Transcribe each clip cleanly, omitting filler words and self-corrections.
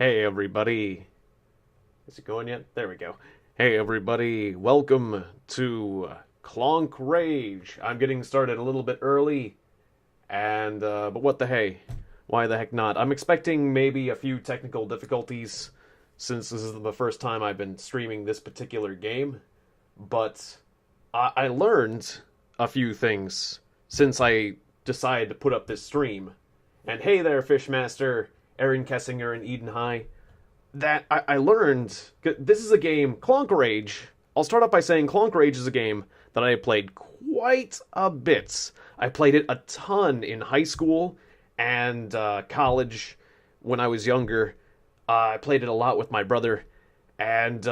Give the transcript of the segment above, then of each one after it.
Hey everybody. Is it going yet? There we go. Hey everybody, welcome to Clonk Rage. I'm getting started a little bit early, but what the hey? Why the heck not? I'm expecting maybe a few technical difficulties since this is the first time I've been streaming this particular game, but I learned a few things since I decided to put up this stream. And hey there, Fishmaster, Aaron Kessinger, and Eden High. That I learned, this is a game, Clonk Rage. I'll start off by saying Clonk Rage is a game that I have played quite a bit. I played it a ton in high school and college when I was younger. I played it a lot with my brother. And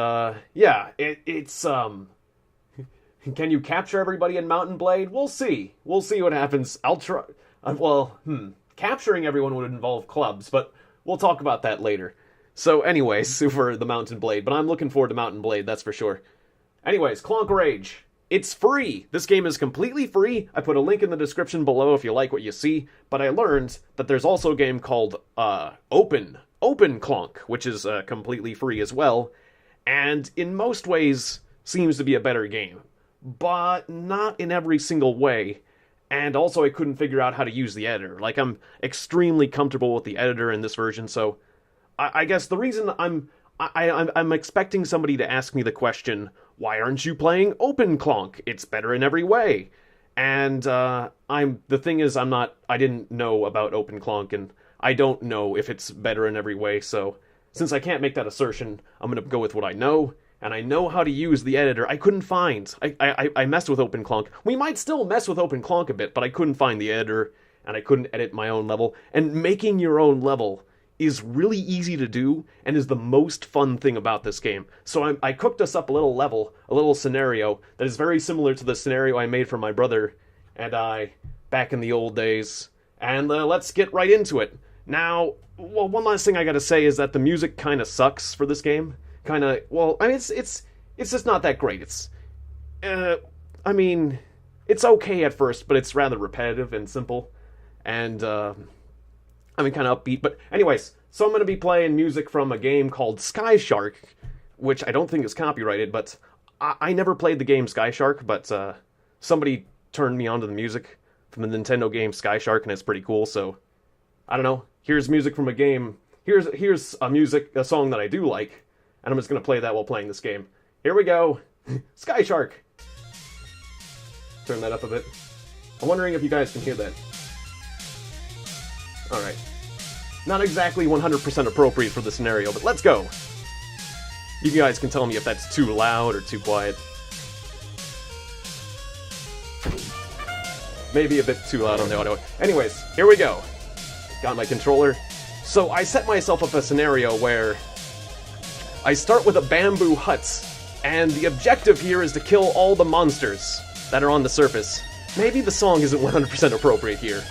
yeah, it's can you capture everybody in Mountain Blade? We'll see. We'll see what happens. I'll try. Capturing everyone would involve clubs, but we'll talk about that later. So anyways, for the Mountain Blade, but I'm looking forward to Mountain Blade, that's for sure. Anyways, Clonk Rage. It's free! This game is completely free. I put a link in the description below if you like what you see, but I learned that there's also a game called Open Clonk, which is completely free as well, and in most ways seems to be a better game, but not in every single way. And also I couldn't figure out how to use the editor. Like, I'm extremely comfortable with the editor in this version, so I guess the reason I'm expecting somebody to ask me the question, why aren't you playing Open Clonk? It's better in every way. And the thing is, I didn't know about Open Clonk, and I don't know if it's better in every way, so since I can't make that assertion, I'm gonna go with what I know. And I know how to use the editor. I couldn't find. I messed with Open Clonk. We might still mess with Open Clonk a bit, but I couldn't find the editor, and I couldn't edit my own level. And making your own level is really easy to do, and is the most fun thing about this game. So I cooked us up a little scenario that is very similar to the scenario I made for my brother and I back in the old days. And let's get right into it. Now, well, one last thing I gotta say is that the music kind of sucks for this game. It's just not that great. It's okay at first, but it's rather repetitive and simple, and kind of upbeat. But anyways, so I'm going to be playing music from a game called Sky Shark, which I don't think is copyrighted, but I never played the game Sky Shark, but somebody turned me onto the music from the Nintendo game Sky Shark, and it's pretty cool, so I don't know. Here's music from a game. Here's a song that I do like. And I'm just going to play that while playing this game. Here we go. Sky Shark. Turn that up a bit. I'm wondering if you guys can hear that. Alright. Not exactly 100% appropriate for the scenario, but let's go. You guys can tell me if that's too loud or too quiet. Maybe a bit too loud on the audio. Anyways, here we go. Got my controller. So I set myself up a scenario where I start with a bamboo hut, and the objective here is to kill all the monsters that are on the surface. Maybe the song isn't 100% appropriate here.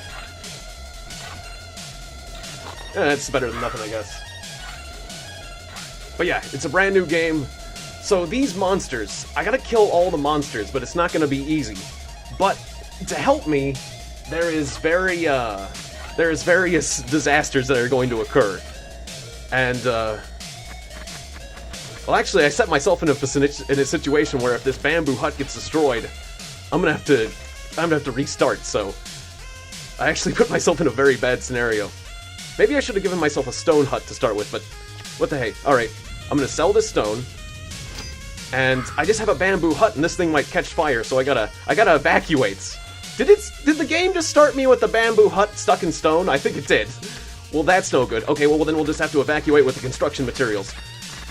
It's better than nothing, I guess. But yeah, it's a brand new game. So these monsters, I gotta kill all the monsters, but it's not gonna be easy. But to help me, there's various disasters that are going to occur. And, well, actually, I set myself in a situation where if this bamboo hut gets destroyed, I'm gonna have to restart. So I actually put myself in a very bad scenario. Maybe I should have given myself a stone hut to start with, but what the hey? All right, I'm gonna sell this stone, and I just have a bamboo hut, and this thing might catch fire, so I gotta evacuate. Did the game just start me with the bamboo hut stuck in stone? I think it did. Well, that's no good. Okay, well then we'll just have to evacuate with the construction materials.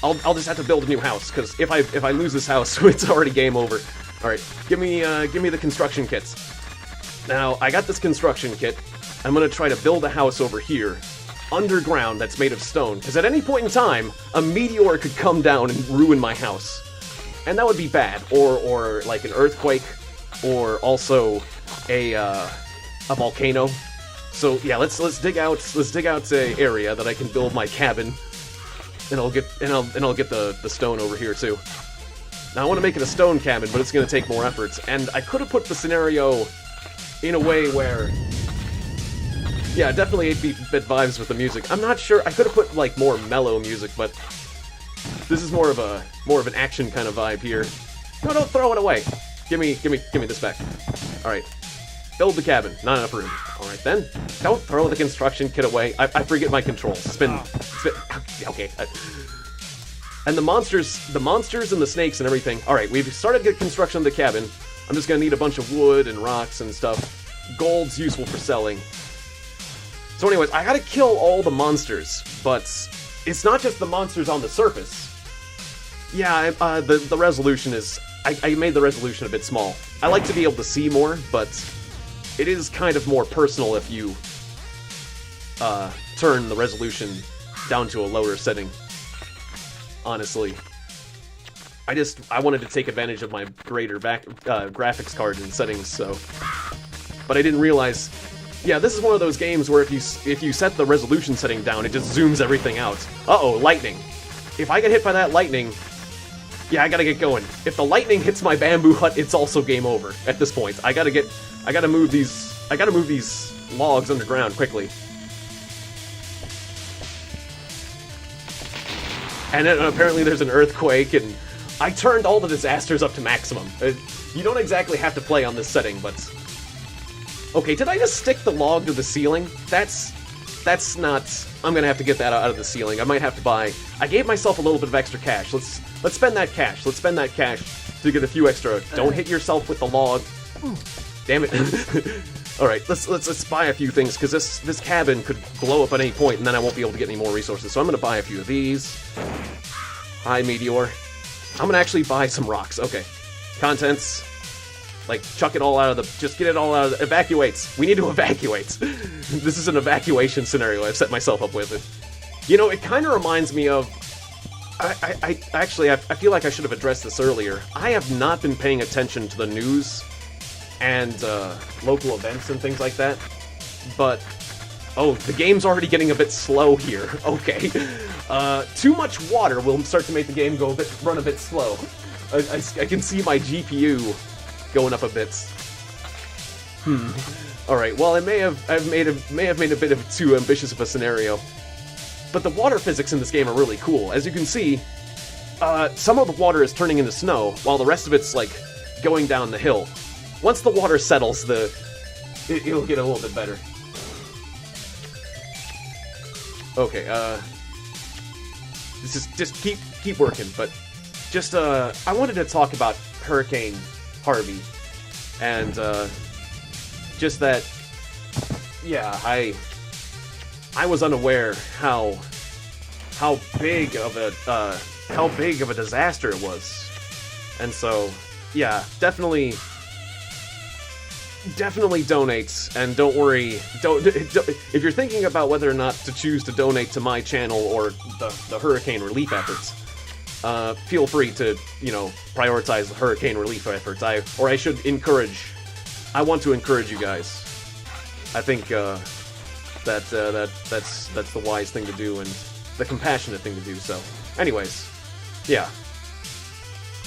I'll just have to build a new house, because if I lose this house, it's already game over. Alright, give me the construction kits. Now, I got this construction kit. I'm gonna try to build a house over here, underground, that's made of stone, because at any point in time, a meteor could come down and ruin my house. And that would be bad. Or like an earthquake, or also a volcano. So yeah, let's dig out a area that I can build my cabin. And I'll get the stone over here too. Now I want to make it a stone cabin, but it's going to take more effort. And I could have put the scenario in a way where Yeah, definitely 8-bit vibes with the music. I'm not sure, I could have put, like, more mellow music, but this is more of an action kind of vibe here. No, don't throw it away. Give me this back. Alright. Build the cabin. Not enough room. Alright then. Don't throw the construction kit away. I forget my controls. Spin. Okay. And the monsters and the snakes and everything. Alright, we've started to get construction of the cabin. I'm just gonna need a bunch of wood and rocks and stuff. Gold's useful for selling. So anyways, I gotta kill all the monsters, but it's not just the monsters on the surface. Yeah, the resolution is... I made the resolution a bit small. I like to be able to see more, but it is kind of more personal if you turn the resolution down to a lower setting. Honestly. I wanted to take advantage of my greater graphics card and settings, so... But I didn't realize... Yeah, this is one of those games where if you set the resolution setting down, it just zooms everything out. Uh-oh, lightning. If I get hit by that lightning... Yeah, I gotta get going. If the lightning hits my bamboo hut, it's also game over at this point. I gotta move these logs underground quickly. And then apparently there's an earthquake, and I turned all the disasters up to maximum. You don't exactly have to play on this setting, but... Okay, did I just stick the log to the ceiling? That's not... I'm gonna have to get that out of the ceiling. I might have to buy... I gave myself a little bit of extra cash. Let's spend that cash. Let's spend that cash to get a few extra... Don't hit yourself with the log. Damn it. Alright, let's buy a few things, because this cabin could blow up at any point, and then I won't be able to get any more resources. So I'm gonna buy a few of these. Hi, Meteor. I'm gonna actually buy some rocks. Okay. Contents. Like, chuck it all out of the... Just get it all out of the... Evacuates! We need to evacuate! This is an evacuation scenario I've set myself up with. You know, it kind of reminds me of... Actually, I feel like I should have addressed this earlier. I have not been paying attention to the news and local events and things like that. But... Oh, the game's already getting a bit slow here. Okay. Too much water will start to make the game run a bit slow. I can see my GPU... going up a bit. Alright, well, I may have made a bit of too ambitious of a scenario. But the water physics in this game are really cool. As you can see, some of the water is turning into snow, while the rest of it's, like, going down the hill. Once the water settles, it'll get a little bit better. Okay, this is just keep working, but just I wanted to talk about Hurricane Harvey, and just that, yeah, I was unaware how big of a disaster it was, and so yeah, definitely donate, and don't worry, don't if you're thinking about whether or not to choose to donate to my channel or the hurricane relief efforts. Feel free to, you know, prioritize the hurricane relief efforts. I want to encourage you guys. I think that's the wise thing to do and the compassionate thing to do. So, anyways, yeah.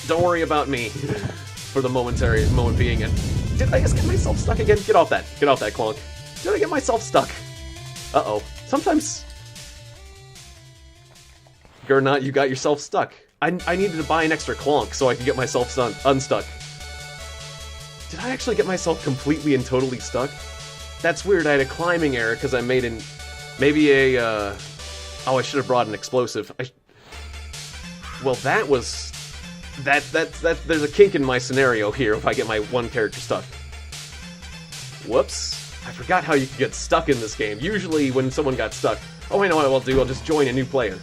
Don't worry about me for the moment being. And did I just get myself stuck again? Get off that, Clonk. Did I get myself stuck? Uh-oh. Sometimes. Or not, you got yourself stuck. I needed to buy an extra Clonk so I could get myself unstuck. Did I actually get myself completely and totally stuck? That's weird, I had a climbing error because I made maybe a, oh, I should have brought an explosive. Well, that was... there's a kink in my scenario here if I get my one character stuck. Whoops. I forgot how you could get stuck in this game. Usually when someone got stuck, oh, I know what I'll do, I'll just join a new player.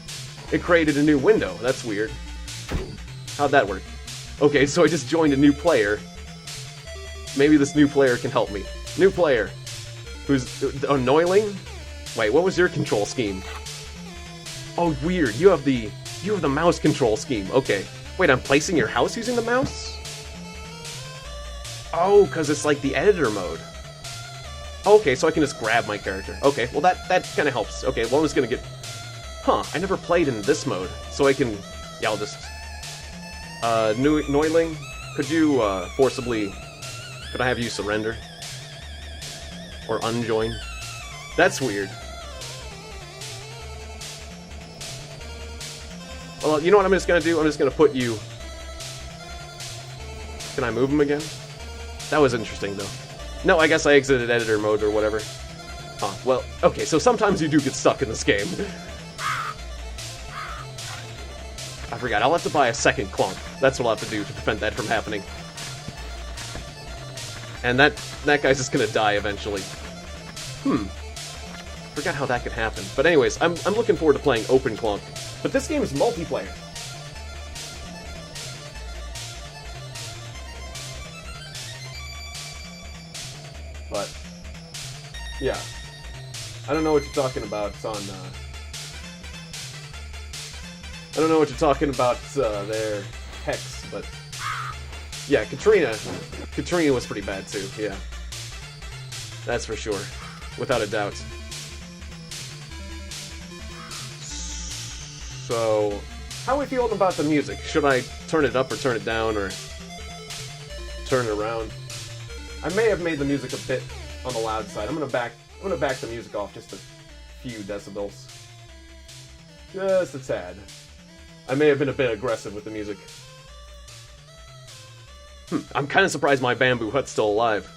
It created a new window. That's weird. How'd that work? Okay, so I just joined a new player. Maybe this new player can help me. New player. Who's... a Noiling? Wait, what was your control scheme? Oh, weird. You have the mouse control scheme. Okay. Wait, I'm placing your house using the mouse? Oh, because it's like the editor mode. Okay, so I can just grab my character. Okay, well that kind of helps. Okay, well I'm just gonna get... Huh, I never played in this mode, so I can... Yeah, I'll just... Noiling, could you, forcibly... Could I have you surrender? Or unjoin? That's weird. Well, you know what I'm just gonna do? I'm just gonna put you... Can I move him again? That was interesting, though. No, I guess I exited editor mode or whatever. Huh, well, okay, so sometimes you do get stuck in this game. I forgot, I'll have to buy a second Clonk. That's what I'll have to do to prevent that from happening. And that guy's just gonna die eventually. Forgot how that could happen. But anyways, I'm looking forward to playing Open Clonk. But this game is multiplayer. But, yeah. I don't know what you're talking about on, I don't know what you're talking about there, Hex, but... Yeah, Katrina was pretty bad too, yeah. That's for sure. Without a doubt. So, how are we feeling about the music? Should I turn it up or turn it down or turn it around? I may have made the music a bit on the loud side. I'm gonna back the music off just a few decibels. Just a tad. I may have been a bit aggressive with the music. I'm kind of surprised my bamboo hut's still alive.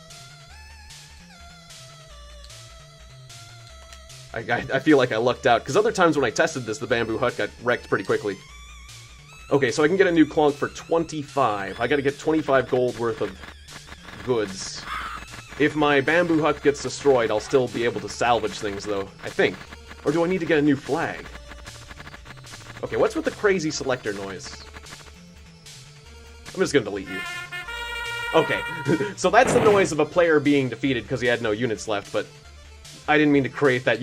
I feel like I lucked out, because other times when I tested this, the bamboo hut got wrecked pretty quickly. Okay, so I can get a new Clonk for 25. I gotta get 25 gold worth of goods. If my bamboo hut gets destroyed, I'll still be able to salvage things, though, I think. Or do I need to get a new flag? Okay, what's with the crazy selector noise? I'm just gonna delete you. Okay, so that's the noise of a player being defeated because he had no units left, but I didn't mean to create that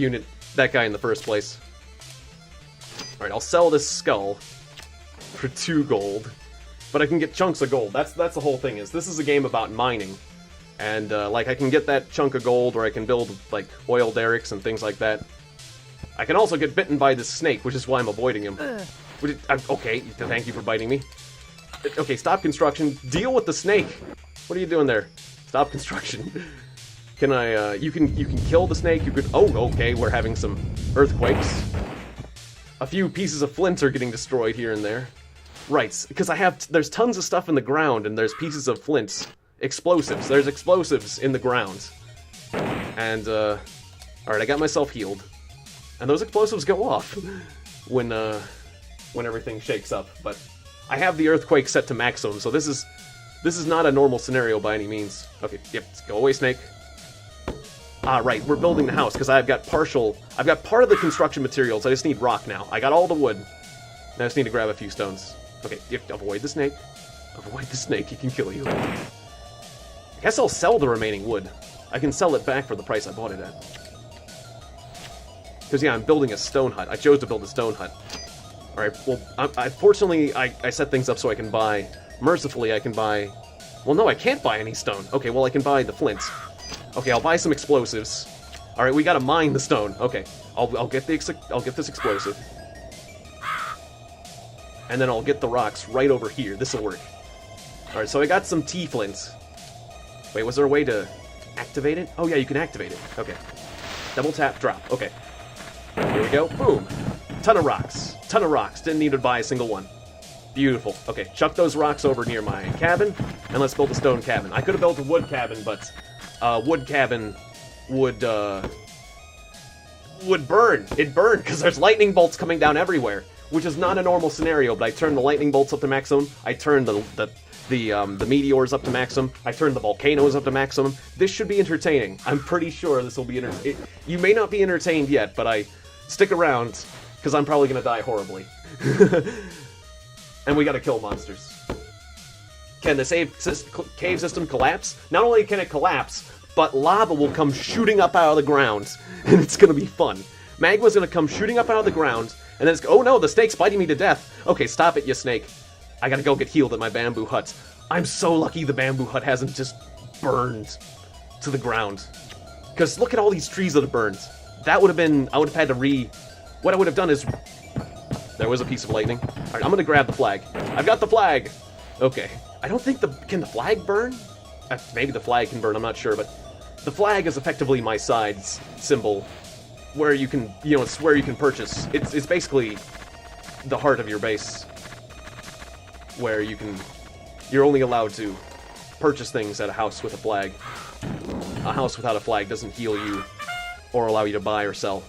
guy in the first place. Alright, I'll sell this skull for 2 gold, but I can get chunks of gold. That's the whole thing, is this is a game about mining. And, like, I can get that chunk of gold, or I can build, like, oil derricks and things like that. I can also get bitten by this snake, which is why I'm avoiding him. Okay, thank you for biting me. Okay, stop construction. Deal with the snake. What are you doing there? Stop construction. Can I, you can kill the snake, you could... Oh, okay, we're having some earthquakes. A few pieces of flint are getting destroyed here and there. Right, because there's tons of stuff in the ground, and there's pieces of flint. Explosives. There's explosives in the ground. And, alright, I got myself healed. And those explosives go off when everything shakes up, but I have the earthquake set to maximum, so this is not a normal scenario by any means. Okay, yep, go away, snake. Ah, right, we're building the house, because I've got part of the construction materials, I just need rock now. I got all the wood. Now I just need to grab a few stones. Okay, yep, avoid the snake. Avoid the snake, he can kill you. I guess I'll sell the remaining wood. I can sell it back for the price I bought it at. Because, yeah, I'm building a stone hut. I chose to build a stone hut. Alright, well, fortunately, I set things up so I can buy... Mercifully, I can buy... Well, no, I can't buy any stone. Okay, well, I can buy the flint. Okay, I'll buy some explosives. Alright, we gotta mine the stone. Okay, I'll get this explosive. And then I'll get the rocks right over here. This'll work. Alright, so I got some T-flints. Wait, was there a way to activate it? Oh, yeah, you can activate it. Okay. Double tap, drop. Okay. Here we go. Boom. Ton of rocks. Ton of rocks. Didn't need to buy a single one. Beautiful. Okay, chuck those rocks over near my cabin, and let's build a stone cabin. I could have built a wood cabin, but wood cabin would burn. It'd burn, because there's lightning bolts coming down everywhere, which is not a normal scenario, but I turned the lightning bolts up to maximum. I turned the meteors up to maximum. I turned the volcanoes up to maximum. This should be entertaining. I'm pretty sure this will be entertaining. You may not be entertained yet, but stick around, because I'm probably going to die horribly. And we gotta kill monsters. Can the cave system collapse? Not only can it collapse, but lava will come shooting up out of the ground, and it's gonna be fun. Magma's gonna come shooting up out of the ground, and then oh no, the snake's biting me to death. Okay, stop it, you snake. I gotta go get healed at my bamboo hut. I'm so lucky the bamboo hut hasn't just burned to the ground. Because look at all these trees that have burned. That would have been... I would have had to What I would have done is... There was a piece of lightning. Alright, I'm gonna grab the flag. I've got the flag! Okay. I don't think Can the flag burn? Maybe the flag can burn, I'm not sure, but... The flag is effectively my side's symbol. where you can, it's where you can purchase. It's basically the heart of your base, where you're only allowed to purchase things at a house with a flag. A house without a flag doesn't heal you or allow you to buy or sell.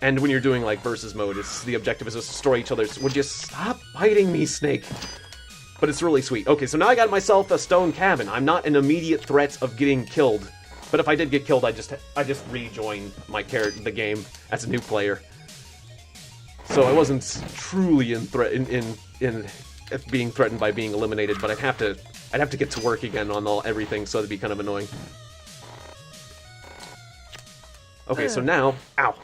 And when you're doing, like, versus mode, the objective is just to destroy each other's... Would you stop biting me, Snake? But it's really sweet. Okay, so now I got myself a stone cabin. I'm not an immediate threat of getting killed. But if I did get killed, I just rejoined the game as a new player. So I wasn't truly in being threatened by being eliminated, but I'd have to get to work again on everything, so it'd be kind of annoying. Okay, so now... Ow!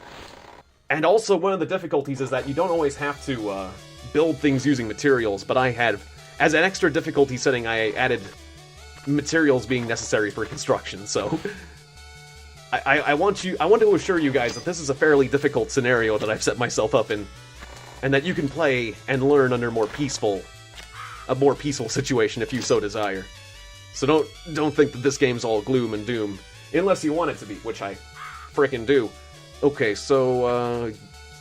And also, one of the difficulties is that you don't always have to build things using materials, but I had... As an extra difficulty setting, I added materials being necessary for construction, so... I want to assure you guys that this is a fairly difficult scenario that I've set myself up in, and that you can play and learn under a more peaceful situation if you so desire. So don't think that this game's all gloom and doom, unless you want it to be, which I frickin' do. Okay, so,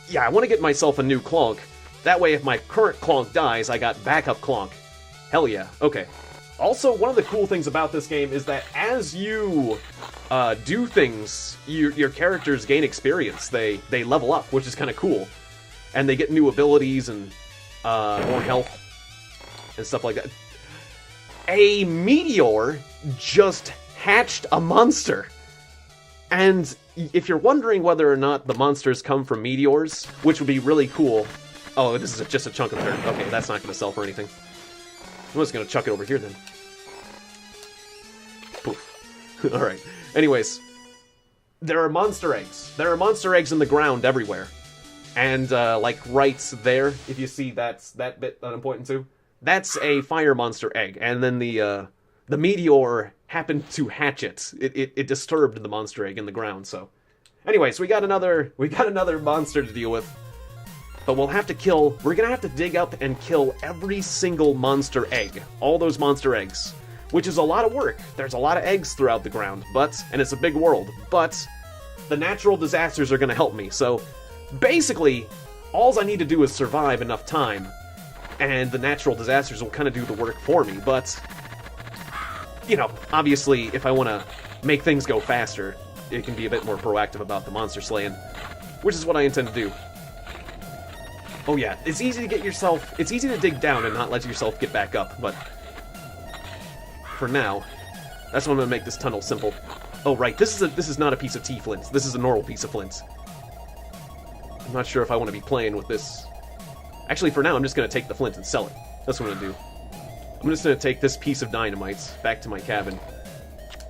yeah, I want to get myself a new Clonk. That way, if my current Clonk dies, I got backup Clonk. Hell yeah. Okay. Also, one of the cool things about this game is that as you do things, your characters gain experience. They level up, which is kind of cool. And they get new abilities and more health and stuff like that. A meteor just hatched a monster. And if you're wondering whether or not the monsters come from meteors, which would be really cool... Oh, this is just a chunk of dirt. Okay, that's not going to sell for anything. I'm just going to chuck it over here, then. Poof. Alright. Anyways, there are monster eggs. There are monster eggs in the ground everywhere. And, like, right there, if you see that bit that I'm pointing to, that's a fire monster egg. And then the meteor happened to hatch it. It disturbed the monster egg in the ground, so... Anyways, we got another monster to deal with. But we're gonna have to dig up and kill every single monster egg. All those monster eggs. Which is a lot of work. There's a lot of eggs throughout the ground, and it's a big world, but the natural disasters are gonna help me, so basically, all I need to do is survive enough time, and the natural disasters will kind of do the work for me, but, obviously, if I want to make things go faster, it can be a bit more proactive about the monster slaying, which is what I intend to do. Oh yeah, it's easy to dig down and not let yourself get back up, but for now, that's why I'm going to make this tunnel simple. Oh right, this is not a piece of T-flint, this is a normal piece of flint. I'm not sure if I want to be playing with this. Actually, for now, I'm just going to take the flint and sell it. That's what I'm going to do. I'm just going to take this piece of dynamite back to my cabin,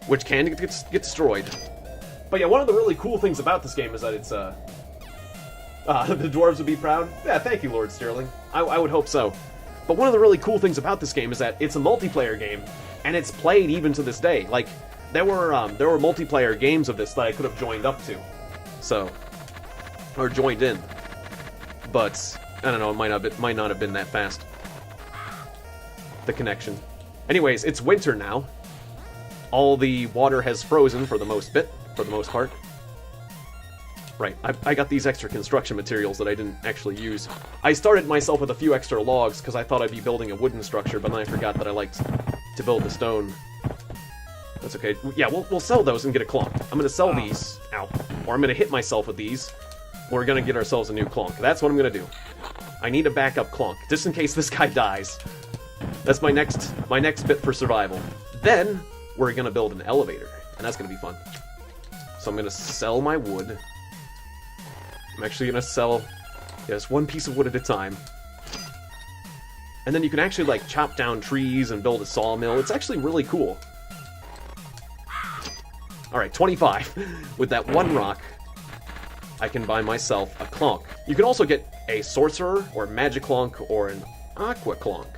which can get destroyed. But yeah, one of the really cool things about this game is that it's, the dwarves would be proud. Yeah, thank you, Lord Sterling. I would hope so. But one of the really cool things about this game is that it's a multiplayer game, and it's played even to this day. Like, there were multiplayer games of this that I could have joined up to. So, or joined in. But, I don't know, it might not have been that fast. The connection. Anyways, it's winter now. All the water has frozen for the most part. Right, I got these extra construction materials that I didn't actually use. I started myself with a few extra logs because I thought I'd be building a wooden structure, but then I forgot that I liked to build the stone. That's okay. Yeah, we'll sell those and get a Clonk. I'm going to sell these. Ow. Or I'm going to hit myself with these. We're going to get ourselves a new Clonk. That's what I'm going to do. I need a backup Clonk, just in case this guy dies. That's my next bit for survival. Then, we're going to build an elevator, and that's going to be fun. So I'm going to sell my wood. I'm actually going to sell just one piece of wood at a time. And then you can actually, like, chop down trees and build a sawmill. It's actually really cool. Alright, 25. With that one rock, I can buy myself a Clonk. You can also get a Sorcerer, or Magic Clonk, or an Aqua Clonk.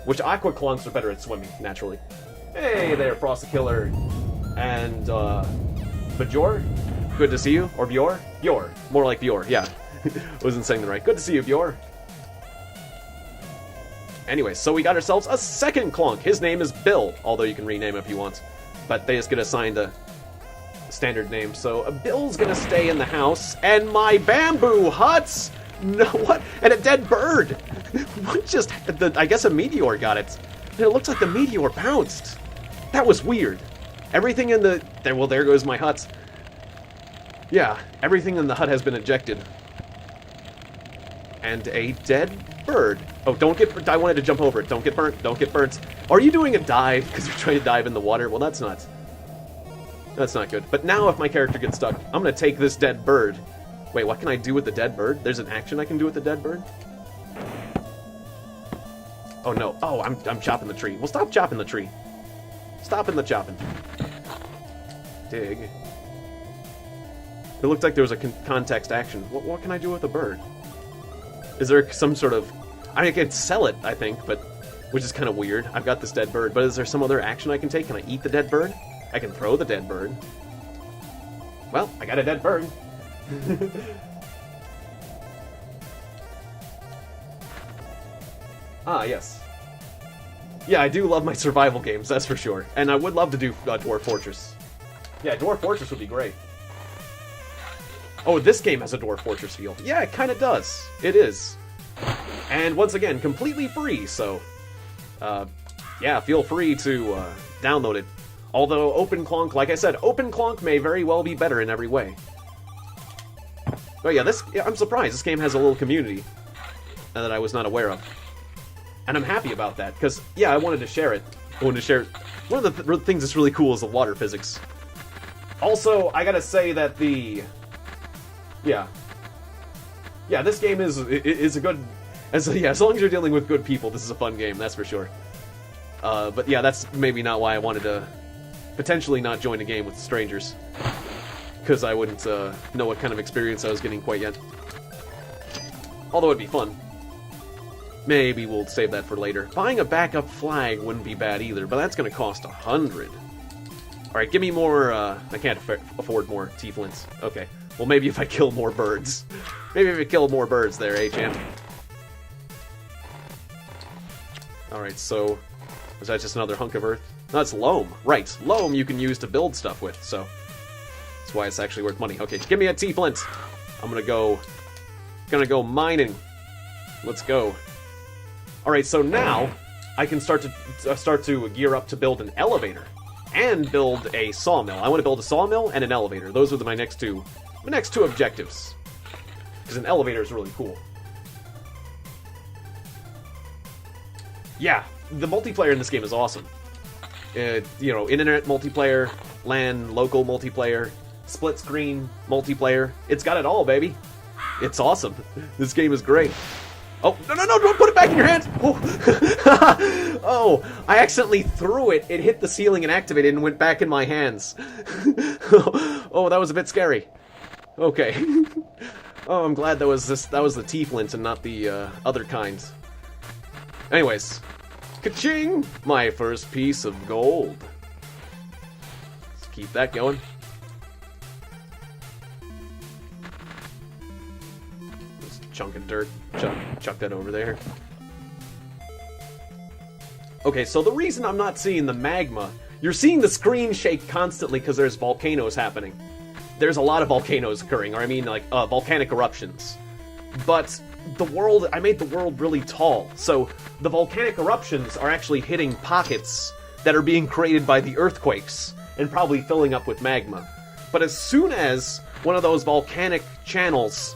Which Aqua Clonks are better at swimming, naturally. Hey there, Frost the Killer. And, Bajor? Good to see you. Or Bjor? Bjor. More like Bjor, yeah. Wasn't saying that right. Good to see you, Bjor. Anyway, so we got ourselves a second Clonk. His name is Bill, although you can rename him if you want. But they just get assigned a standard name. So Bill's gonna stay in the house, and my bamboo huts. No, what? And a dead bird. What just? I guess a meteor got it. And it looks like the meteor bounced. That was weird. Everything in the well, there goes my huts. Yeah, everything in the hut has been ejected. And a dead bird. Oh, don't get... I wanted to jump over it. Don't get burnt. Don't get burnt. Are you doing a dive because you're trying to dive in the water? Well, that's not... That's not good. But now if my character gets stuck, I'm going to take this dead bird. Wait, what can I do with the dead bird? There's an action I can do with the dead bird? Oh, no. Oh, I'm chopping the tree. Well, stop chopping the tree. Stopping the chopping. Dig. It looked like there was a context action. What can I do with a bird? Is there some sort of... I could sell it, I think, but... Which is kind of weird. I've got this dead bird, but is there some other action I can take? Can I eat the dead bird? I can throw the dead bird. Well, I got a dead bird. Ah, yes. Yeah, I do love my survival games, that's for sure. And I would love to do Dwarf Fortress. Yeah, Dwarf Fortress would be great. Oh, this game has a Dwarf Fortress feel. Yeah, it kind of does. It is. And once again, completely free, so... yeah, feel free to download it. Although Clonk, like I said, Clonk may very well be better in every way. Oh yeah, I'm surprised. This game has a little community that I was not aware of. And I'm happy about that, because, yeah, I wanted to share it. I wanted to share it. One of the things that's really cool is the water physics. Also, I gotta say that the... Yeah, this game is a good... As long as you're dealing with good people, this is a fun game, that's for sure. But yeah, that's maybe not why I wanted to potentially not join a game with strangers. Because I wouldn't know what kind of experience I was getting quite yet. Although it'd be fun. Maybe we'll save that for later. Buying a backup flag wouldn't be bad either, but that's going to cost 100. Alright, give me more... I can't afford more T-flints. Okay. Well, maybe if I kill more birds. Maybe if I kill more birds there, champ? Alright, so... Was that just another hunk of earth? No, it's loam. Right. Loam you can use to build stuff with, so... That's why it's actually worth money. Okay, give me a T-flint! I'm gonna go mining. Let's go. Alright, so now... I can start to gear up to build an elevator. And build a sawmill. I want to build a sawmill and an elevator. Those are my next two objectives. Because an elevator is really cool. Yeah, the multiplayer in this game is awesome. You know, internet multiplayer, LAN, local multiplayer, split screen multiplayer. It's got it all, baby. It's awesome. This game is great. Oh, no, don't put it back in your hands! Oh, oh, I accidentally threw it. It hit the ceiling and activated and went back in my hands. Oh, that was a bit scary. Okay. Oh, I'm glad that was the T-flint and not the other kinds. Anyways. Ka-ching! My first piece of gold. Let's keep that going. Chunk of dirt. Chuck that over there. Okay, so the reason I'm not seeing the magma... You're seeing the screen shake constantly because there's volcanoes happening. There's a lot of volcanoes occurring, or I mean, like, volcanic eruptions. But the world... I made the world really tall, so the volcanic eruptions are actually hitting pockets that are being created by the earthquakes, and probably filling up with magma. But as soon as one of those volcanic channels...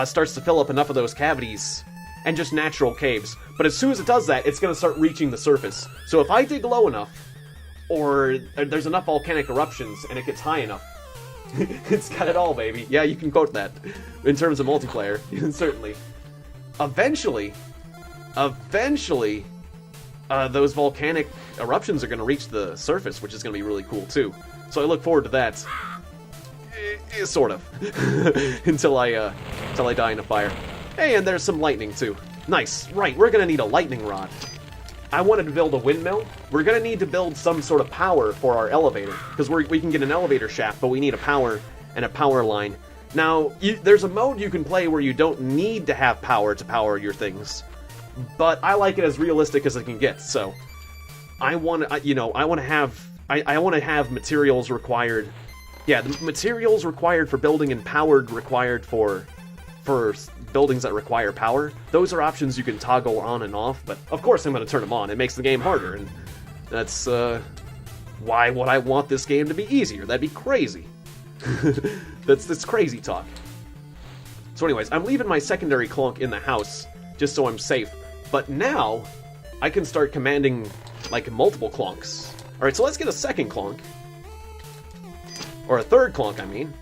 starts to fill up enough of those cavities, and just natural caves. But as soon as it does that, it's going to start reaching the surface. So if I dig low enough, or there's enough volcanic eruptions, and it gets high enough, it's got it all, baby. Yeah, you can quote that. In terms of multiplayer, certainly. Eventually, those volcanic eruptions are going to reach the surface, which is going to be really cool, too. So I look forward to that. Sort of. until I die in a fire. Hey, and there's some lightning, too. Nice. Right, we're gonna need a lightning rod. I wanted to build a windmill. We're gonna need to build some sort of power for our elevator. Because we can get an elevator shaft, but we need a power and a power line. Now, there's a mode you can play where you don't need to have power to power your things. But I like it as realistic as it can get, so... I want to have materials required Yeah, the materials required for building and power required for buildings that require power, those are options you can toggle on and off, but of course I'm going to turn them on. It makes the game harder, and that's why would I want this game to be easier? That'd be crazy. That's crazy talk. So anyways, I'm leaving my secondary Clonk in the house just so I'm safe, but now I can start commanding like multiple Clonks. Alright, so let's get a second Clonk. Or a third Clonk, I mean.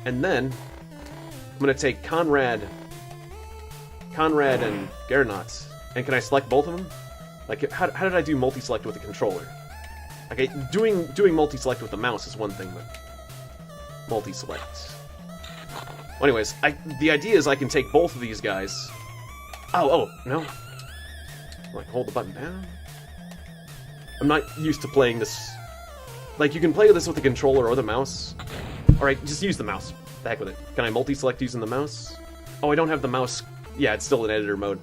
And then I'm going to take Conrad and Gernot. And can I select both of them? Like, how did I do multi-select with the controller? Okay, doing multi-select with the mouse is one thing, but multi-select. Well, anyways, the idea is I can take both of these guys. Oh, no. Like, hold the button down? I'm not used to playing this. Like, you can play this with the controller or the mouse. Alright, just use the mouse. The heck with it. Can I multi-select using the mouse? Oh, I don't have the mouse. Yeah, it's still in editor mode.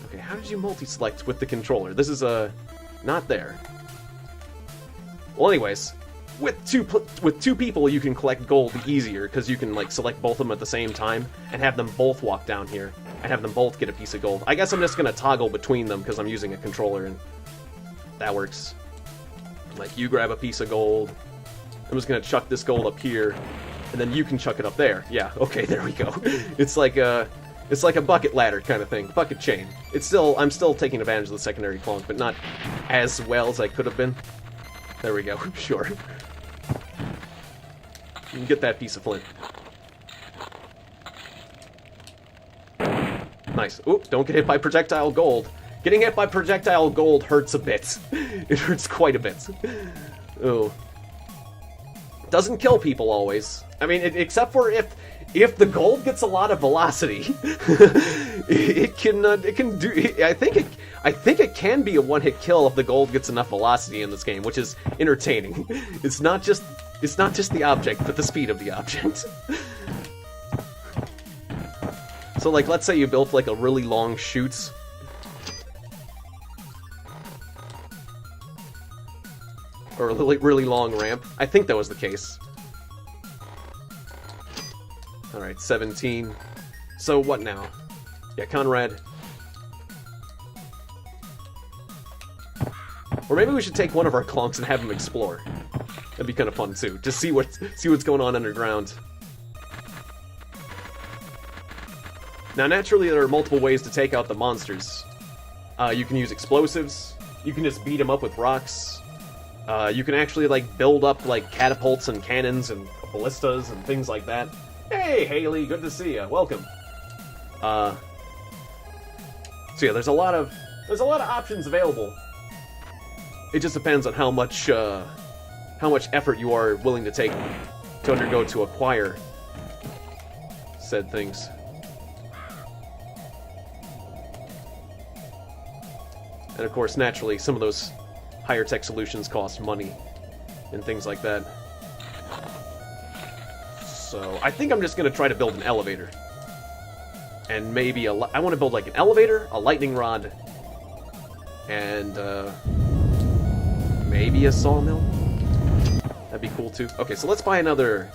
Okay, how did you multi-select with the controller? This is, not there. Well, anyways, with two people you can collect gold easier, because you can, like, select both of them at the same time, and have them both walk down here, and have them both get a piece of gold. I guess I'm just gonna toggle between them, because I'm using a controller, and that works. Like, you grab a piece of gold, I'm just gonna chuck this gold up here, and then you can chuck it up there. Yeah, okay, there we go. It's like a bucket ladder kind of thing, bucket chain. I'm still taking advantage of the secondary Clonk, but not as well as I could have been. There we go, sure. You can get that piece of flint. Nice. Oop, don't get hit by projectile gold. Getting hit by projectile gold hurts a bit. It hurts quite a bit. Oh. Doesn't kill people always. I mean, except for if the gold gets a lot of velocity, it can do. I think it can be a one-hit kill if the gold gets enough velocity in this game, which is entertaining. It's not just the object, but the speed of the object. So, like, let's say you built like a really long chute. Or a really long ramp. I think that was the case. Alright, 17. So what now? Yeah, Conrad. Or maybe we should take one of our Clonks and have him explore. That'd be kind of fun too. Just see what's going on underground. Now naturally there are multiple ways to take out the monsters. You can use explosives. You can just beat them up with rocks. You can actually, like, build up, like, catapults and cannons and ballistas and things like that. Hey, Haley, good to see you. Welcome. So yeah, there's a lot of options available. It just depends on how much effort you are willing to take to undergo to acquire said things. And of course, naturally, some of those higher tech solutions cost money and things like that. So I think I'm just going to try to build an elevator. And maybe I want to build like an elevator, a lightning rod, and maybe a sawmill. That'd be cool too. Okay, so let's buy another.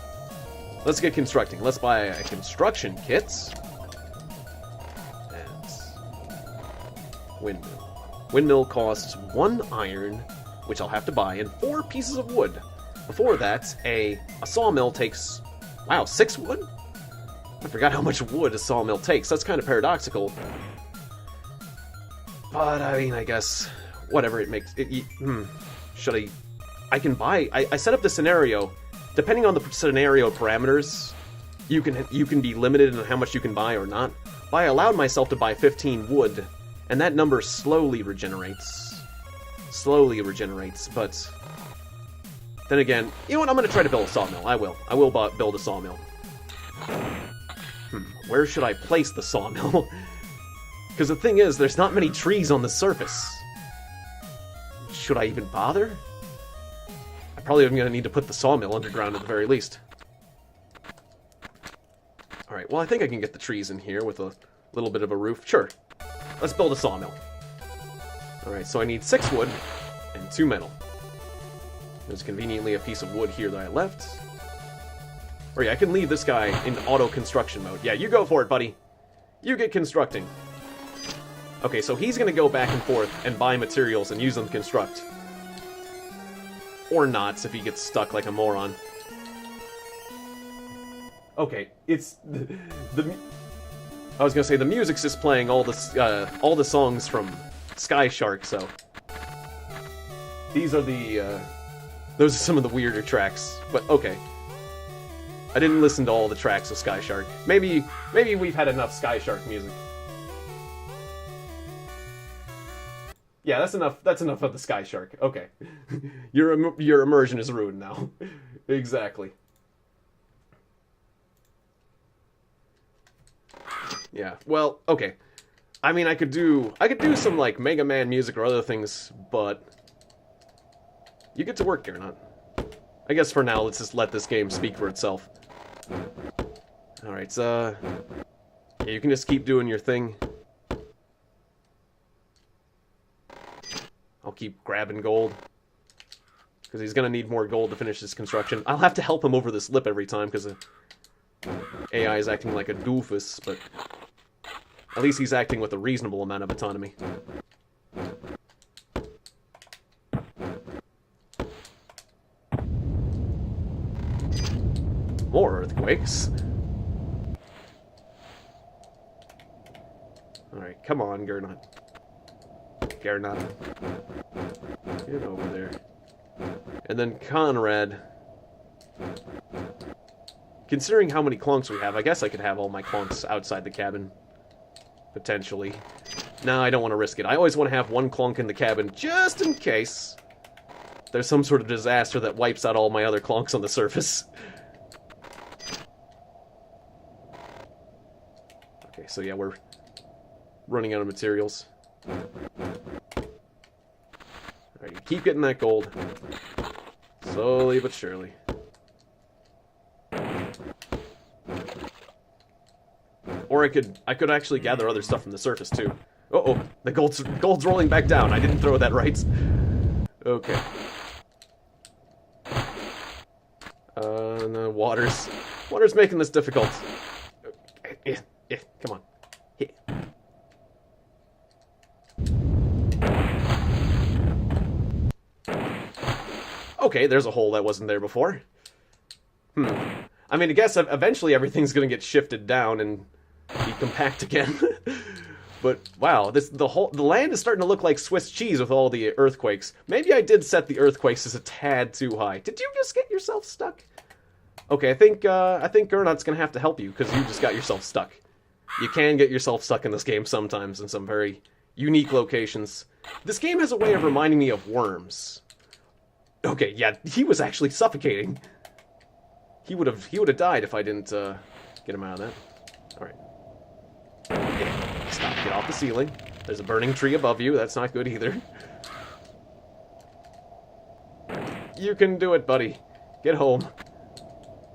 Let's get constructing. Let's buy a construction kit. And windmill. Windmill costs 1 iron, which I'll have to buy, and 4 pieces of wood. Before that, a sawmill takes, wow, 6 wood? I forgot how much wood a sawmill takes. That's kind of paradoxical. But, I mean, I guess, whatever it makes. Should I can buy, I set up the scenario. Depending on the scenario parameters, you can be limited in how much you can buy or not. But I allowed myself to buy 15 wood, and that number slowly regenerates. But then again, you know what? I'm going to try to build a sawmill. I will build a sawmill. Where should I place the sawmill? Because the thing is, there's not many trees on the surface. Should I even bother? I probably am going to need to put the sawmill underground at the very least. Alright, well I think I can get the trees in here with a little bit of a roof. Sure. Let's build a sawmill. Alright, so I need 6 wood. 2 metal. There's conveniently a piece of wood here that I left. Or yeah, I can leave this guy in auto-construction mode. Yeah, you go for it, buddy. You get constructing. Okay, so he's gonna go back and forth and buy materials and use them to construct. Or not, if he gets stuck like a moron. Okay, it's... I was gonna say, the music's just playing all the songs from Sky Shark, so... These are the, those are some of the weirder tracks, but okay. I didn't listen to all the tracks of Sky Shark. Maybe we've had enough Sky Shark music. Yeah, that's enough of the Sky Shark. Okay. Your immersion is ruined now. Exactly. Yeah, well, okay. I mean, I could do some, like, Mega Man music or other things, but... You get to work, Garnot. I guess for now, let's just let this game speak for itself. Alright, yeah, you can just keep doing your thing. I'll keep grabbing gold. Because he's gonna need more gold to finish this construction. I'll have to help him over this lip every time, because AI is acting like a doofus, but... At least he's acting with a reasonable amount of autonomy. More earthquakes. Alright, come on, Garnot. Garnot. Get over there. And then Conrad. Considering how many Clonks we have, I guess I could have all my Clonks outside the cabin. Potentially. No, I don't want to risk it. I always want to have one Clonk in the cabin, just in case there's some sort of disaster that wipes out all my other Clonks on the surface. Okay, so yeah, we're running out of materials. Alright, you keep getting that gold. Slowly but surely. Or I could actually gather other stuff from the surface too. Uh-oh, the gold's rolling back down. I didn't throw that right. Okay. No, water's making this difficult. Come on. Okay, there's a hole that wasn't there before. I mean, I guess eventually everything's gonna get shifted down and be compact again. But wow, the land is starting to look like Swiss cheese with all the earthquakes. Maybe I did set the earthquakes as a tad too high. Did you just get yourself stuck? Okay, I think Gernot's gonna have to help you because you just got yourself stuck. You can get yourself stuck in this game sometimes in some very unique locations. This game has a way of reminding me of Worms. Okay, yeah, he was actually suffocating. He would have died if I didn't get him out of that. All right. Yeah, stop. Get off the ceiling. There's a burning tree above you. That's not good either. You can do it, buddy. Get home.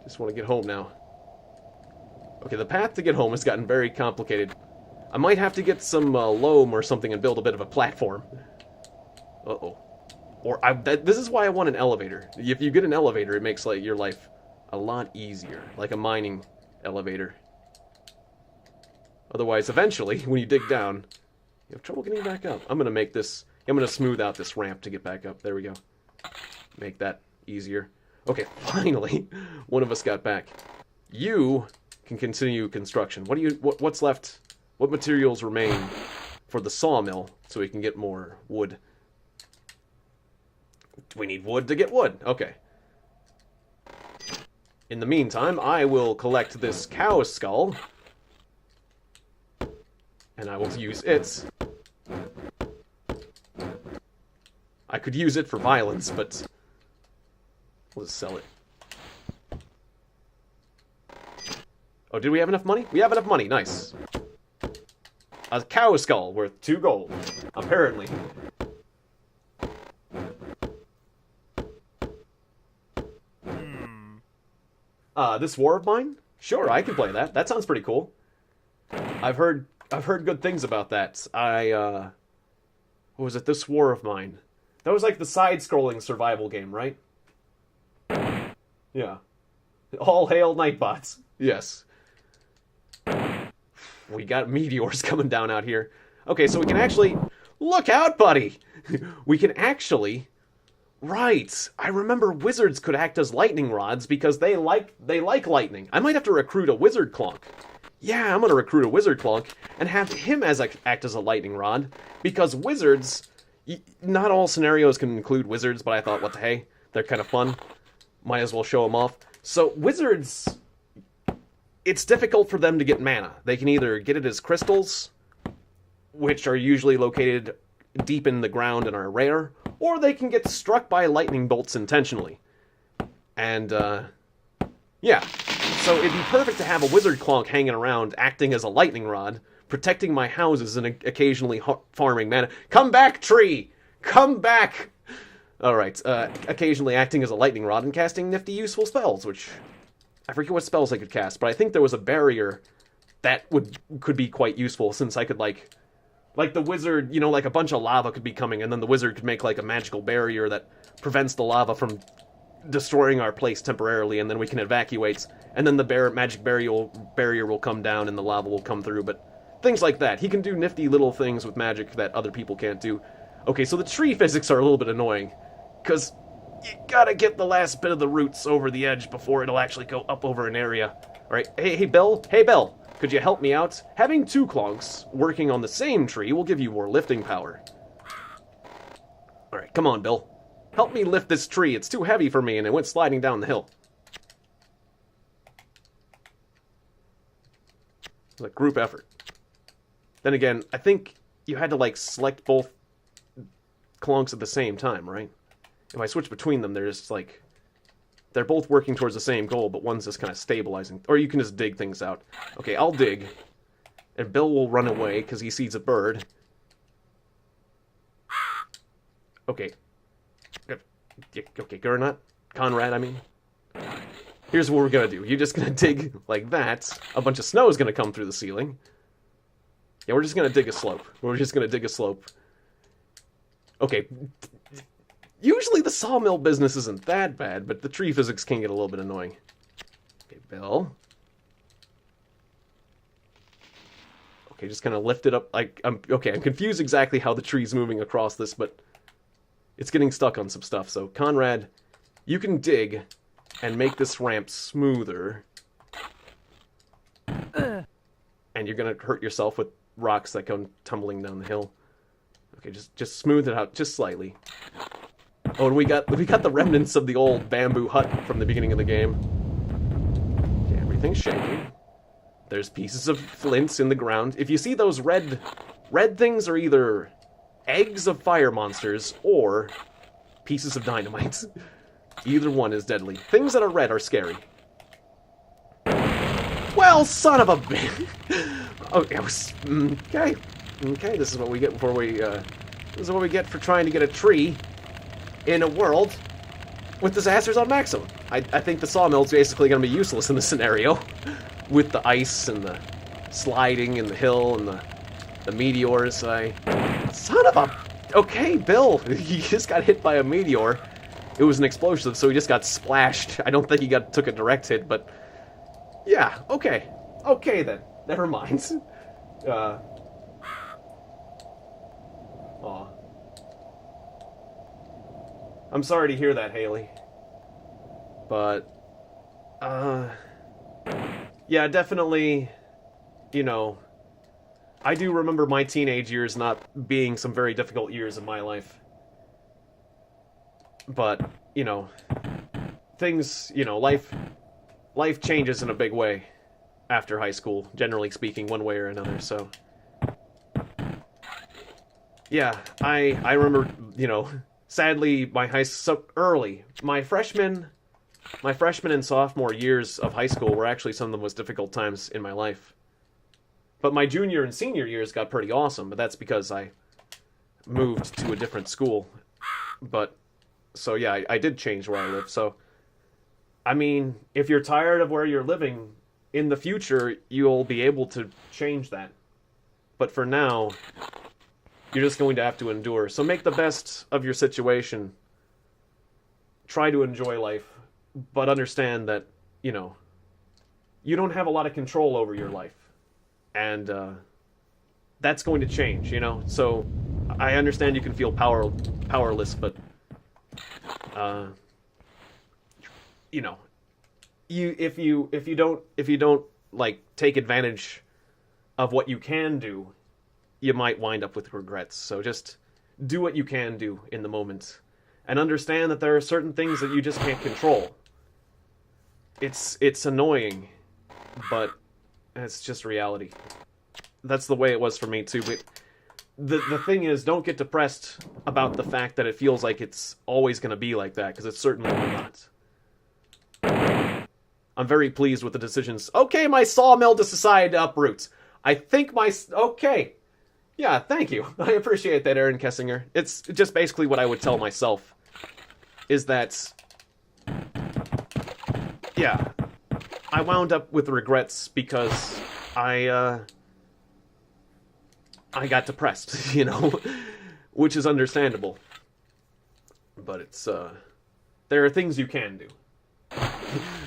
Just want to get home now. Okay, the path to get home has gotten very complicated. I might have to get some loam or something and build a bit of a platform. Uh-oh. Or this is why I want an elevator. If you get an elevator, it makes your life a lot easier, like a mining elevator. Otherwise, eventually, when you dig down, you have trouble getting back up. I'm gonna smooth out this ramp to get back up. There we go. Make that easier. Okay, finally, one of us got back. You can continue construction. What's left? What materials remain for the sawmill so we can get more wood? We need wood to get wood. Okay. In the meantime, I will collect this cow skull. And I will use it. I could use it for violence, but we'll just sell it. Oh, did we have enough money? We have enough money. Nice. A cow skull worth 2 gold. Apparently. This war of mine? Sure, I can play that. That sounds pretty cool. I've heard good things about that. What was it? This war of mine. That was like the side-scrolling survival game, right? Yeah. All hail Nightbots. Yes. We got meteors coming down out here. Okay, so we can actually... Look out, buddy! We can actually... Right. I remember wizards could act as lightning rods because they like lightning. I might have to recruit a wizard Clonk. Yeah, I'm going to recruit a wizard Clonk and have him act as a lightning rod because wizards... Not all scenarios can include wizards, but I thought, what the hey? They're kind of fun. Might as well show them off. So, wizards... It's difficult for them to get mana. They can either get it as crystals, which are usually located deep in the ground and are rare, or they can get struck by lightning bolts intentionally. And, yeah. So it'd be perfect to have a wizard Clonk hanging around, acting as a lightning rod, protecting my houses and occasionally farming mana. Come back, tree! Come back! Alright, occasionally acting as a lightning rod and casting nifty useful spells, which... I forget what spells I could cast, but I think there was a barrier that could be quite useful, since I could, like the wizard, you know, like a bunch of lava could be coming, and then the wizard could make, like, a magical barrier that prevents the lava from destroying our place temporarily, and then we can evacuate, and then the magic barrier will come down, and the lava will come through, but things like that. He can do nifty little things with magic that other people can't do. Okay, so the tree physics are a little bit annoying, because... You gotta get the last bit of the roots over the edge before it'll actually go up over an area. Alright, hey Bill, could you help me out? Having two Clonks working on the same tree will give you more lifting power. Alright, come on, Bill. Help me lift this tree, it's too heavy for me and it went sliding down the hill. It's a group effort. Then again, I think you had to, like, select both Clonks at the same time, right? If I switch between them, they're just, like... They're both working towards the same goal, but one's just kind of stabilizing. Or you can just dig things out. Okay, I'll dig. And Bill will run away, because he sees a bird. Okay. Okay, Gurnut? Conrad, I mean. Here's what we're gonna do. You're just gonna dig like that. A bunch of snow is gonna come through the ceiling. Yeah, we're just gonna dig a slope. We're just gonna dig a slope. Okay. Usually the sawmill business isn't that bad, but the tree physics can get a little bit annoying. Okay, Bill. Okay, just kind of lift it up. I'm confused exactly how the tree's moving across this, but it's getting stuck on some stuff. So, Conrad, you can dig and make this ramp smoother. And you're going to hurt yourself with rocks that go tumbling down the hill. Okay, just smooth it out just slightly. Oh, and we got the remnants of the old bamboo hut from the beginning of the game. Okay, everything's shaking. There's pieces of flints in the ground. If you see those red things are either eggs of fire monsters or pieces of dynamite. Either one is deadly. Things that are red are scary. Well, son of a bitch. Okay. Okay, this is what we get before we, this is what we get for trying to get a tree in a world with disasters on maximum. I think the sawmill's basically going to be useless in this scenario. With the ice and the sliding and the hill and the meteors. Son of a... Okay, Bill, he just got hit by a meteor. It was an explosive, so he just got splashed. I don't think he took a direct hit, but... Yeah, okay. Okay, then. Never mind. Aw. I'm sorry to hear that, Haley. But, yeah, definitely, you know, I do remember my teenage years not being some very difficult years in my life. But, you know, things, you know, life changes in a big way after high school, generally speaking, one way or another, so. Yeah, I remember, you know, sadly, my freshman and sophomore years of high school were actually some of the most difficult times in my life. But my junior and senior years got pretty awesome, but that's because I moved to a different school. But, so yeah, I did change where I live. So, I mean, if you're tired of where you're living, in the future, you'll be able to change that. But for now, you're just going to have to endure. So make the best of your situation. Try to enjoy life, but understand that you know, you don't have a lot of control over your life. And that's going to change, you know? So I understand you can feel powerless, but, you know, if you don't like take advantage of what you can do, you might wind up with regrets. So just do what you can do in the moment, and understand that there are certain things that you just can't control. It's annoying, but it's just reality. That's the way it was for me too. But the thing is, don't get depressed about the fact that it feels like it's always going to be like that, because it's certainly not. I'm very pleased with the decisions. Okay, my sawmill just decided to uproot. I think my... Okay. Yeah, thank you. I appreciate that, Aaron Kessinger. It's just basically what I would tell myself. Is that... Yeah. I wound up with regrets because I got depressed, you know? Which is understandable. But it's, there are things you can do.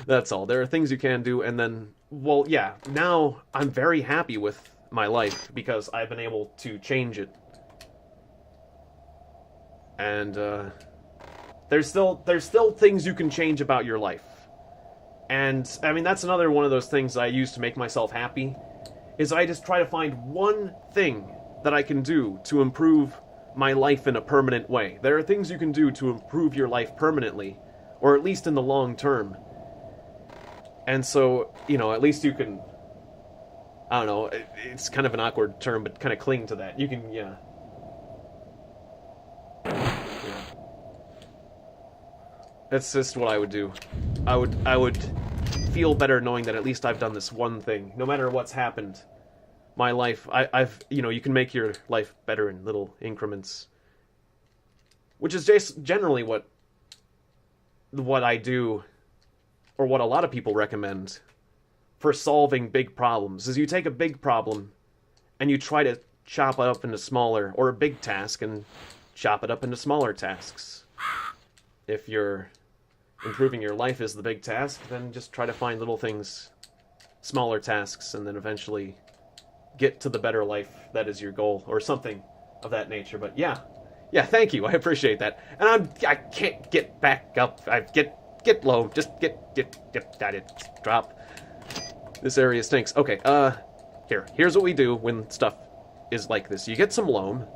That's all. There are things you can do, and then, well, yeah, now I'm very happy with my life because I've been able to change it. And, there's still things you can change about your life. And, I mean, that's another one of those things that I use to make myself happy, is I just try to find one thing that I can do to improve my life in a permanent way. There are things you can do to improve your life permanently, or at least in the long term. And so, you know, at least you can, I don't know, it's kind of an awkward term, but kind of cling to that. You can, yeah. That's just what I would do. I would feel better knowing that at least I've done this one thing. No matter what's happened, my life, I've, you know, you can make your life better in little increments. Which is just generally what I do, or what a lot of people recommend for solving big problems, is you take a big problem and you try to chop it up into smaller, or a big task and chop it up into smaller tasks. If you're improving your life is the big task, then just try to find little things, smaller tasks, and then eventually get to the better life that is your goal, or something of that nature. But yeah, thank you, I appreciate that. And I can't get back up. I get low. Just get that it. Drop. This area stinks. Okay, here's what we do when stuff is like this. You get some loam,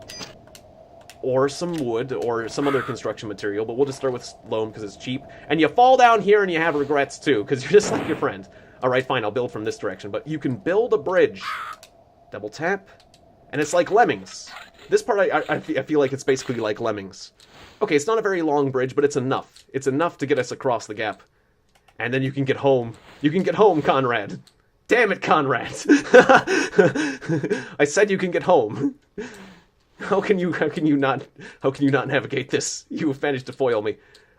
or some wood, or some other construction material, but we'll just start with loam because it's cheap. And you fall down here and you have regrets too, because you're just like your friend. Alright, fine, I'll build from this direction. But you can build a bridge. Double tap. And it's like Lemmings. This part, I feel like it's basically like Lemmings. Okay, it's not a very long bridge, but it's enough. It's enough to get us across the gap. And then you can get home. You can get home, Conrad. Damn it, Conrad. I said you can get home. How can you not navigate this? You have managed to foil me.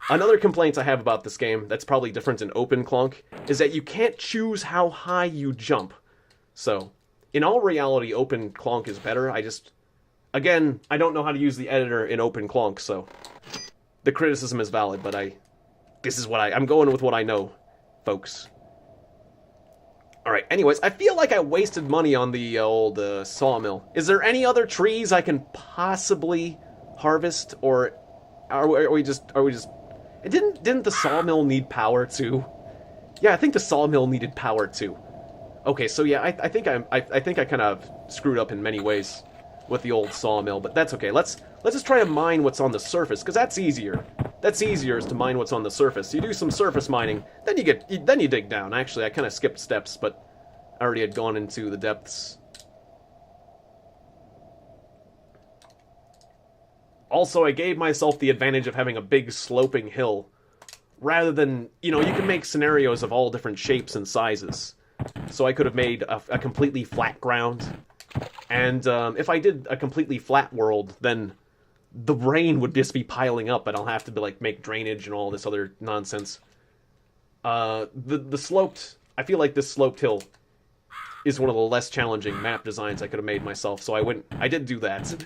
Another complaint I have about this game that's probably different in open Clonk is that you can't choose how high you jump. So, in all reality, open Clonk is better. Again, I don't know how to use the editor in open Clonk, so the criticism is valid, but I'm going with what I know, folks. Alright, anyways, I feel like I wasted money on the old sawmill. Is there any other trees I can possibly harvest, or are we just... Didn't the sawmill need power too? Yeah, I think the sawmill needed power too. Okay, so yeah, I think I kind of screwed up in many ways with the old sawmill, but that's okay. Let's just try to mine what's on the surface, because that's easier. That's easier, is to mine what's on the surface. You do some surface mining, then you dig down. Actually, I kind of skipped steps, but I already had gone into the depths. Also, I gave myself the advantage of having a big sloping hill, rather than, you know, you can make scenarios of all different shapes and sizes. So I could have made a completely flat ground. And if I did a completely flat world, then the rain would just be piling up, and I'll have to make drainage and all this other nonsense. The sloped... I feel like this sloped hill is one of the less challenging map designs I could have made myself, so I did do that.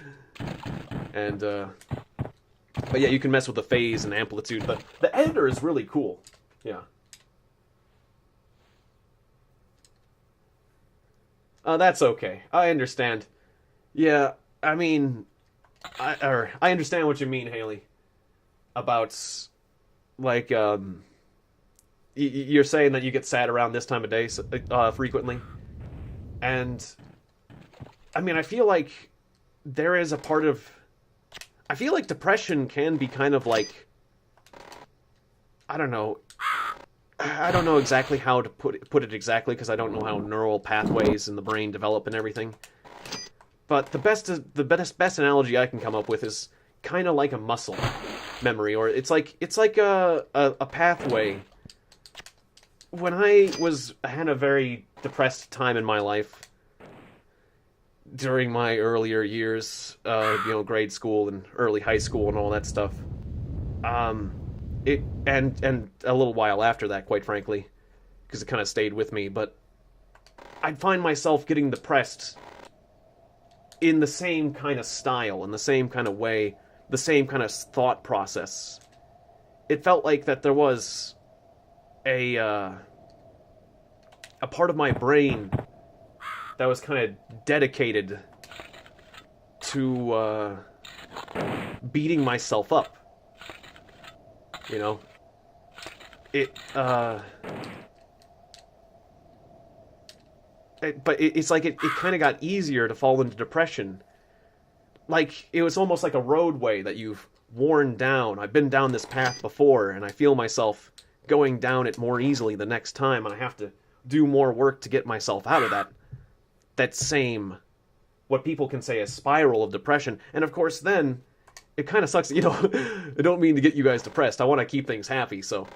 And, but yeah, you can mess with the phase and amplitude, but the editor is really cool. Yeah. That's okay. I understand. Yeah, I mean, I understand what you mean, Haley, about, like, you're saying that you get sad around this time of day frequently. And, I mean, I feel like there is a part of... I feel like depression can be kind of like... I don't know. I don't know exactly how to put it exactly, because I don't know how neural pathways in the brain develop and everything. But the best analogy I can come up with is kind of like a muscle memory, or it's like a pathway. When I had a very depressed time in my life during my earlier years, grade school and early high school and all that stuff. And a little while after that, quite frankly, because it kind of stayed with me. But I'd find myself getting depressed in the same kind of style, in the same kind of way, the same kind of thought process. It felt like that there was a part of my brain that was kind of dedicated to beating myself up. You know? It's like it kind of got easier to fall into depression. Like, it was almost like a roadway that you've worn down. I've been down this path before, and I feel myself going down it more easily the next time, and I have to do more work to get myself out of that same, what people can say, a spiral of depression. And of course then, it kind of sucks, I don't mean to get you guys depressed. I want to keep things happy, so.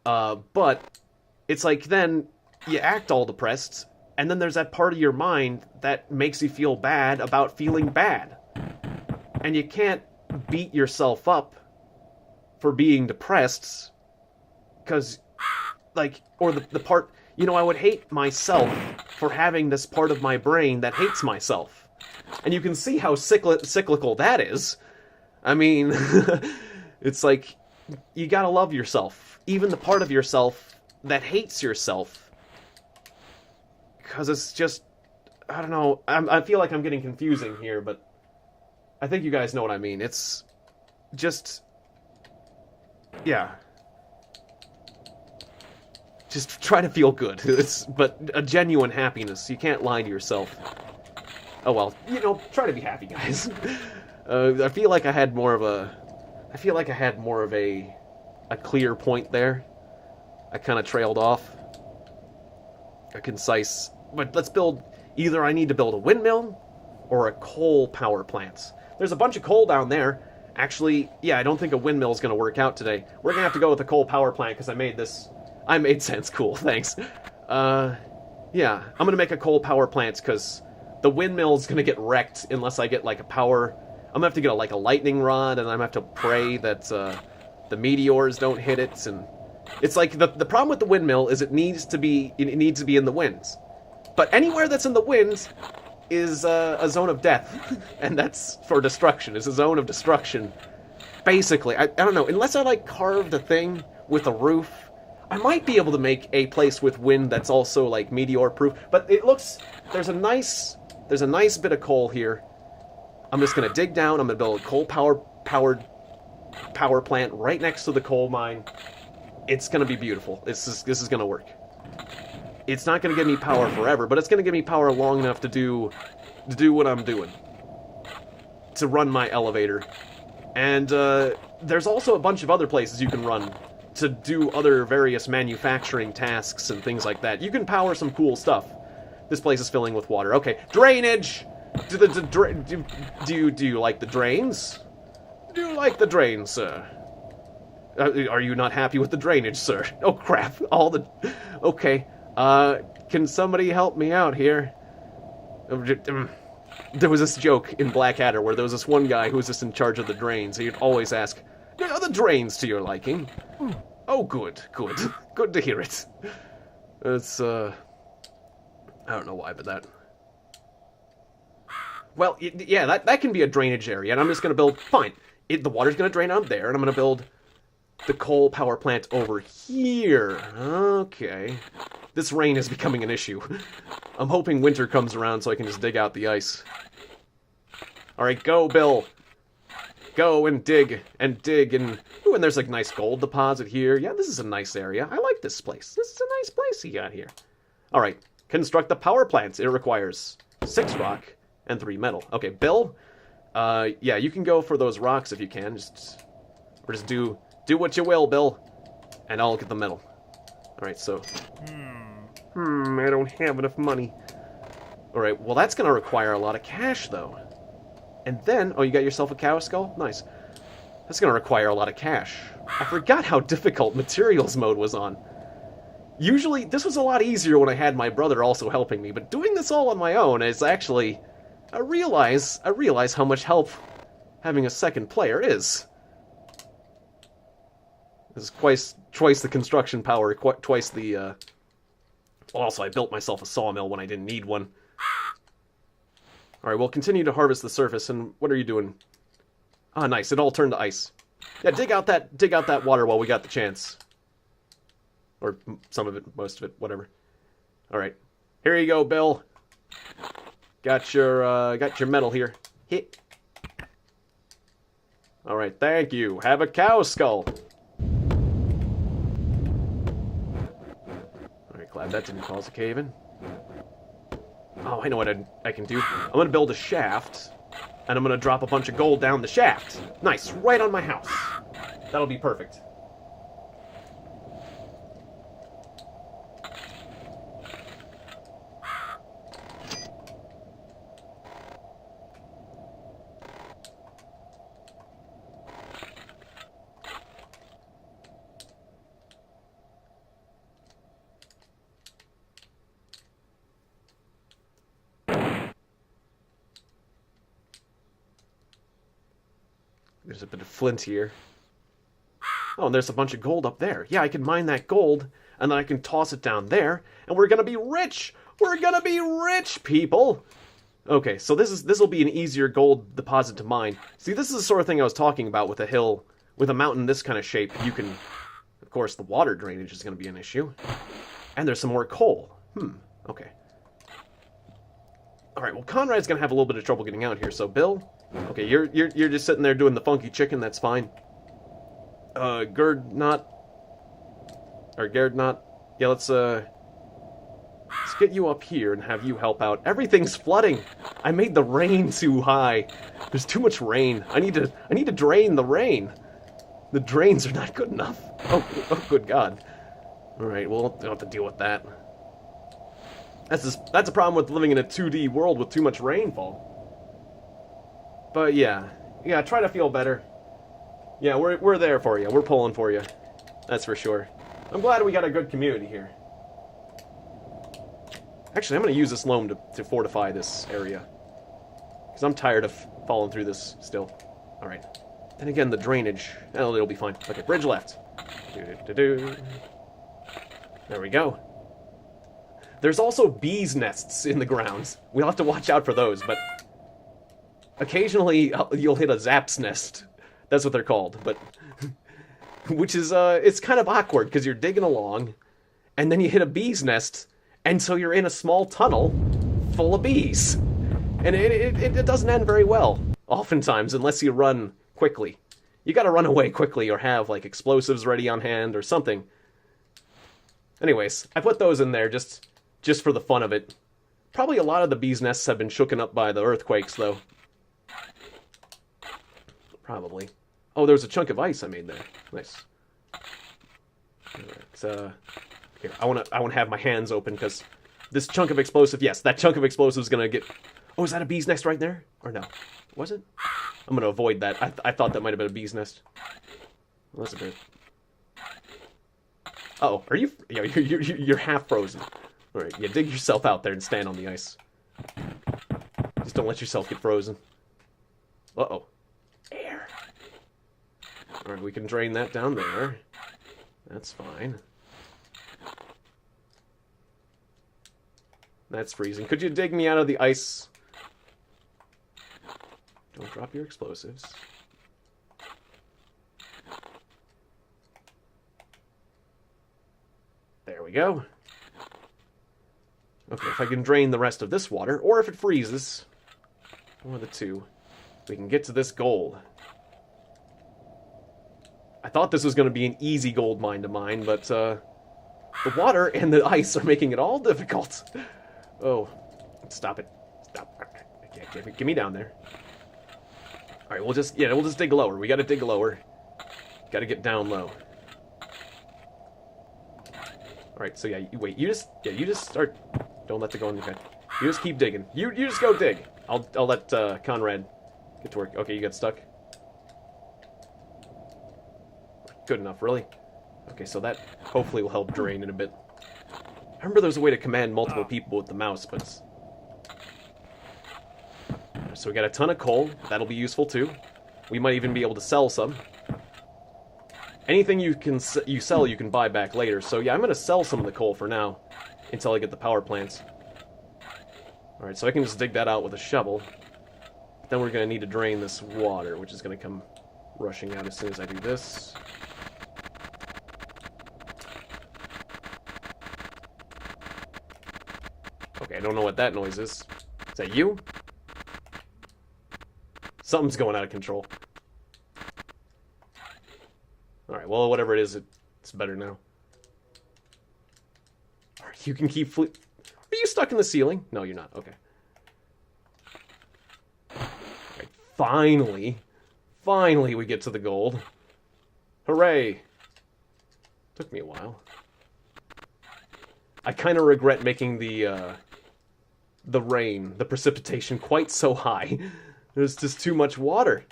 But it's like then you act all depressed, and then there's that part of your mind that makes you feel bad about feeling bad. And you can't beat yourself up for being depressed, because, like, or the part, I would hate myself for having this part of my brain that hates myself. And you can see how cyclical that is. I mean, it's like, you gotta love yourself. Even the part of yourself that hates yourself. Because it's just, I don't know, I feel like I'm getting confusing here, but I think you guys know what I mean. It's just, yeah. Just try to feel good. But a genuine happiness. You can't lie to yourself. Oh well, try to be happy, guys. I feel like I had more of a clear point there. I kind of trailed off. A concise, but let's build, either I need to build a windmill or a coal power plant. There's a bunch of coal down there. Actually, yeah, I don't think a windmill is going to work out today. We're going to have to go with a coal power plant because I made sense. Cool, thanks. Yeah, I'm going to make a coal power plant because the windmill's going to get wrecked unless I get like a power. I'm going to have to get a lightning rod, and I'm going to have to pray that the meteors don't hit it. And it's like the problem with the windmill is it needs to be in the winds. But anywhere that's in the winds is a zone of death, and that's for destruction. It's a zone of destruction. Basically, I don't know, unless I carved a thing with a roof, I might be able to make a place with wind that's also meteor proof. But it looks, there's a nice bit of coal here. I'm just gonna dig down. I'm gonna build a coal powered power plant right next to the coal mine. It's gonna be beautiful. This is gonna work. It's not gonna give me power forever, but it's gonna give me power long enough to do what I'm doing, to run my elevator. And there's also a bunch of other places you can run to do other various manufacturing tasks and things like that. You can power some cool stuff. This place is filling with water. Okay, drainage. Do you like the drains? Do you like the drains, sir? Are you not happy with the drainage, sir? Oh crap! Okay. Can somebody help me out here? There was this joke in Blackadder where there was this one guy who was just in charge of the drains. He'd always ask, "Are the drains to your liking?" Oh, good. Good to hear it. It's, I don't know why, but that... Well, yeah, that can be a drainage area, and I'm just gonna build... Fine. The water's gonna drain out there, and I'm gonna build the coal power plant over here. Okay. This rain is becoming an issue. I'm hoping winter comes around so I can just dig out the ice. Alright, go, Bill. Go and dig, and dig, and... Ooh, and there's like nice gold deposit here. Yeah, this is a nice area. I like this place. This is a nice place you got here. Alright, construct the power plant. It requires 6 rock and 3 metal. Okay, Bill, yeah, you can go for those rocks if you can. Just do what you will, Bill, and I'll get the metal. Alright, so... I don't have enough money. Alright, well that's going to require a lot of cash, though. And then... Oh, you got yourself a cow skull? Nice. That's going to require a lot of cash. I forgot how difficult materials mode was on. Usually, this was a lot easier when I had my brother also helping me, but doing this all on my own is actually... I realize how much help having a second player is. This is twice the construction power, twice the, Also, I built myself a sawmill when I didn't need one. Alright, we'll continue to harvest the surface, and what are you doing? Ah, nice, it all turned to ice. Yeah, dig out that water while we got the chance. Or some of it, most of it, whatever. Alright, here you go, Bill. Got your metal here. Hit. Alright, thank you. Have a cow skull. Alright, glad that didn't cause a cave-in. Oh, I know what I can do. I'm gonna build a shaft, and I'm gonna drop a bunch of gold down the shaft. Nice, right on my house. That'll be perfect. There's a bit of flint here. Oh, and there's a bunch of gold up there. Yeah, I can mine that gold, and then I can toss it down there, and we're gonna be rich! We're gonna be rich, people! Okay, so this will be an easier gold deposit to mine. See, this is the sort of thing I was talking about with a hill, with a mountain this kind of shape. You can... Of course, the water drainage is gonna be an issue. And there's some more coal. Okay. Alright, well, Conrad's gonna have a little bit of trouble getting out here, so Bill... Okay, you're just sitting there doing the funky chicken, that's fine. Gerd not... Yeah, let's get you up here and have you help out. Everything's flooding! I made the rain too high. There's too much rain. I need to drain the rain. The drains are not good enough. Oh good God. Alright, we'll have to deal with that. That's a problem with living in a 2D world with too much rainfall. But yeah, try to feel better. Yeah, we're there for you. We're pulling for you. That's for sure. I'm glad we got a good community here. Actually, I'm going to use this loam to fortify this area. Because I'm tired of falling through this still. Alright. Then again, the drainage. Oh, it'll be fine. Okay, bridge left. There we go. There's also bees' nests in the grounds. We'll have to watch out for those, but... Occasionally, you'll hit a zap's nest. That's what they're called, but... Which is, it's kind of awkward, because you're digging along, and then you hit a bee's nest, and so you're in a small tunnel full of bees. And it doesn't end very well, oftentimes, unless you run quickly. You gotta run away quickly, or have, like, explosives ready on hand, or something. Anyways, I put those in there just for the fun of it. Probably a lot of the bees' nests have been shooken up by the earthquakes, though. Probably. Oh, there was a chunk of ice I made there. Nice. Alright, here, I wanna have my hands open, because this chunk of explosive, yes, that chunk of explosive is gonna get... Oh, is that a bee's nest right there? Or no? Was it? I'm gonna avoid that. I thought that might have been a bee's nest. Well, that's a bit... Uh-oh, are you... Yeah, you're half frozen. Alright, yeah, dig yourself out there and stand on the ice. Just don't let yourself get frozen. Uh-oh. Air. Alright, we can drain that down there. That's fine. That's freezing. Could you dig me out of the ice? Don't drop your explosives. go. Okay, if I can drain the rest of this water, or if it freezes, one of the two, we can get to this gold. I thought this was going to be an easy gold mine to mine, but the water and the ice are making it all difficult. Oh, stop it. Stop. Get me down there. Alright, we'll just dig lower. We gotta dig lower. Gotta get down low. Alright, so yeah, wait, you just start. Don't let it go on your head. You just keep digging. You just go dig. I'll let Conrad get to work. Okay, you got stuck. Good enough, really. Okay, so that hopefully will help drain in a bit. I remember there was a way to command multiple people with the mouse, but... So we got a ton of coal. That'll be useful, too. We might even be able to sell some. Anything you sell, you can buy back later. So yeah, I'm going to sell some of the coal for now, until I get the power plants. Alright, so I can just dig that out with a shovel. Then we're going to need to drain this water, which is going to come rushing out as soon as I do this. Okay, I don't know what that noise is. Is that you? Something's going out of control. Alright, well, whatever it is, it's better now. Alright, you can keep Are you stuck in the ceiling? No, you're not. Okay. Alright, finally we get to the gold. Hooray! Took me a while. I kind of regret making the rain, the precipitation, quite so high. There's just too much water.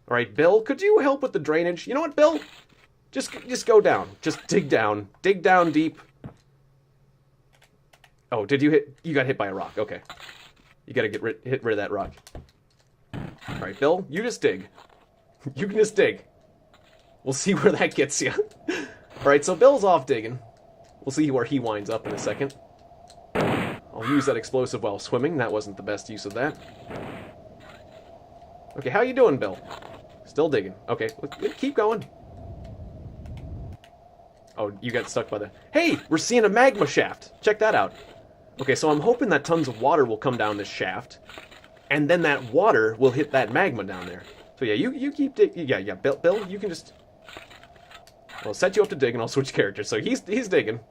Alright, Bill, could you help with the drainage? You know what, Bill? Just go down. Just dig down. Dig down deep. Oh, did you hit... You got hit by a rock. Okay. You gotta hit rid of that rock. Alright, Bill, you just dig. You can just dig. We'll see where that gets you. Alright, so Bill's off digging. We'll see where he winds up in a second. I'll use that explosive while swimming. That wasn't the best use of that. Okay, how you doing, Bill? Still digging. Okay, keep going. Oh, you got stuck by the... Hey, we're seeing a magma shaft. Check that out. Okay, so I'm hoping that tons of water will come down this shaft, and then that water will hit that magma down there. So yeah, you keep digging. Yeah, Bill, you can just... I'll set you up to dig, and I'll switch characters. So he's digging.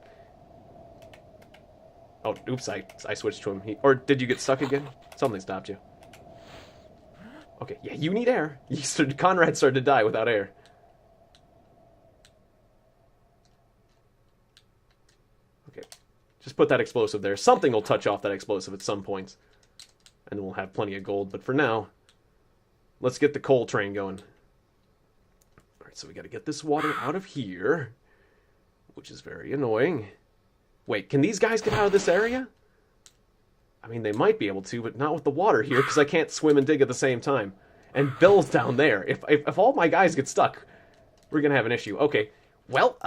Oh, oops, I switched to him. Or did you get stuck again? Something stopped you. Okay, yeah, you need air. Conrad started to die without air. Okay, just put that explosive there. Something will touch off that explosive at some point. And then we'll have plenty of gold. But for now, let's get the coal train going. Alright, so we gotta get this water out of here. Which is very annoying. Wait, can these guys get out of this area? I mean, they might be able to, but not with the water here, because I can't swim and dig at the same time. And Bill's down there. If all my guys get stuck, we're gonna have an issue. Okay, well,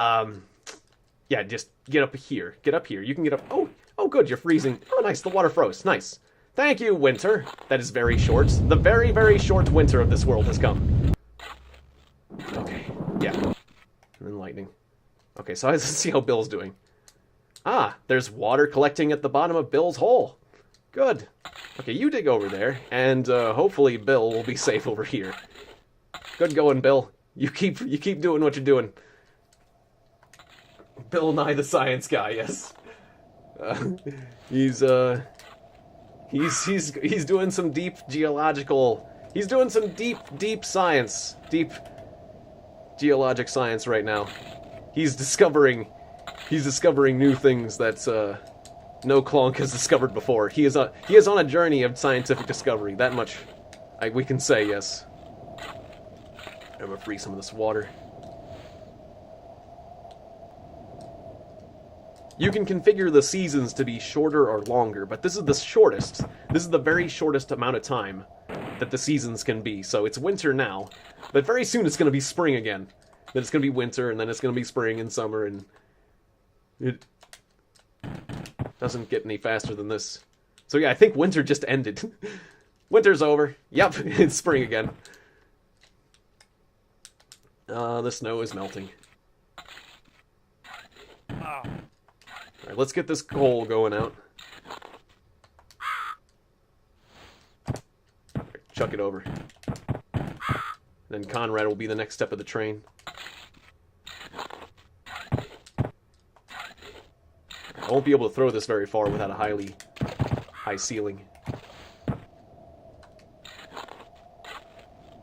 yeah, just get up here. Get up here. You can get up. Oh, good, you're freezing. Oh, nice, the water froze. Nice. Thank you, winter. That is very short. The very, very short winter of this world has come. Okay, yeah. And then lightning. Okay, so let's see how Bill's doing. Ah, there's water collecting at the bottom of Bill's hole. Good. Okay, you dig over there, and hopefully Bill will be safe over here. Good going, Bill. You keep doing what you're doing. Bill Nye the Science Guy, yes. He's doing some deep geological... He's doing some deep science. Deep geologic science right now. He's discovering new things that no Clonk has discovered before. He is on a journey of scientific discovery. That much we can say, yes. I'm gonna free some of this water. You can configure the seasons to be shorter or longer, but this is the shortest. This is the very shortest amount of time that the seasons can be. So it's winter now, but very soon it's going to be spring again. Then it's going to be winter, and then it's going to be spring and summer, and it doesn't get any faster than this. So yeah, I think winter just ended. Winter's over. Yep, it's spring again. The snow is melting. Alright, let's get this coal going out. Chuck it over. Then Conrad will be the next step of the train. I won't be able to throw this very far without a high ceiling.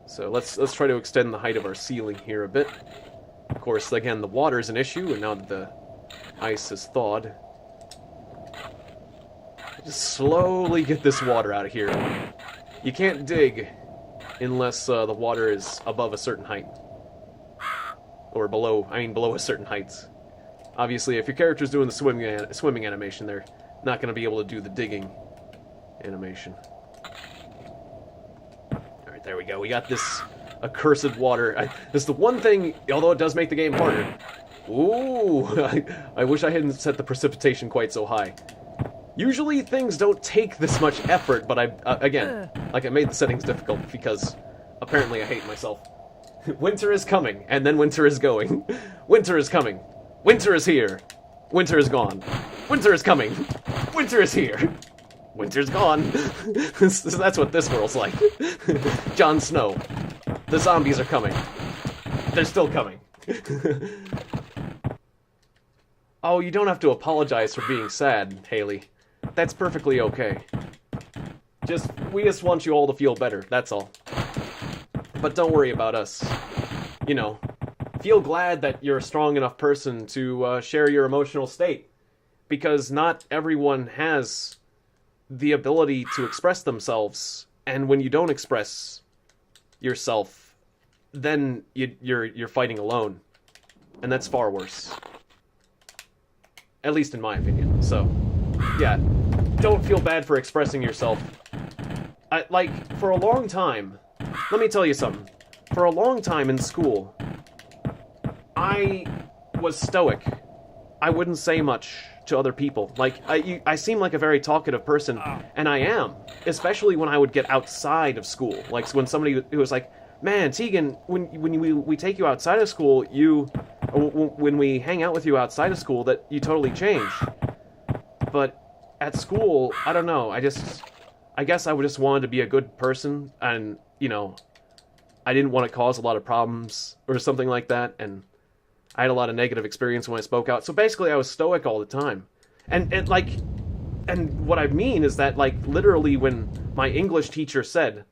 So let's try to extend the height of our ceiling here a bit. Of course, again, the water is an issue, and now that the ice has thawed, just slowly get this water out of here. You can't dig unless the water is above a certain height. Or below a certain height. Obviously, if your character's doing the swimming animation, they're not going to be able to do the digging animation. Alright, there we go. We got this accursed water. This is the one thing, although it does make the game harder. Ooh, I wish I hadn't set the precipitation quite so high. Usually things don't take this much effort, but again, I made the settings difficult because apparently I hate myself. Winter is coming, and then winter is going. Winter is coming. Winter is here. Winter is gone. Winter is coming. Winter is here. Winter's gone. That's what this world's like. Jon Snow. The zombies are coming. They're still coming. Oh, you don't have to apologize for being sad, Haley. That's perfectly okay. We just want you all to feel better, that's all. But don't worry about us. You know, feel glad that you're a strong enough person to share your emotional state. Because not everyone has the ability to express themselves. And when you don't express yourself, then you're fighting alone. And that's far worse. At least in my opinion. So, yeah, don't feel bad for expressing yourself. For a long time, let me tell you something. For a long time in school, I was stoic. I wouldn't say much to other people. I seem like a very talkative person, and I am. Especially when I would get outside of school. Like, when somebody who was like, man, Tiegon, when we take you outside of school, when we hang out with you outside of school, that you totally change. But at school, I don't know, I guess I just wanted to be a good person, and, you know, I didn't want to cause a lot of problems, or something like that, and I had a lot of negative experience when I spoke out, so basically I was stoic all the time. And what I mean is that, literally when my English teacher said,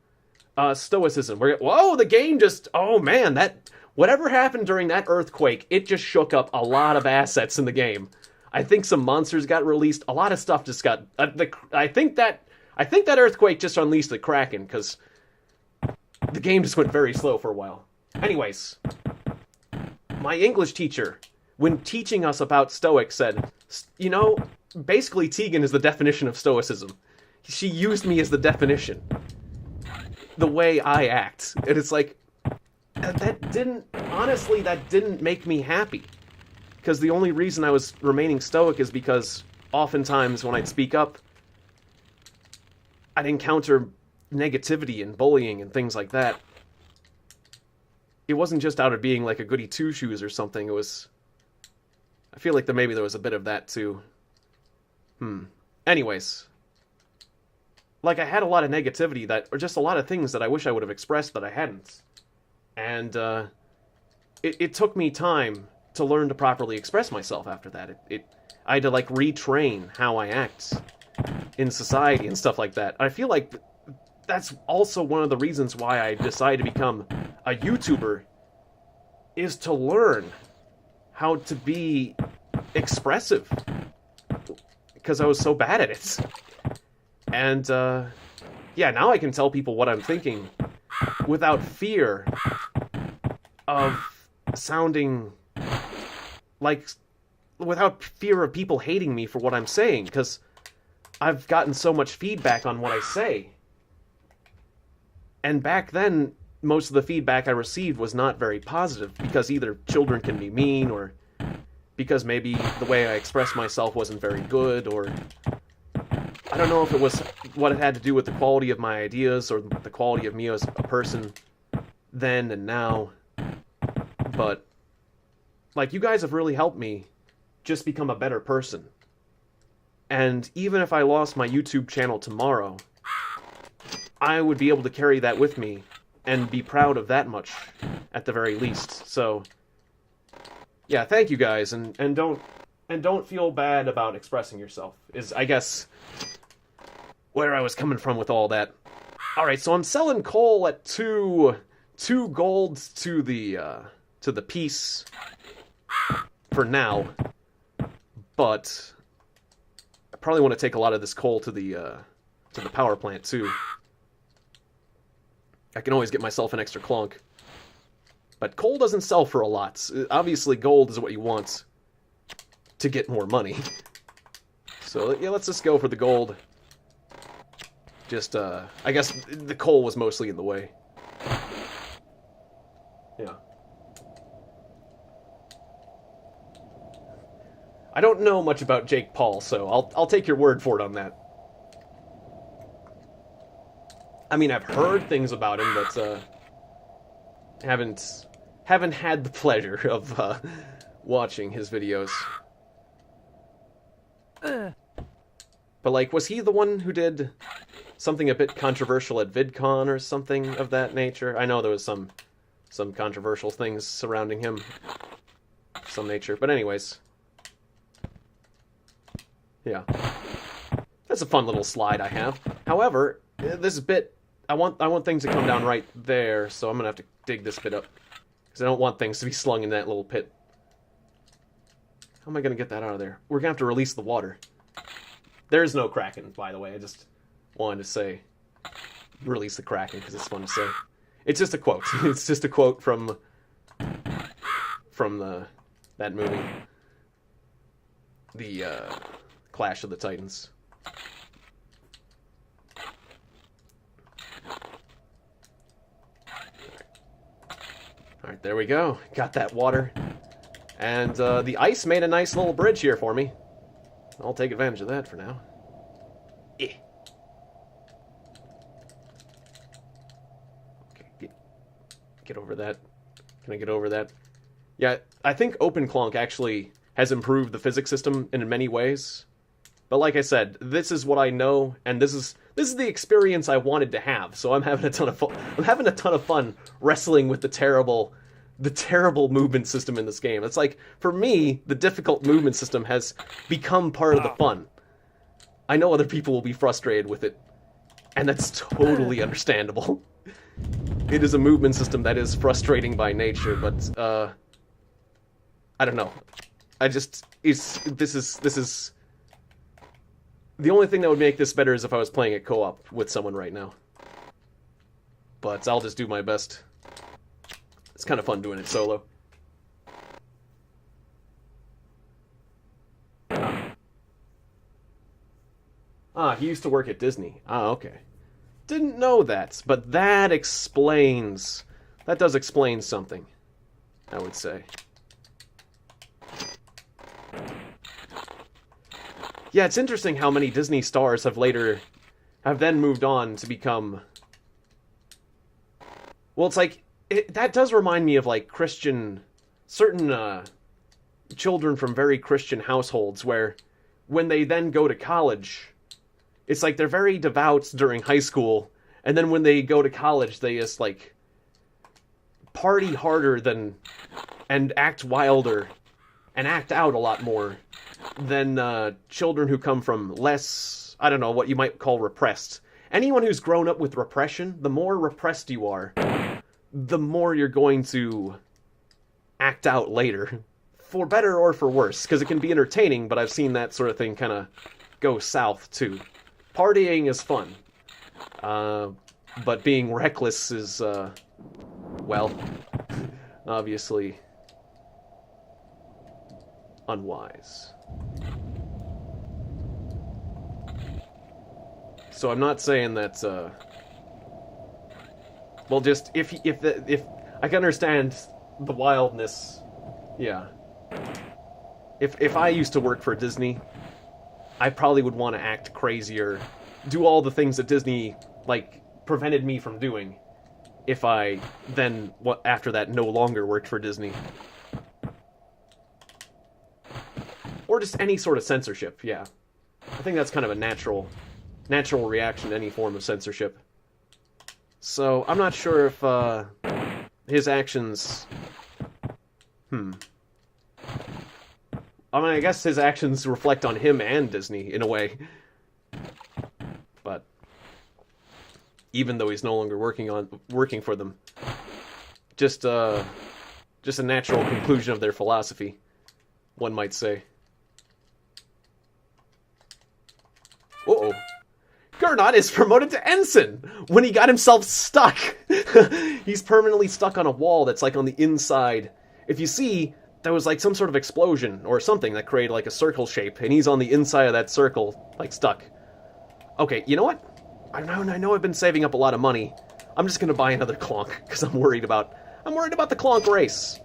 stoicism, whoa, the game just, oh man, whatever happened during that earthquake, it just shook up a lot of assets in the game. I think some monsters got released. A lot of stuff just got... I think that earthquake just unleashed the Kraken, because the game just went very slow for a while. Anyways, my English teacher, when teaching us about Stoics, said, you know, basically Tiegon is the definition of Stoicism. She used me as the definition. The way I act. And it's like... that didn't make me happy. Because the only reason I was remaining stoic is because oftentimes when I'd speak up, I'd encounter negativity and bullying and things like that. It wasn't just out of being like a goody two-shoes or something, it was... I feel like maybe there was a bit of that too. Anyways. I had a lot of negativity or just a lot of things that I wish I would have expressed that I hadn't. And, it took me time to learn to properly express myself after that. I had to, retrain how I act in society and stuff like that. I feel like that's also one of the reasons why I decided to become a YouTuber, is to learn how to be expressive. Because I was so bad at it. And, yeah, now I can tell people what I'm thinking without fear of sounding without fear of people hating me for what I'm saying, because I've gotten so much feedback on what I say. And back then, most of the feedback I received was not very positive, because either children can be mean, or because maybe the way I expressed myself wasn't very good, or I don't know if it was what it had to do with the quality of my ideas, or the quality of me as a person then and now. But, you guys have really helped me just become a better person. And even if I lost my YouTube channel tomorrow, I would be able to carry that with me and be proud of that much, at the very least. So, yeah, thank you guys, and don't feel bad about expressing yourself, is, I guess, where I was coming from with all that. Alright, so I'm selling coal at two golds to the piece for now, but I probably want to take a lot of this coal to the power plant too. I can always get myself an extra clonk. But coal doesn't sell for a lot. Obviously, gold is what you want to get more money. So, yeah, let's just go for the gold. Just, I guess the coal was mostly in the way. Yeah. I don't know much about Jake Paul, so I'll take your word for it on that. I mean, I've heard things about him, but haven't had the pleasure of watching his videos. But like, was he the one who did something a bit controversial at VidCon or something of that nature? I know there was some controversial things surrounding him of some nature, but anyways. Yeah. That's a fun little slide I have. However, this bit, I want things to come down right there, so I'm gonna have to dig this bit up. Because I don't want things to be slung in that little pit. How am I gonna get that out of there? We're gonna have to release the water. There's no Kraken, by the way. I just wanted to say, release the Kraken, because it's fun to say. It's just a quote. It's just a quote from that movie. The, Clash of the Titans. Alright, there we go. Got that water. And the ice made a nice little bridge here for me. I'll take advantage of that for now. Eh. Okay, get over that. Can I get over that? Yeah, I think OpenClonk actually has improved the physics system in many ways. But like I said, this is what I know, and this is the experience I wanted to have. So I'm having a ton of fun. I'm having a ton of fun wrestling with the terrible movement system in this game. It's like, for me, the difficult movement system has become part of the fun. I know other people will be frustrated with it, and that's totally understandable. It is a movement system that is frustrating by nature, but I don't know. This is the only thing that would make this better is if I was playing it co-op with someone right now. But I'll just do my best. It's kind of fun doing it solo. Ah, he used to work at Disney. Ah, okay. Didn't know that, but that explains... That does explain something, I would say. Yeah, it's interesting how many Disney stars have then moved on to become... Well, it's like, that does remind me of, like, certain children from very Christian households, where when they then go to college, it's like they're very devout during high school, and then when they go to college, they just, like, party harder and act wilder, and act out a lot more than children who come from less, I don't know, what you might call repressed. Anyone who's grown up with repression, the more repressed you are, the more you're going to act out later. For better or for worse, because it can be entertaining, but I've seen that sort of thing kind of go south, too. Partying is fun. But being reckless is, well, obviously unwise. So I'm not saying that, well, just if I can understand the wildness, yeah. If I used to work for Disney, I probably would want to act crazier, do all the things that Disney, like, prevented me from doing, if I then, after that, no longer worked for Disney. Or just any sort of censorship, yeah. I think that's kind of a natural reaction to any form of censorship. So, I'm not sure if, his actions... I mean, I guess his actions reflect on him and Disney, in a way. But, even though he's no longer working for them. Just a natural conclusion of their philosophy, one might say. Uh-oh. Gernot is promoted to ensign when he got himself stuck. He's permanently stuck on a wall that's like on the inside. If you see, there was like some sort of explosion or something that created like a circle shape, and he's on the inside of that circle, like stuck. Okay, you know what? I know I've been saving up a lot of money. I'm just gonna buy another Clonk because I'm worried about the Clonk race.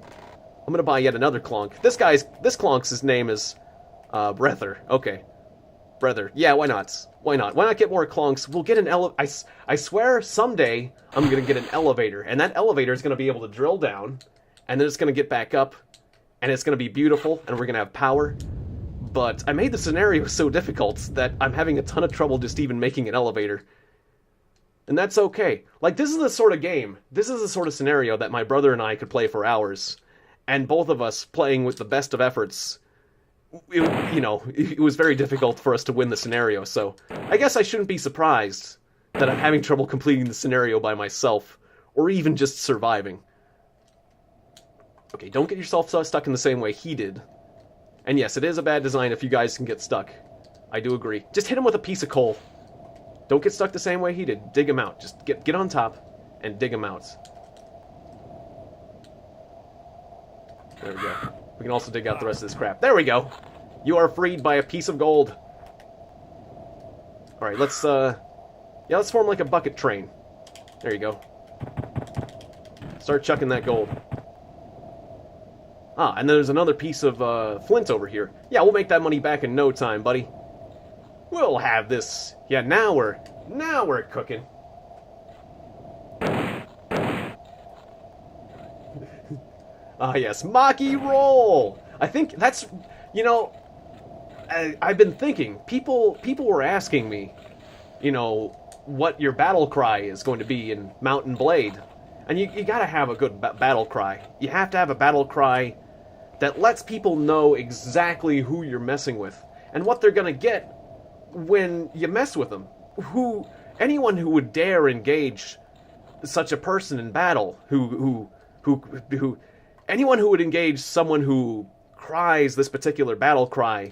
I'm gonna buy yet another Clonk. This Clonk's name is Breather. Okay. Breather. Yeah, why not? Why not? Why not get more Clonks? We'll get an I swear someday I'm going to get an elevator. And that elevator is going to be able to drill down. And then it's going to get back up. And it's going to be beautiful. And we're going to have power. But I made the scenario so difficult that I'm having a ton of trouble just even making an elevator. And that's okay. Like, this is the sort of game. This is the sort of scenario that my brother and I could play for hours. And both of us playing with the best of efforts. It was very difficult for us to win the scenario, so I guess I shouldn't be surprised that I'm having trouble completing the scenario by myself, or even just surviving. Okay, don't get yourself stuck in the same way he did. And yes, it is a bad design if you guys can get stuck. I do agree. Just hit him with a piece of coal. Don't get stuck the same way he did. Dig him out. Just get on top and dig him out. There we go. We can also dig out the rest of this crap. There we go! You are freed by a piece of gold. Alright, let's form like a bucket train. There you go. Start chucking that gold. Ah, and there's another piece of, flint over here. Yeah, we'll make that money back in no time, buddy. We'll have this. Yeah, now we're cooking. Ah, yes, Maki roll! I think that's, I've been thinking, people were asking me, what your battle cry is going to be in Mount and Blade. And you gotta have a good battle cry. You have to have a battle cry that lets people know exactly who you're messing with, and what they're gonna get when you mess with them. Anyone who would dare engage such a person in battle, anyone who would engage someone who cries this particular battle cry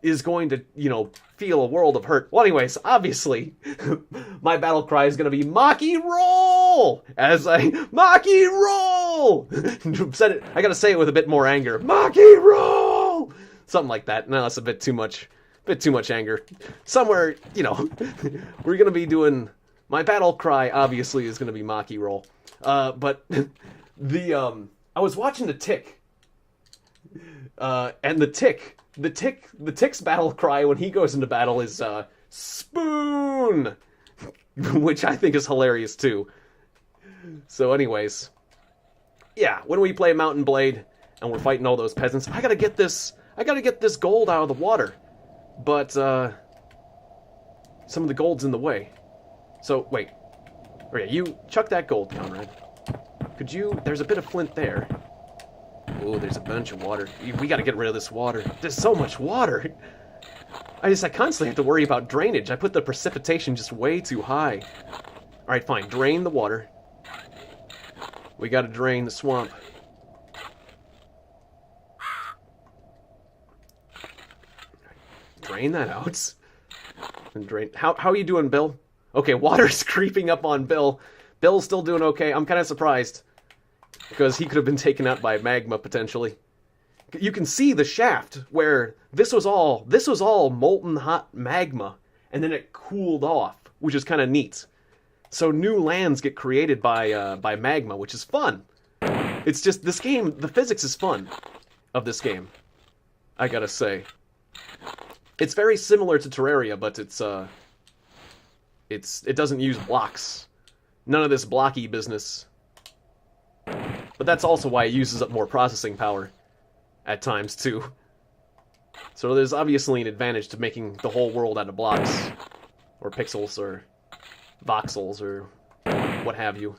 is going to, feel a world of hurt. Well, anyways, obviously, my battle cry is going to be Maki roll! Maki roll! I gotta say it with a bit more anger. Maki roll! Something like that. No, that's a bit too much anger. Somewhere, we're going to be doing, my battle cry obviously is going to be Maki roll. But I was watching The Tick, and the Tick's battle cry when he goes into battle is, spoon! Which I think is hilarious, too. So anyways, yeah, when we play Mountain Blade, and we're fighting all those peasants, I gotta get this gold out of the water. But, some of the gold's in the way. So, wait. Oh yeah, you chuck that gold, Conrad. There's a bit of flint there. Oh, there's a bunch of water. We gotta get rid of this water. There's so much water! I constantly have to worry about drainage. I put the precipitation just way too high. Alright, fine. Drain the water. We gotta drain the swamp. Drain that out. And drain... How are you doing, Bill? Okay, water's creeping up on Bill. Bill's still doing okay. I'm kind of surprised. Because he could have been taken out by magma, potentially. You can see the shaft, where this was all molten hot magma, and then it cooled off, which is kind of neat. So new lands get created by magma, which is fun. It's just, this game, the physics is fun of this game, I gotta say. It's very similar to Terraria, but it doesn't use blocks. None of this blocky business. But that's also why it uses up more processing power. At times, too. So there's obviously an advantage to making the whole world out of blocks, or pixels, or voxels, or what have you,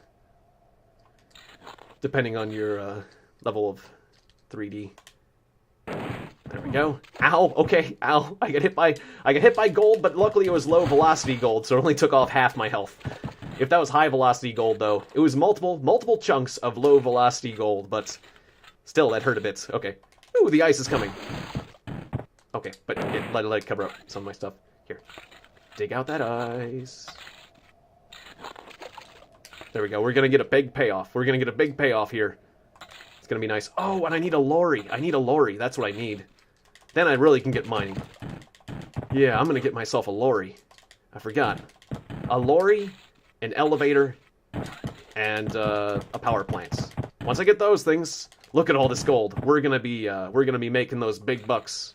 depending on your level of 3D. There we go. Ow! Okay, ow! I got hit by gold, but luckily it was low velocity gold, so it only took off half my health. If that was high velocity gold, though, it was multiple chunks of low velocity gold, but still, that hurt a bit. Okay. Ooh, the ice is coming. Okay, but let it cover up some of my stuff. Here. Dig out that ice. There we go. We're gonna get a big payoff. We're gonna get a big payoff here. It's gonna be nice. Oh, and I need a lorry. I need a lorry. That's what I need. Then I really can get mining. Yeah, I'm gonna get myself a lorry. I forgot. A lorry, an elevator, and a power plant. Once I get those things, look at all this gold. We're gonna be making those big bucks.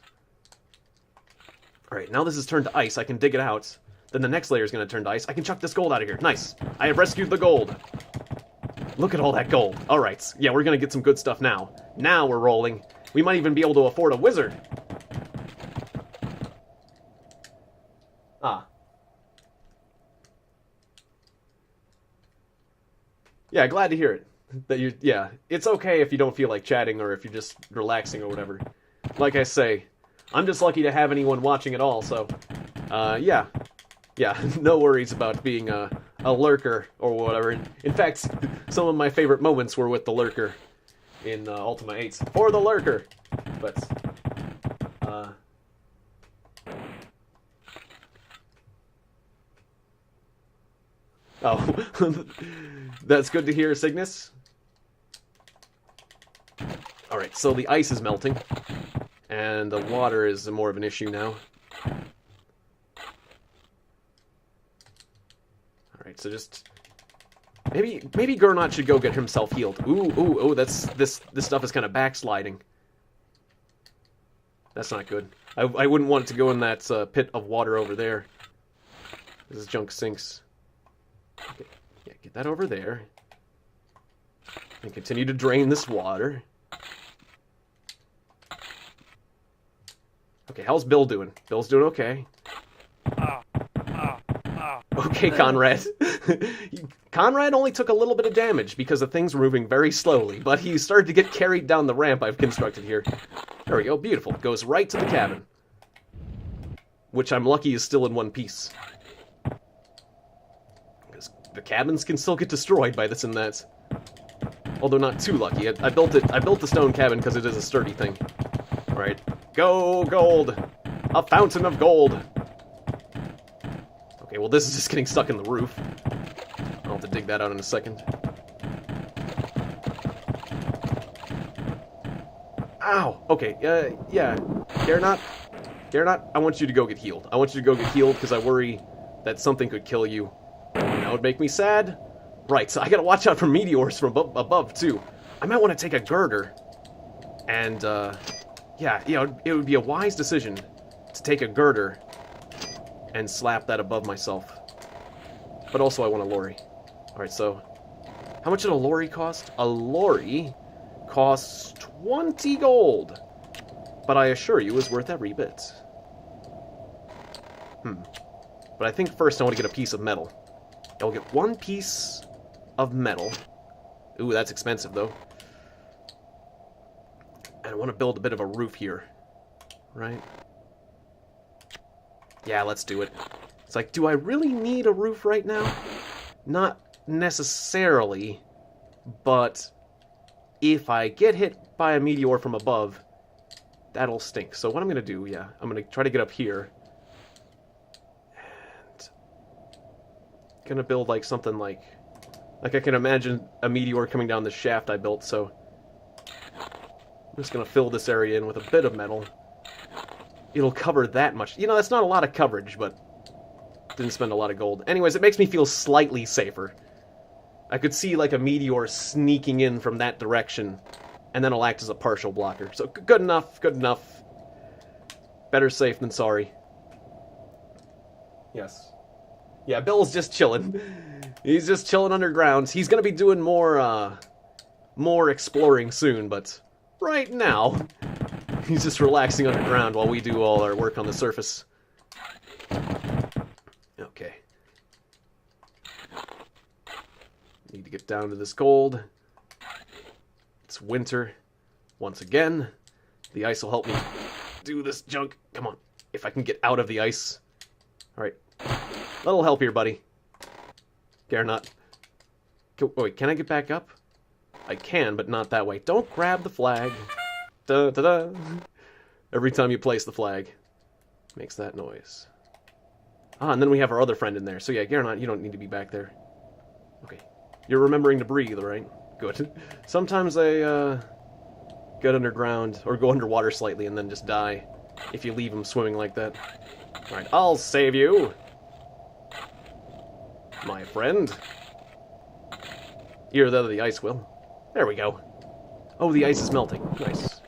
All right, now this is turned to ice. I can dig it out. Then the next layer is gonna turn to ice. I can chuck this gold out of here. Nice. I have rescued the gold. Look at all that gold. All right, yeah, we're gonna get some good stuff now. Now we're rolling. We might even be able to afford a wizard. Ah. Yeah, glad to hear it. Yeah, it's okay if you don't feel like chatting or if you're just relaxing or whatever. Like I say, I'm just lucky to have anyone watching at all, so, yeah. Yeah, no worries about being a lurker or whatever. In fact, some of my favorite moments were with the lurker in Ultima 8. For the lurker! But, oh, that's good to hear, Cygnus. Alright, so the ice is melting, and the water is more of an issue now. Alright, so just... Maybe Gernot should go get himself healed. Ooh, this stuff is kind of backsliding. That's not good. I wouldn't want it to go in that pit of water over there. This junk sinks. Okay, yeah, get that over there. And continue to drain this water. Okay, how's Bill doing? Bill's doing okay. Okay, Conrad. Conrad only took a little bit of damage because the things were moving very slowly, but he started to get carried down the ramp I've constructed here. There we go, beautiful. Goes right to the cabin. Which I'm lucky is still in one piece. Because the cabins can still get destroyed by this and that. Although not too lucky. I built the stone cabin because it is a sturdy thing. Alright. Go, gold! A fountain of gold! Okay, well this is just getting stuck in the roof. I'll have to dig that out in a second. Ow! Okay, yeah. Gernot, I want you to go get healed. I want you to go get healed because I worry that something could kill you. And that would make me sad. Right, so I gotta watch out for meteors from above, too. I might want to take a girder. And, yeah, it would be a wise decision to take a girder and slap that above myself. But also I want a lorry. Alright, so how much did a lorry cost? A lorry costs 20 gold. But I assure you is worth every bit. But I think first I want to get a piece of metal. I'll get one piece of metal. Ooh, that's expensive though. And I want to build a bit of a roof here. Right? Yeah, let's do it. It's like, do I really need a roof right now? Not necessarily, but if I get hit by a meteor from above, that'll stink. So what I'm going to do, yeah, I'm going to try to get up here. And I'm going to build like something like I can imagine a meteor coming down the shaft I built, so I'm just going to fill this area in with a bit of metal. It'll cover that much. You know, that's not a lot of coverage, but didn't spend a lot of gold. Anyways, it makes me feel slightly safer. I could see like a meteor sneaking in from that direction, and then it'll act as a partial blocker. So good enough, good enough. Better safe than sorry. Yes. Yeah, Bill's just chilling. He's just chilling underground. He's gonna be doing more exploring soon, but right now, He's just relaxing underground while we do all our work on the surface. Okay. Need to get down to this gold. It's winter. Once again. The ice will help me do this junk. Come on. If I can get out of the ice. Alright. Little help here, buddy. Dare not. Oh, wait, can I get back up? I can, but not that way. Don't grab the flag. Da da da. Every time you place the flag, makes that noise. Ah, and then we have our other friend in there. So yeah, Gernot, you don't need to be back there. Okay. You're remembering to breathe, right? Good. Sometimes they get underground, or go underwater slightly and then just die if you leave them swimming like that. Alright, I'll save you, my friend. Either that or the ice will. There we go. Oh, the ice is melting. Nice.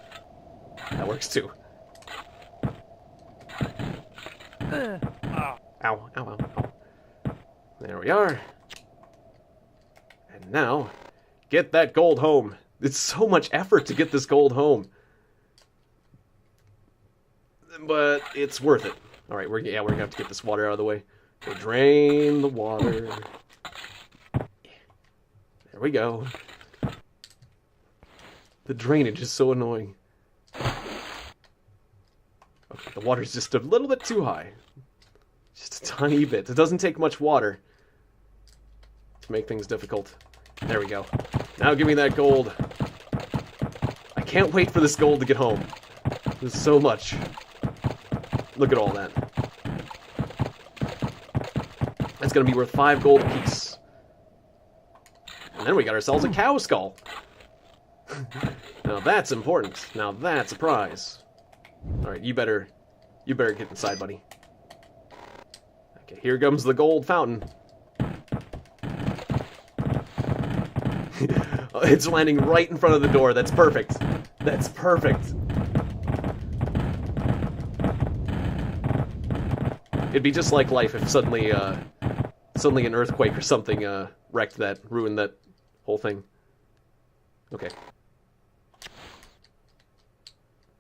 That works too. Ow, ow, ow, ow. There we are. And now, get that gold home. It's so much effort to get this gold home. But it's worth it. Alright, we're gonna have to get this water out of the way. Okay, drain the water. There we go. The drainage is so annoying. Okay, the water's just a little bit too high. Just a tiny bit. It doesn't take much water to make things difficult. There we go. Now give me that gold. I can't wait for this gold to get home. There's so much. Look at all that. That's going to be worth 5 gold apiece. And then we got ourselves a cow skull. Now that's important. Now that's a prize. Alright, you better get inside, buddy. Okay, here comes the gold fountain. It's landing right in front of the door. That's perfect. That's perfect. It'd be just like life if suddenly an earthquake or something wrecked that, ruined that whole thing. Okay.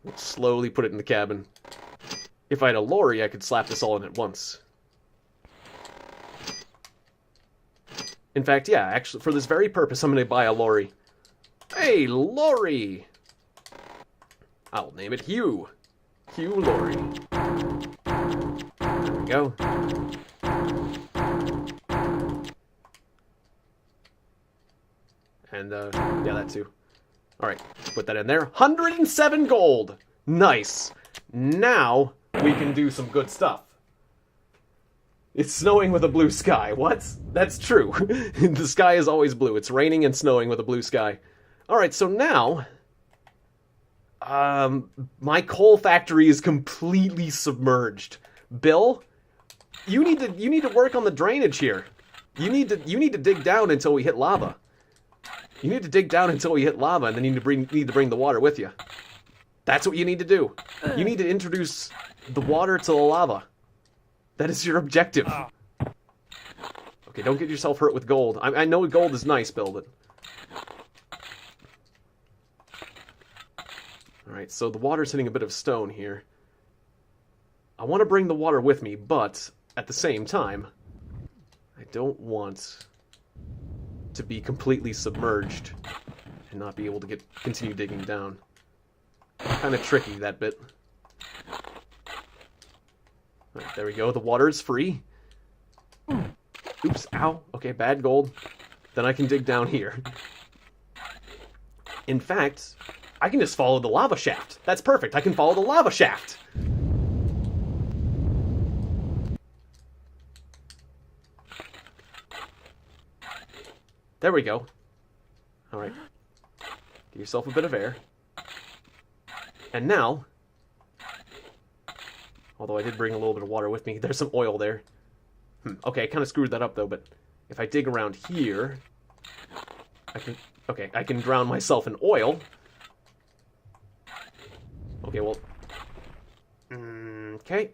Let's slowly put it in the cabin. If I had a lorry, I could slap this all in at once. In fact, yeah, actually, for this very purpose, I'm going to buy a lorry. Hey, lorry! I'll name it Hugh. Hugh Lorry. There we go. And, yeah, that too. Alright, put that in there. 107 gold! Nice! Now, we can do some good stuff. It's snowing with a blue sky. What? That's true. The sky is always blue. It's raining and snowing with a blue sky. Alright, so now... my coal factory is completely submerged. Bill, you need to work on the drainage here. You need to dig down until we hit lava. You need to dig down until we hit lava, and then you need to bring the water with you. That's what you need to do. You need to introduce the water to the lava. That is your objective. Okay, don't get yourself hurt with gold. I know gold is nice, Bill, but... Alright, so the water's hitting a bit of stone here. I want to bring the water with me, but at the same time, I don't want to be completely submerged and not be able to continue digging down. Kind of tricky, that bit. Right, there we go. The water is free. Oops, ow. Okay, bad gold. Then I can dig down here. In fact, I can just follow the lava shaft. That's perfect. I can follow the lava shaft. There we go. Alright. Give yourself a bit of air. And now... Although I did bring a little bit of water with me. There's some oil there. Okay, I kind of screwed that up, though, but if I dig around here... I can drown myself in oil. Okay, well... Okay.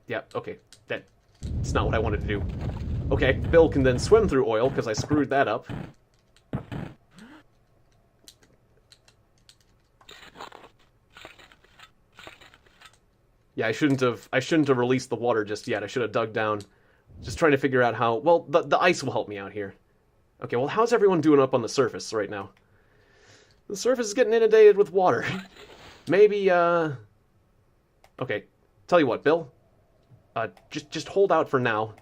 Yeah, okay. That's not what I wanted to do. Okay, Bill can then swim through oil, because I screwed that up. Yeah, I shouldn't have released the water just yet. I should have dug down. Just trying to figure out how... Well, the ice will help me out here. Okay, well, how's everyone doing up on the surface right now? The surface is getting inundated with water. Maybe, Okay, tell you what, Bill. Just hold out for now.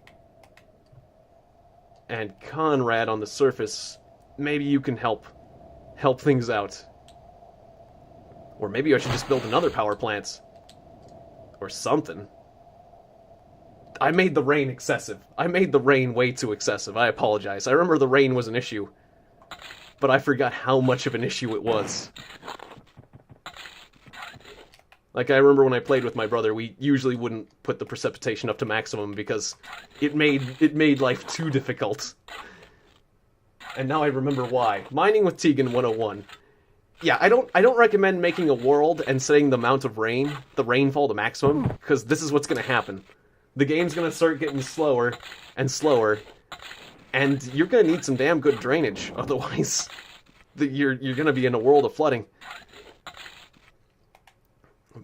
And Conrad on the surface, maybe you can help things out. Or maybe I should just build another power plant. Or something. I made the rain excessive. I made the rain way too excessive. I apologize. I remember the rain was an issue. But I forgot how much of an issue it was. Like, I remember when I played with my brother, we usually wouldn't put the precipitation up to maximum because it made life too difficult. And now I remember why. Mining with Tiegon 101. Yeah, I don't recommend making a world and setting the amount of rain, the rainfall to maximum, because this is what's going to happen. The game's going to start getting slower and slower, and you're going to need some damn good drainage, otherwise you're going to be in a world of flooding.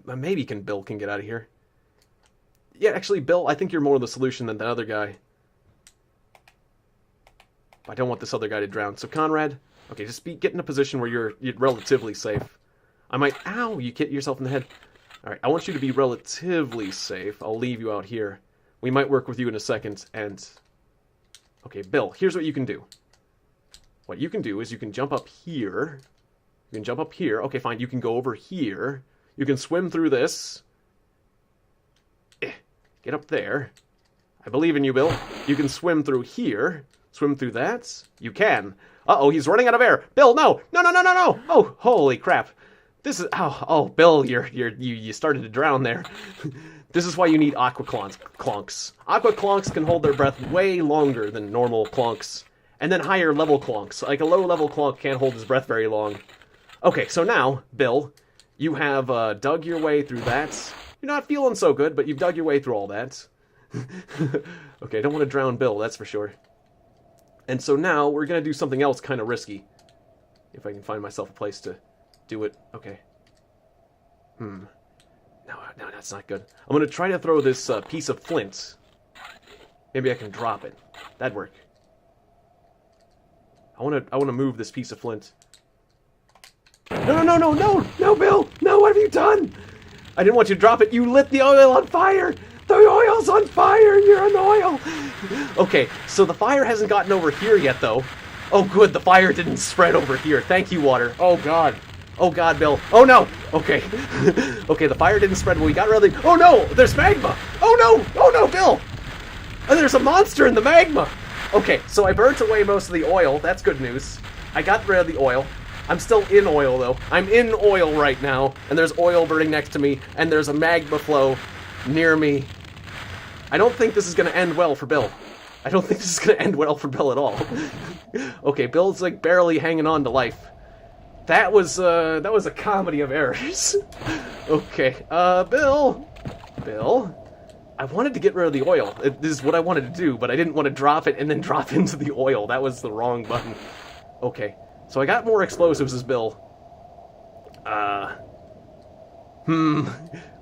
Maybe Bill can get out of here. Yeah, actually, Bill, I think you're more the solution than the other guy. I don't want this other guy to drown. So, Conrad, okay, just get in a position where you're relatively safe. I might... Ow! You hit yourself in the head. Alright, I want you to be relatively safe. I'll leave you out here. We might work with you in a second, and... Okay, Bill, here's what you can do. What you can do is you can jump up here. You can jump up here. Okay, fine, you can go over here. You can swim through this. Get up there. I believe in you, Bill. You can swim through here. Swim through that. You can. Uh-oh, he's running out of air. Bill, no! No, no, no, no, no! Oh, holy crap. This is... Oh, Bill, you started to drown there. This is why you need aqua clonks. Aqua clonks can hold their breath way longer than normal clonks. And then higher level clonks. Like a low level clonk can't hold his breath very long. Okay, so now, Bill... You have dug your way through that. You're not feeling so good, but you've dug your way through all that. Okay, I don't want to drown Bill, that's for sure. And so now we're going to do something else kind of risky. If I can find myself a place to do it. Okay. No, that's not good. I'm going to try to throw this piece of flint. Maybe I can drop it. That'd work. I want to move this piece of flint. No, no, no, no, no, Bill! No, what have you done? I didn't want you to drop it. You lit the oil on fire! The oil's on fire! You're on oil! Okay, so the fire hasn't gotten over here yet, though. Oh, good, the fire didn't spread over here. Thank you, water. Oh, God. Oh, God, Bill. Oh, no! Okay. Okay, the fire didn't spread, but we got rid of the... Oh, no! There's magma! Oh, no! Oh, no, Bill! Oh, there's a monster in the magma! Okay, so I burnt away most of the oil. That's good news. I got rid of the oil. I'm still in oil, though. I'm in oil right now, and there's oil burning next to me, and there's a magma flow near me. I don't think this is going to end well for Bill. I don't think this is going to end well for Bill at all. Okay, Bill's, like, barely hanging on to life. That was a comedy of errors. Okay, Bill, I wanted to get rid of the oil. This is what I wanted to do, but I didn't want to drop it and then drop into the oil. That was the wrong button. Okay. So I got more explosives as Bill.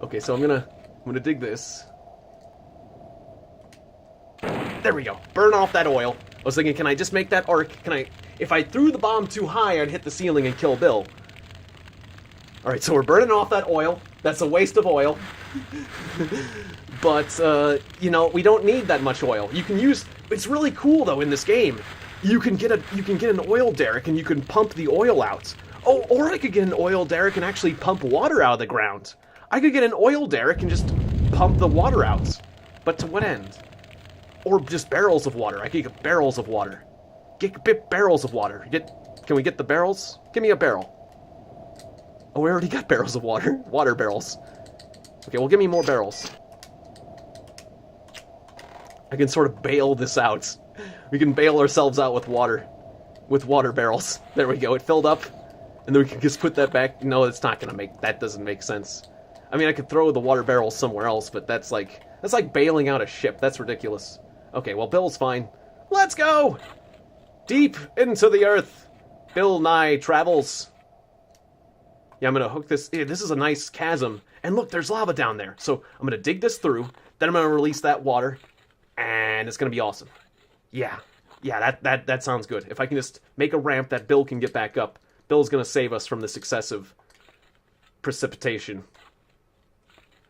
Okay, so I'm gonna dig this. There we go. Burn off that oil. I was thinking, can I just make that arc? If I threw the bomb too high, I'd hit the ceiling and kill Bill. Alright, so we're burning off that oil. That's a waste of oil. But, you know, we don't need that much oil. You can use... It's really cool, though, in this game. You can get an oil derrick and you can pump the oil out. Oh, or I could get an oil derrick and actually pump water out of the ground. I could get an oil derrick and just pump the water out. But to what end? Or just barrels of water. I could get barrels of water. Get barrels of water. Can we get the barrels? Give me a barrel. Oh, we already got barrels of water. Water barrels. Okay, well, give me more barrels. I can sort of bail this out. We can bail ourselves out with water. With water barrels. There we go. It filled up. And then we can just put that back. No, it's not gonna make... That doesn't make sense. I mean, I could throw the water barrels somewhere else, but that's like bailing out a ship. That's ridiculous. Okay, well, Bill's fine. Let's go! Deep into the earth. Bill Nye travels. Yeah, I'm going to hook this. This is a nice chasm. And look, there's lava down there. So I'm going to dig this through. Then I'm going to release that water. And it's going to be awesome. Yeah. Yeah, that sounds good. If I can just make a ramp that Bill can get back up. Bill's going to save us from this excessive precipitation.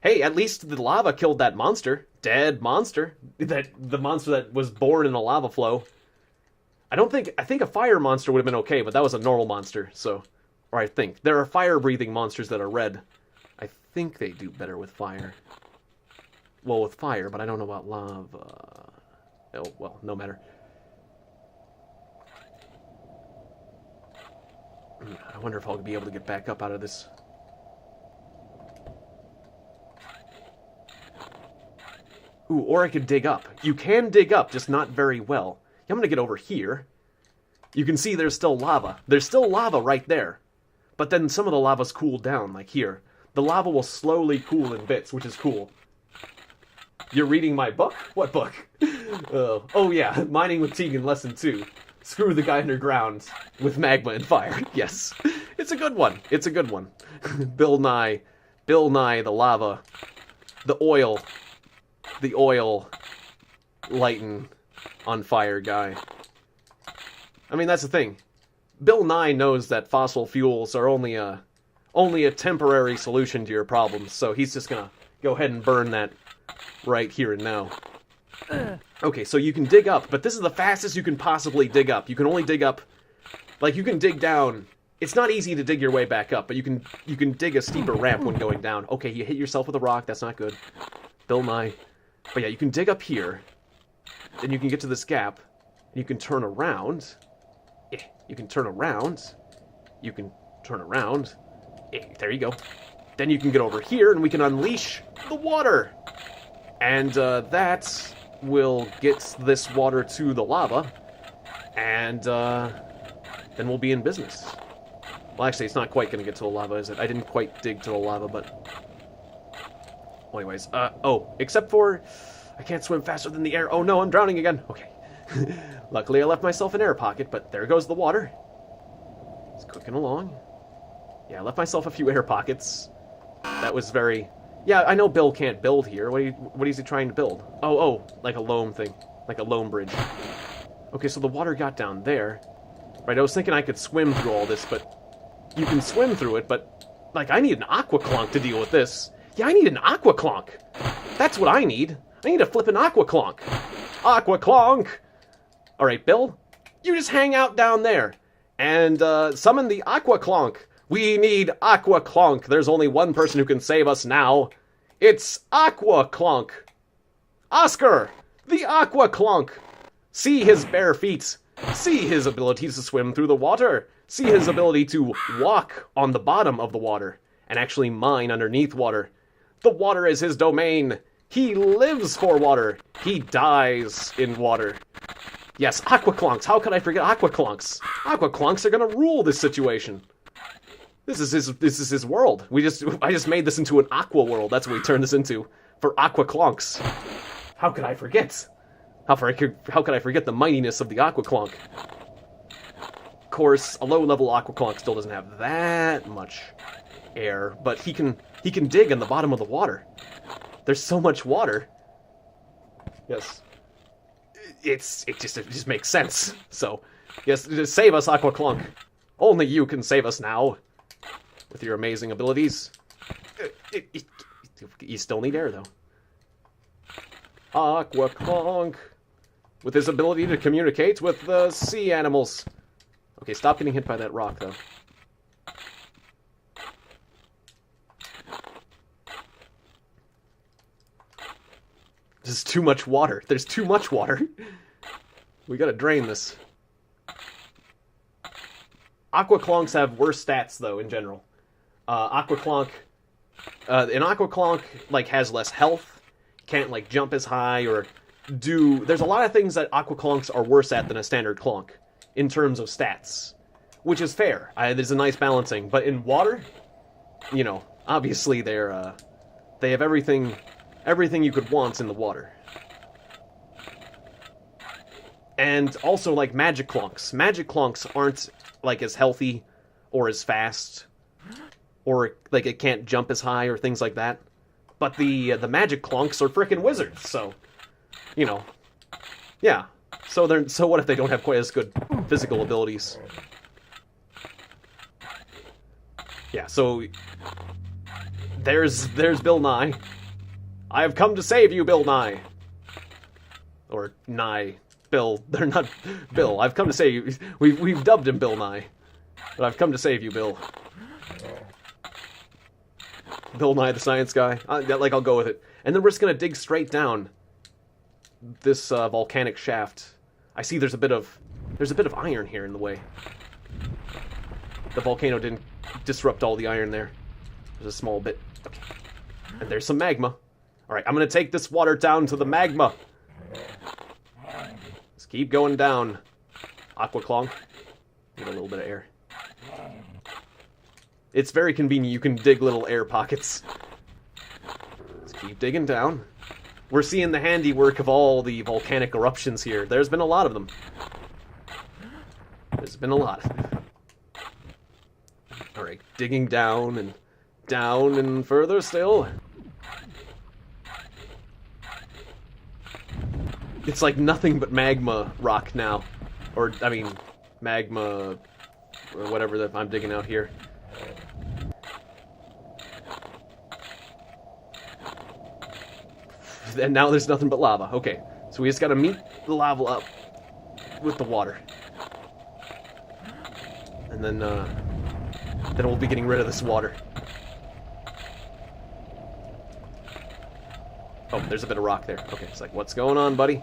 Hey, at least the lava killed that monster. Dead monster. The monster that was born in a lava flow. I think a fire monster would have been okay, but that was a normal monster, so... Or I think. There are fire-breathing monsters that are red. I think they do better with fire. Well, with fire, but I don't know about lava. Oh, well, no matter. I wonder if I'll be able to get back up out of this. Ooh, or I could dig up. You can dig up, just not very well. I'm gonna get over here. You can see there's still lava. There's still lava right there. But then some of the lava's cooled down, like here. The lava will slowly cool in bits, which is cool. You're reading my book? What book? Oh yeah, Mining with Tiegon, Lesson 2. Screw the guy underground with magma and fire. Yes. It's a good one. It's a good one. Bill Nye, the lava, the oil lighten on fire guy. I mean, that's the thing. Bill Nye knows that fossil fuels are only a temporary solution to your problems, so he's just gonna go ahead and burn that right here and now. Okay, so you can dig up, but this is the fastest you can possibly dig up. You can only dig up, like, you can dig down. It's not easy to dig your way back up, but you can dig a steeper ramp when going down. Okay, you hit yourself with a rock. That's not good. Bill Nye. But yeah, you can dig up here. Then you can get to this gap. And you can turn around. You can turn around. You can turn around. There you go. Then you can get over here, and we can unleash the water. And that will get this water to the lava. And then we'll be in business. Well, actually, it's not quite going to get to the lava, is it? I didn't quite dig to the lava, but... Well, anyways, oh, except for... I can't swim faster than the air. Oh no, I'm drowning again. Okay. Luckily, I left myself an air pocket, but there goes the water. It's cooking along. Yeah, I left myself a few air pockets. That was very... Yeah, I know Bill can't build here. What is he trying to build? Oh, like a loam thing. Like a loam bridge. Okay, so the water got down there. Right, I was thinking I could swim through all this, but... You can swim through it, but... Like, I need an aqua clonk to deal with this. Yeah, I need an aqua clonk. That's what I need. I need a flippin' aqua clonk. Aqua clonk! Alright, Bill, you just hang out down there. And, summon the aqua clonk. We need aqua clonk. There's only one person who can save us now. It's aqua clonk. Oscar! The aqua clonk! See his bare feet. See his ability to swim through the water. See his ability to walk on the bottom of the water. And actually mine underneath water. The water is his domain. He lives for water. He dies in water. Yes, aqua clonks. How could I forget aqua clonks? Aqua clonks are gonna rule this situation. This is his world. I just made this into an aqua world. That's what we turned this into for aqua clonks. How could I forget? How could I forget the mightiness of the aqua clonk? Of course, a low-level aqua clonk still doesn't have that much air, but he can dig in the bottom of the water. There's so much water. Yes. It just makes sense. So, yes, save us, Aqua Clonk. Only you can save us now. With your amazing abilities. You still need air, though. Aqua Clonk. With his ability to communicate with the sea animals. Okay, stop getting hit by that rock, though. There's too much water. There's too much water. We gotta drain this. Aqua Clonks have worse stats, though, in general. Aqua Clonk... an Aqua Clonk, like, has less health. Can't, like, jump as high or do... There's a lot of things that Aqua Clonks are worse at than a standard Clonk. In terms of stats. Which is fair. There's a nice balancing. But in water, you know, obviously they're, they have everything you could want in the water. And also, like, Magic Clonks. Magic Clonks aren't, like, as healthy or as fast or like it can't jump as high or things like that. But the magic Clonks are frickin' wizards, so you know, yeah. So what if they don't have quite as good physical abilities? Yeah. So there's Bill Nye. I have come to save you, Bill Nye. Or Nye. Bill. They're not Bill. I've come to save you. We've dubbed him Bill Nye. But I've come to save you, Bill. Bill Nye the Science Guy. I'll go with it. And then we're just going to dig straight down this volcanic shaft. I see there's a bit of iron here in the way. The volcano didn't disrupt all the iron there. There's a small bit. Okay. And there's some magma. Alright, I'm going to take this water down to the magma. Let's keep going down. Aqua Clonk. Get a little bit of air. It's very convenient. You can dig little air pockets. Let's keep digging down. We're seeing the handiwork of all the volcanic eruptions here. There's been a lot of them. There's been a lot. Alright, digging down and further still. It's like nothing but magma rock now. Or, I mean, magma, or whatever that I'm digging out here. And now there's nothing but lava. Okay, so we just gotta meet the lava up with the water. And then we'll be getting rid of this water. Oh, there's a bit of rock there. Okay, it's like, what's going on, buddy?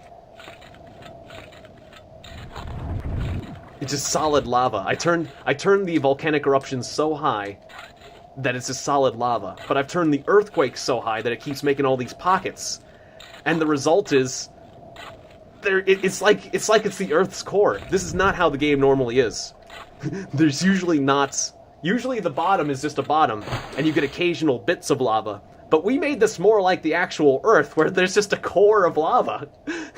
It's just solid lava. I turned the volcanic eruption so high that it's just solid lava. But I've turned the earthquake so high that it keeps making all these pockets. And the result is it's like it's the Earth's core. This is not how the game normally is. There's usually the bottom is just a bottom, and you get occasional bits of lava. But we made this more like the actual Earth, where there's just a core of lava.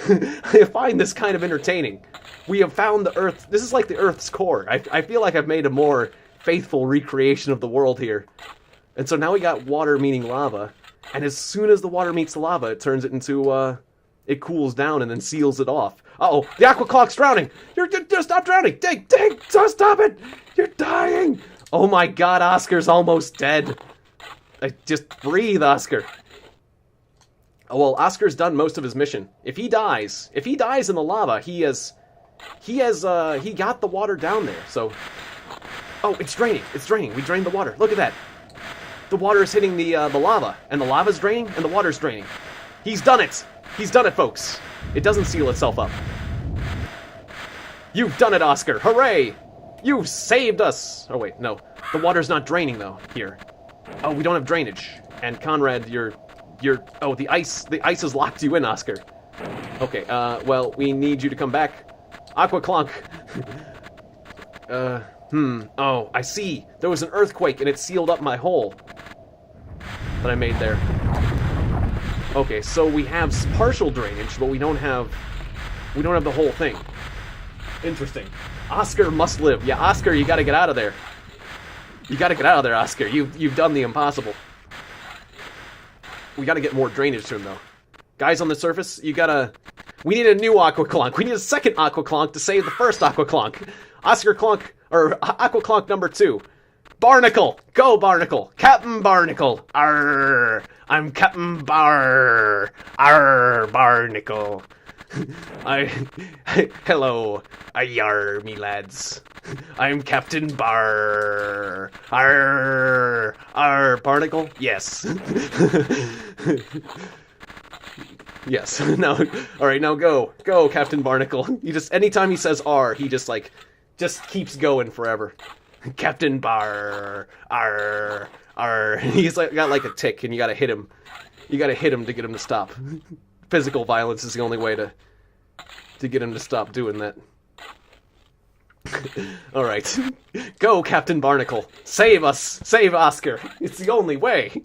I find this kind of entertaining. We have found the Earth. This is like the Earth's core. I feel like I've made a more faithful recreation of the world here. And so now we got water meeting lava. And as soon as the water meets the lava, it turns it into, it cools down and then seals it off. Uh-oh, the Aqua Clonk's drowning! Just stop drowning! Dig! Just stop it! You're dying! Oh my god, Oscar's almost dead. Just breathe, Oscar. Oh, well, Oscar's done most of his mission. If he dies in the lava, he got the water down there, so... Oh, it's draining. We drained the water. Look at that. The water is hitting the lava, and the lava's draining, and the water's draining. He's done it! He's done it, folks! It doesn't seal itself up. You've done it, Oscar! Hooray! You've saved us! Oh, wait, no. The water's not draining, though, here. Oh, we don't have drainage. And Conrad, you're... Oh, the ice has locked you in, Oscar. Okay, well, we need you to come back. Aqua Clonk. Oh, I see. There was an earthquake, and it sealed up my hole that I made there. Okay, so we have partial drainage, but we don't have the whole thing. Interesting. Oscar must live. Yeah, Oscar, you gotta get out of there. You gotta get out of there, Oscar. You've done the impossible. We gotta get more drainage to him, though. Guys on the surface, we need a new Aqua Clonk. We need a second Aqua Clonk to save the first Aqua Clonk. Oscar Clonk, or Aqua Clonk number 2. Barnacle! Go, Barnacle! Captain Barnacle! Arr! I'm Captain Arr, Barnacle. Hello, ayar, me lads. I'm Captain Arr, Barnacle? Yes. Yes. Now, alright, now go. Go, Captain Barnacle. Anytime he says R, he just keeps going forever. Captain Arr. He's got a tick, and you gotta hit him. You gotta hit him to get him to stop. Physical violence is the only way to get him to stop doing that. Alright. Go, Captain Barnacle. Save us! Save Oscar! It's the only way!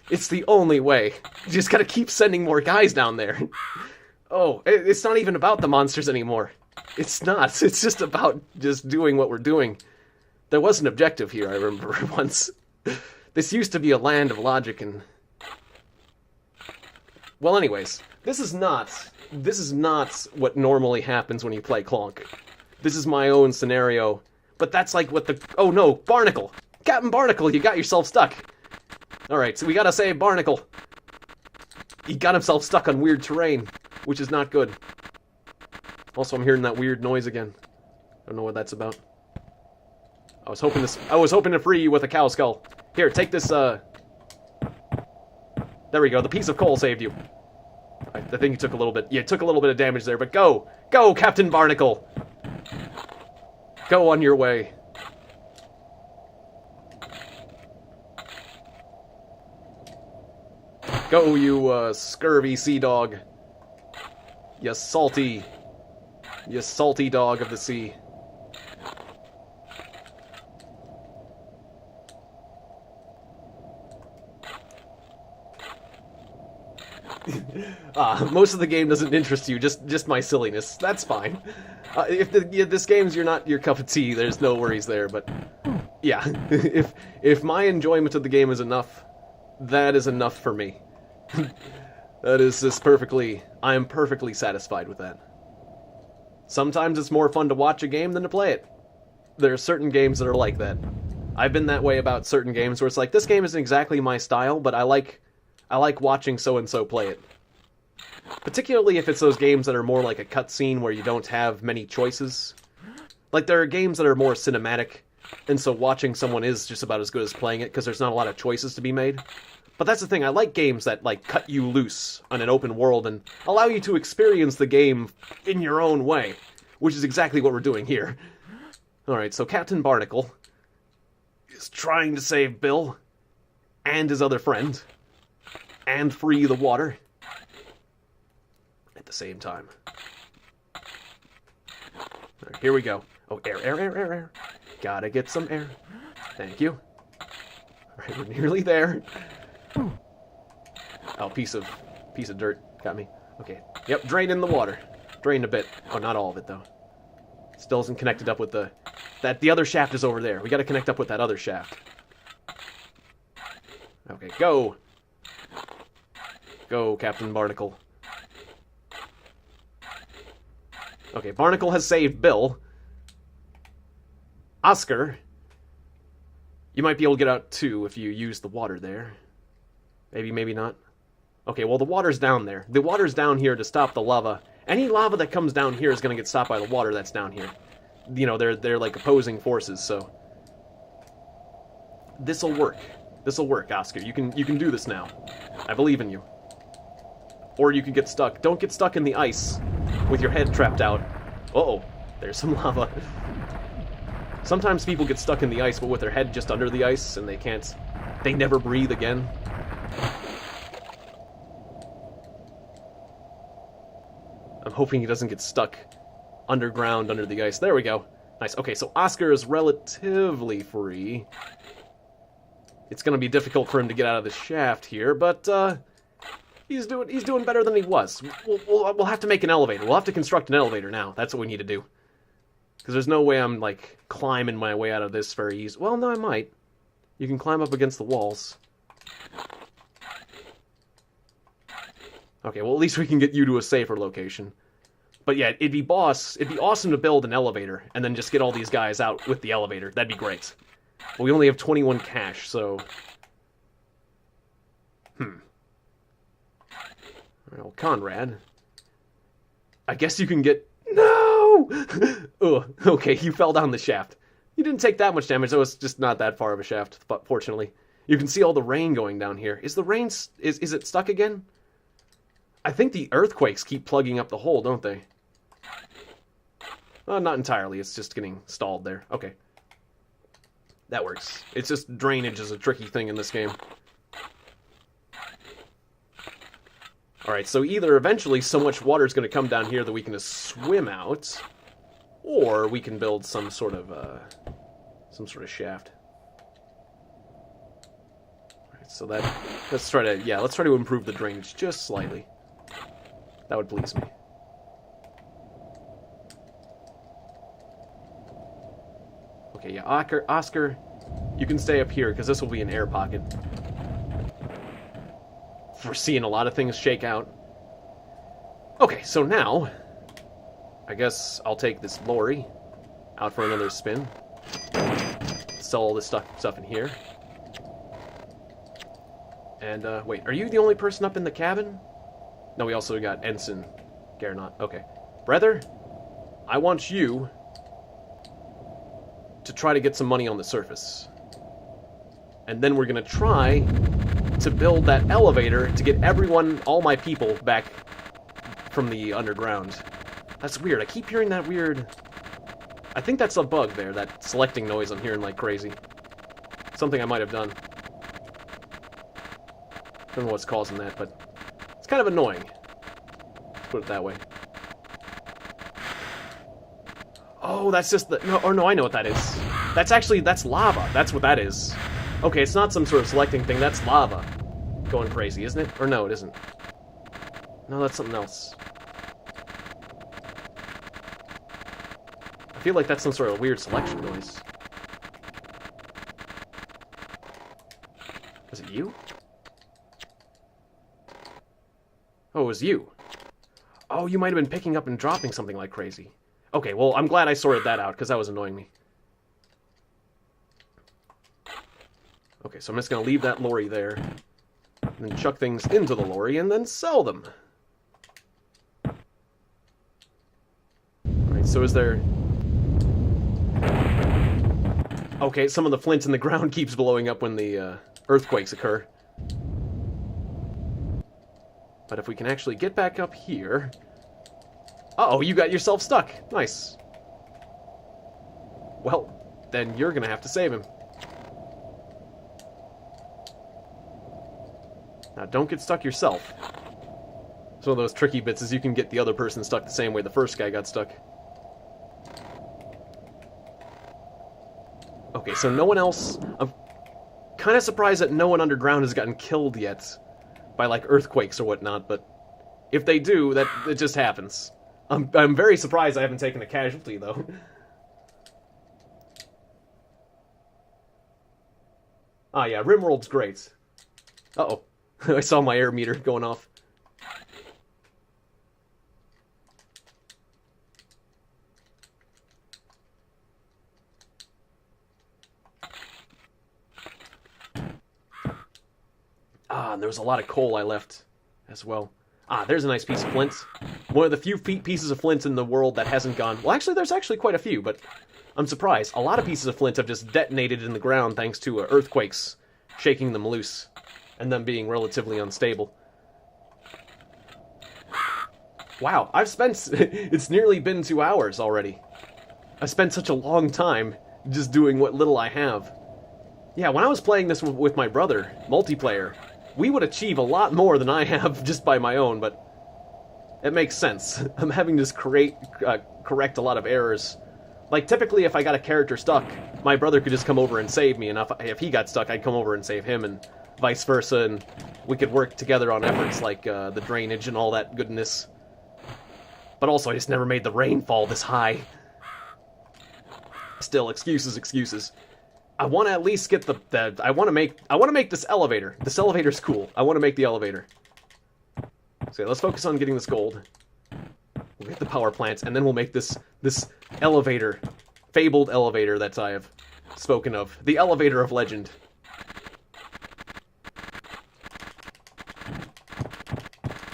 It's the only way. You just gotta keep sending more guys down there. Oh, it's not even about the monsters anymore. It's not. It's just about just doing what we're doing. There was an objective here, I remember once. This used to be a land of logic and... Well, anyways, this is not what normally happens when you play Clonk. This is my own scenario, but that's like what the... Oh no, Barnacle! Captain Barnacle, you got yourself stuck! Alright, so we gotta save Barnacle. He got himself stuck on weird terrain, which is not good. Also, I'm hearing that weird noise again. I don't know what that's about. I was hoping to free you with a cow skull. Here, take this, There we go, the piece of coal saved you. I think you took a little bit... Yeah, took a little bit of damage there, but go! Go, Captain Barnacle! Go on your way. Go, you, scurvy sea dog. You salty dog of the sea. Most of the game doesn't interest you, just my silliness. That's fine. If this game's not your cup of tea, there's no worries there, but... Yeah, if my enjoyment of the game is enough, that is enough for me. That is just perfectly... I am perfectly satisfied with that. Sometimes it's more fun to watch a game than to play it. There are certain games that are like that. I've been that way about certain games where it's like, this game isn't exactly my style, but I like watching so-and-so play it. Particularly if it's those games that are more like a cutscene where you don't have many choices. Like, there are games that are more cinematic, and so watching someone is just about as good as playing it, because there's not a lot of choices to be made. But that's the thing, I like games that, like, cut you loose on an open world and allow you to experience the game in your own way, which is exactly what we're doing here. Alright, so Captain Barnacle is trying to save Bill and his other friend and free the water at the same time. Right, here we go. Oh, air. Gotta get some air. Thank you. Alright, we're nearly there. Oh, piece of dirt got me. Okay. Yep, drain in the water. Drain a bit. Oh, not all of it though. Still isn't connected up with the other shaft is over there. We got to connect up with that other shaft. Okay, go. Go, Captain Barnacle. Okay, Barnacle has saved Bill. Oscar, you might be able to get out too if you use the water there. Maybe, maybe not. Okay, well, the water's down there. The water's down here to stop the lava. Any lava that comes down here is going to get stopped by the water that's down here. You know, they're like opposing forces, so... This'll work. This'll work, Oscar. You can do this now. I believe in you. Or you can get stuck. Don't get stuck in the ice with your head trapped out. Uh-oh. There's some lava. Sometimes people get stuck in the ice, but with their head just under the ice, and they never breathe again. I'm hoping he doesn't get stuck underground under the ice. There we go. Nice. Okay, so Oscar is relatively free. It's going to be difficult for him to get out of the shaft here, but he's doing better than he was. We'll have to make an elevator. We'll have to construct an elevator now. That's what we need to do. Because there's no way I'm, like, climbing my way out of this very easy. Well, no, I might. You can climb up against the walls. Okay, well, at least we can get you to a safer location. But yeah, it'd be awesome to build an elevator, and then just get all these guys out with the elevator. That'd be great. But we only have 21 cash, so... Well, Conrad. I guess you can get... No! Ugh, okay, you fell down the shaft. You didn't take that much damage, though it's just not that far of a shaft, but fortunately. You can see all the rain going down here. Is the rain... Is it stuck again? I think the earthquakes keep plugging up the hole, don't they? Not entirely, it's just getting stalled there. Okay. That works. It's just drainage is a tricky thing in this game. Alright, so either eventually so much water is going to come down here that we can just swim out, or we can build some sort of shaft. Alright, so let's try to improve the drainage just slightly. That would please me. Okay, yeah, Oscar, You can stay up here, because this will be an air pocket. We're seeing a lot of things shake out. Okay, so now, I guess I'll take this lorry out for another spin. Sell all this stuff in here. And, wait, are you the only person up in the cabin? No, we also got Ensign Garnot. Okay. Brother, I want you to try to get some money on the surface. And then we're gonna try to build that elevator to get everyone, all my people, back from the underground. That's weird. I keep hearing that weird... I think that's a bug there, that selecting noise I'm hearing like crazy. Something I might have done. Don't know what's causing that, but it's kind of annoying. Let's put it that way. Oh, that's just the... No, or no, I know what that is. That's actually... That's lava. That's what that is. Okay, it's not some sort of selecting thing. That's lava going crazy, isn't it? Or no, it isn't. No, that's something else. I feel like that's some sort of weird selection noise. Was it you? Oh, it was you. Oh, you might have been picking up and dropping something like crazy. Okay, well, I'm glad I sorted that out, because that was annoying me. Okay, so I'm just going to leave that lorry there, and then chuck things into the lorry, and then sell them. Alright, so is there... Okay, some of the flint in the ground keeps blowing up when the earthquakes occur. But if we can actually get back up here... Uh-oh, you got yourself stuck. Nice. Well, then you're going to have to save him. Now, don't get stuck yourself. It's one of those tricky bits is you can get the other person stuck the same way the first guy got stuck. Okay, so no one else... I'm kind of surprised that no one underground has gotten killed yet by, like, earthquakes or whatnot, but if they do, that it just happens. I'm very surprised I haven't taken a casualty, though. Ah, yeah, RimWorld's great. Uh-oh. I saw my air meter going off. Ah, and there was a lot of coal I left as well. Ah, there's a nice piece of flint. One of the few pieces of flint in the world that hasn't gone... Well, actually, there's actually quite a few, but I'm surprised. A lot of pieces of flint have just detonated in the ground thanks to earthquakes shaking them loose and them being relatively unstable. Wow, I've spent... It's nearly been 2 hours already. I've spent such a long time just doing what little I have. Yeah, when I was playing this with my brother, multiplayer, we would achieve a lot more than I have just by my own, but it makes sense. I'm having to correct a lot of errors. Like, typically, if I got a character stuck, my brother could just come over and save me, and if he got stuck, I'd come over and save him, and vice versa, and we could work together on efforts like the drainage and all that goodness. But also, I just never made the rain fall this high. Still, excuses. I want to at least get I want to make this elevator. This elevator's cool. I want to make the elevator. So yeah, let's focus on getting this gold. We'll get the power plants, and then we'll make this elevator, fabled elevator that I have spoken of, the elevator of legend.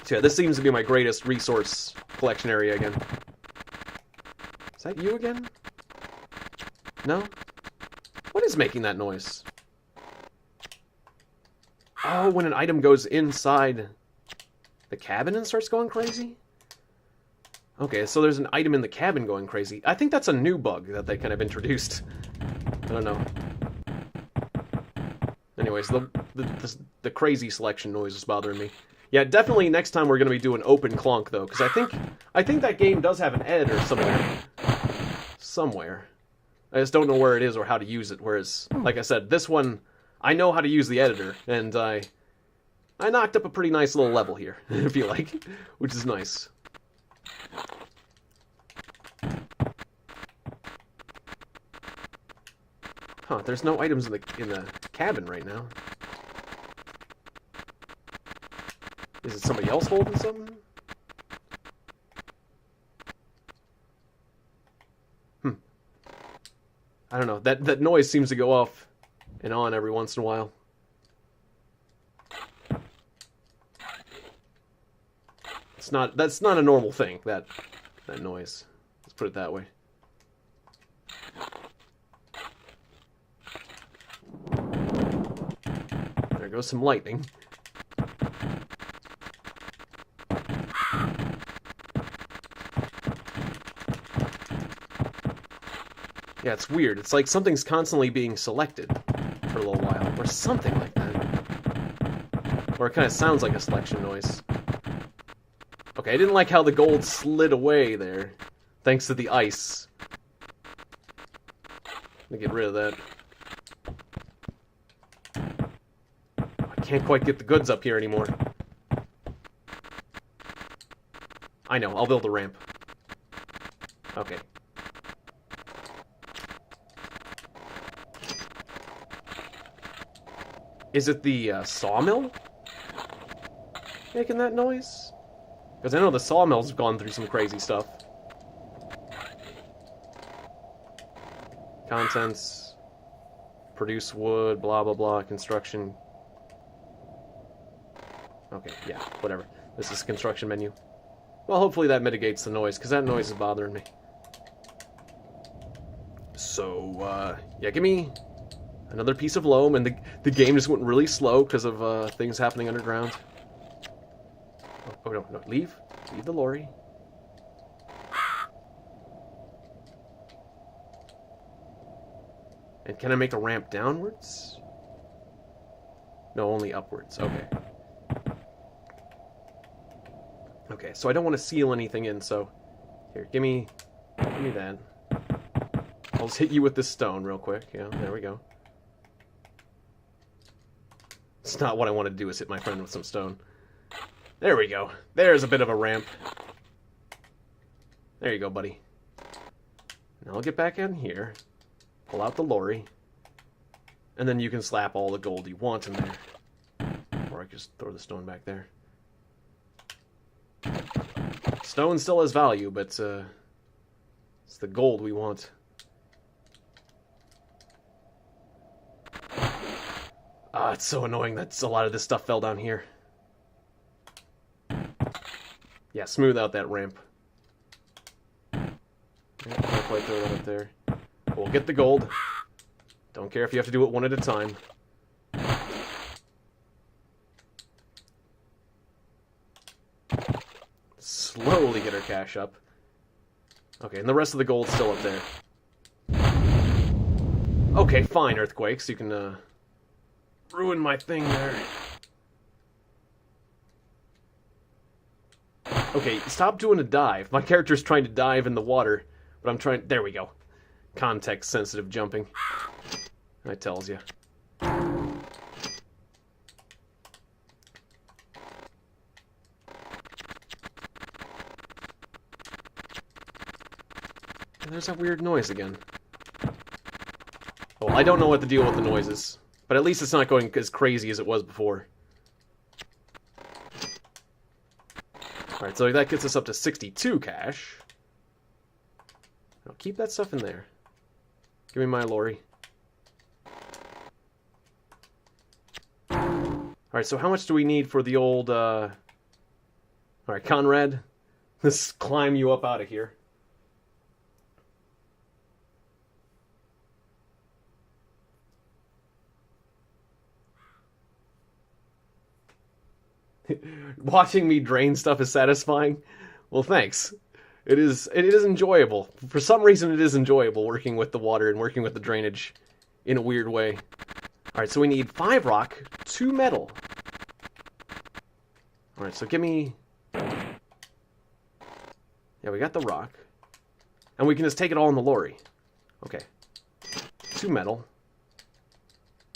So yeah, this seems to be my greatest resource collection area again. Is that you again? No? What is making that noise? Oh, when an item goes inside the cabin and starts going crazy? Okay, so there's an item in the cabin going crazy. I think that's a new bug that they kind of introduced. I don't know. Anyways, the crazy selection noise is bothering me. Yeah, definitely next time we're going to be doing open Clonk, though, because I think that game does have an editor somewhere. I just don't know where it is or how to use it, whereas, like I said, this one, I know how to use the editor, and I knocked up a pretty nice little level here, I feel like, which is nice. Huh, there's no items in the cabin right now. Is it somebody else holding something? I don't know. That noise seems to go off and on every once in a while. That's not a normal thing, that noise. Let's put it that way. There goes some lightning. Yeah, it's weird. It's like something's constantly being selected for a little while, or something like that. Or it kind of sounds like a selection noise. Okay, I didn't like how the gold slid away there, thanks to the ice. Let me get rid of that. I can't quite get the goods up here anymore. I know, I'll build a ramp. Okay. Is it the sawmill making that noise? Because I know the sawmill's gone through some crazy stuff. Contents, produce wood, blah blah blah, construction. Okay, yeah, whatever. This is the construction menu. Well, hopefully that mitigates the noise, because that noise is bothering me. So, yeah, give me another piece of loam, and the game just went really slow because of things happening underground. Oh, no, leave the lorry. And can I make a ramp downwards? No, only upwards. Okay. Okay, so I don't want to seal anything in, so here, give me that. I'll just hit you with this stone real quick. Yeah, there we go. It's not what I want to do, is hit my friend with some stone. There we go. There's a bit of a ramp. There you go, buddy. Now I'll get back in here, pull out the lorry, and then you can slap all the gold you want in there. Or I can just throw the stone back there. Stone still has value, but it's the gold we want. Ah, it's so annoying that a lot of this stuff fell down here. Yeah, smooth out that ramp. Yeah, can't quite throw that up there. We'll get the gold. Don't care if you have to do it one at a time. Slowly get our cash up. Okay, and the rest of the gold's still up there. Okay, fine, earthquakes. You can, ruin my thing there. Okay, stop doing a dive. My character's trying to dive in the water, but I'm trying... There we go. Context-sensitive jumping. That tells you. There's that weird noise again. Oh, I don't know what the deal with the noise is, but at least it's not going as crazy as it was before. Alright, so that gets us up to 62 cash. I'll keep that stuff in there. Give me my lorry. Alright, so how much do we need for the old, Alright, Conrad, let's climb you up out of here. Watching me drain stuff is satisfying? Well, thanks. It is enjoyable. For some reason, it is enjoyable working with the water and working with the drainage in a weird way. Alright, so we need 5 rock, 2 metal. Alright, so give me... Yeah, we got the rock. And we can just take it all in the lorry. Okay. 2 metal.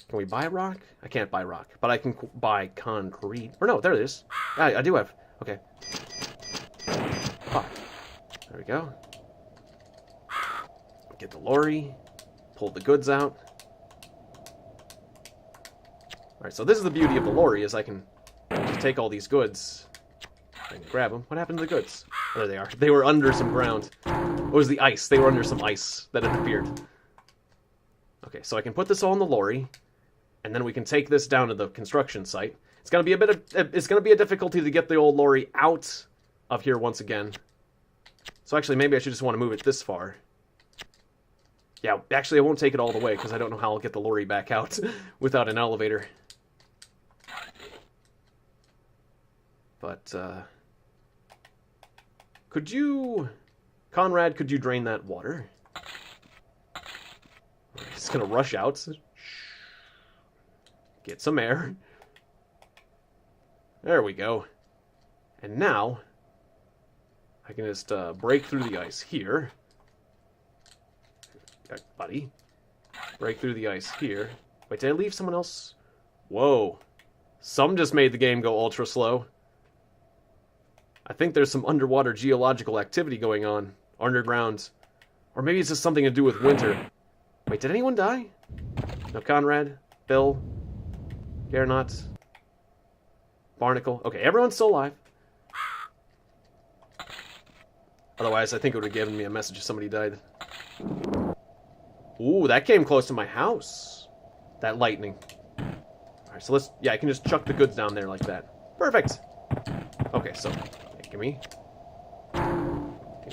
Can we buy rock? I can't buy rock, but I can buy concrete. Or no, there it is. Yeah, I do have. Okay. Fuck. There we go. Get the lorry. Pull the goods out. Alright, so this is the beauty of the lorry, is I can just take all these goods and grab them. What happened to the goods? Oh, there they are. They were under some ground. It was the ice. They were under some ice that had appeared. Okay, so I can put this all in the lorry, and then we can take this down to the construction site. It's gonna be a difficulty to get the old lorry out of here once again. So actually, maybe I should just want to move it this far. Yeah, actually, I won't take it all the way, because I don't know how I'll get the lorry back out without an elevator. But, could you... Conrad, could you drain that water? It's gonna rush out. Get some air. There we go. And now, I can just break through the ice here. Buddy. Break through the ice here. Wait, did I leave someone else? Whoa. Some just made the game go ultra slow. I think there's some underwater geological activity going on. Underground. Or maybe it's just something to do with winter. Wait, did anyone die? No, Conrad? Bill? Garnot? Barnacle? Okay, everyone's still alive. Otherwise, I think it would have given me a message if somebody died. Ooh, that came close to my house. That lightning. Alright, so let's... Yeah, I can just chuck the goods down there like that. Perfect! Okay, so... Give me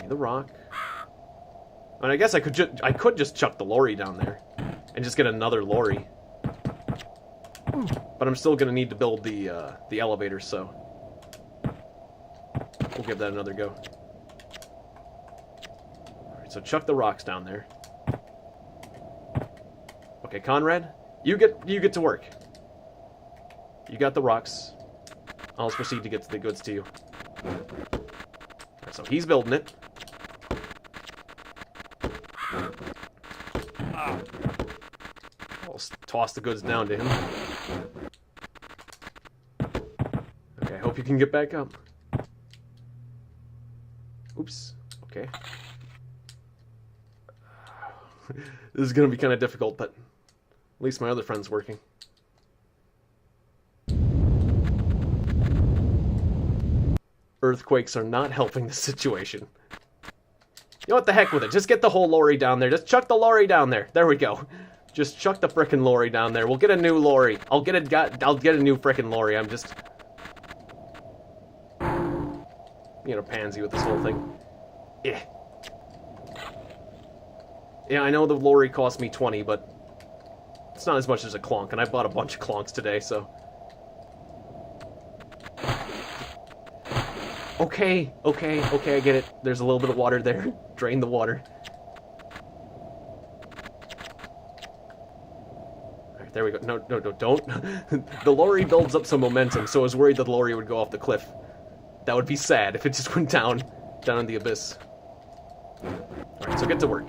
the rock. And I guess I could just chuck the lorry down there. And just get another lorry. But I'm still going to need to build the elevator, so... We'll give that another go. Alright, so chuck the rocks down there. Okay, Conrad, you get to work. You got the rocks. I'll just proceed to get the goods to you. So he's building it. I'll toss the goods down to him. Okay, I hope you can get back up. Oops. Okay. This is going to be kind of difficult, but at least my other friend's working. Earthquakes are not helping the situation. You know what, the heck with it. Just get the whole lorry down there. Just chuck the lorry down there. There we go. Just chuck the frickin' lorry down there. We'll get a new lorry. I'll get a new frickin' lorry. I'm just... You know, pansy with this whole thing. Yeah. Yeah, I know the lorry cost me 20, but... It's not as much as a Clonk, and I bought a bunch of Clonks today, so... Okay, I get it. There's a little bit of water there. Drain the water. Alright, there we go. No, don't. The lorry builds up some momentum, so I was worried that the lorry would go off the cliff. That would be sad if it just went down in the abyss. Alright, so get to work.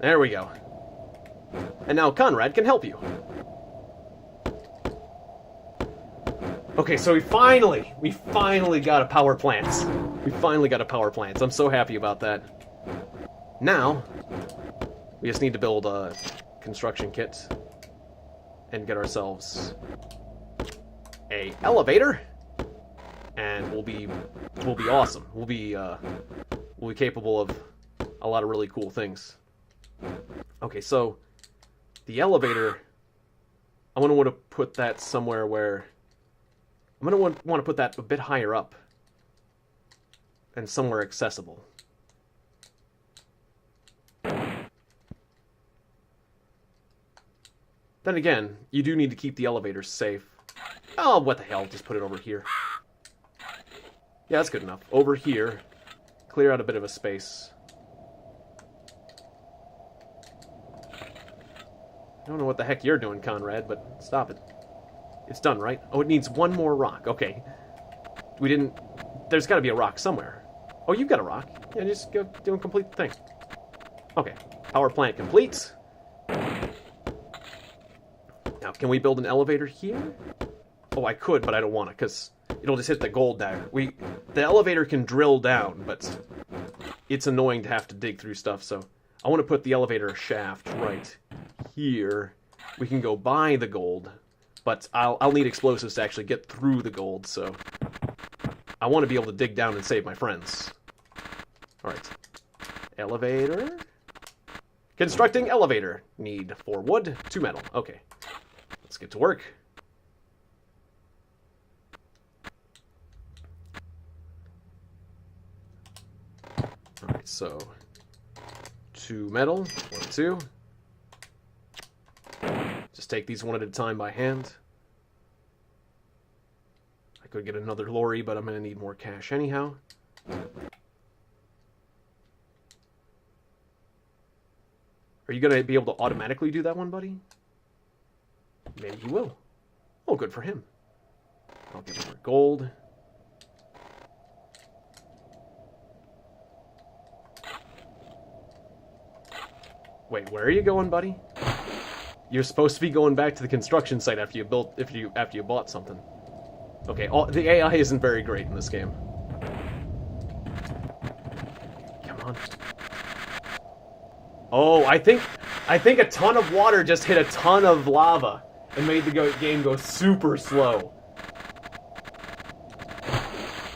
There we go. And now Conrad can help you. Okay, so we finally got a power plant. We finally got a power plant. I'm so happy about that. Now, we just need to build a construction kit and get ourselves a elevator, and we'll be awesome. We'll be capable of a lot of really cool things. Okay, so the elevator, I'm gonna want to put that somewhere where. I'm going to want to put that a bit higher up and somewhere accessible. Then again, you do need to keep the elevators safe. Oh, what the hell, just put it over here. Yeah, that's good enough. Over here, clear out a bit of a space. I don't know what the heck you're doing, Conrad, but stop it. It's done, right? Oh, it needs one more rock. Okay. We didn't... There's got to be a rock somewhere. Oh, you've got a rock. Yeah, just go do and complete the thing. Okay. Power plant complete. Now, can we build an elevator here? Oh, I could, but I don't want to, because it'll just hit the gold there. The elevator can drill down, but it's annoying to have to dig through stuff, so I want to put the elevator shaft right here. We can go buy the gold. But I'll need explosives to actually get through the gold, so I want to be able to dig down and save my friends. Alright. Elevator. Constructing elevator. Need 4 wood, 2 metal. Okay. Let's get to work. Alright, so 2 metal, 1, 2. Just take these one at a time by hand. I could get another lorry, but I'm going to need more cash anyhow. Are you going to be able to automatically do that one, buddy? Maybe he will. Oh, good for him. I'll get more gold. Wait, where are you going, buddy? You're supposed to be going back to the construction site after you bought something. Okay, the AI isn't very great in this game. Come on. Oh, I think a ton of water just hit a ton of lava and made the game go super slow.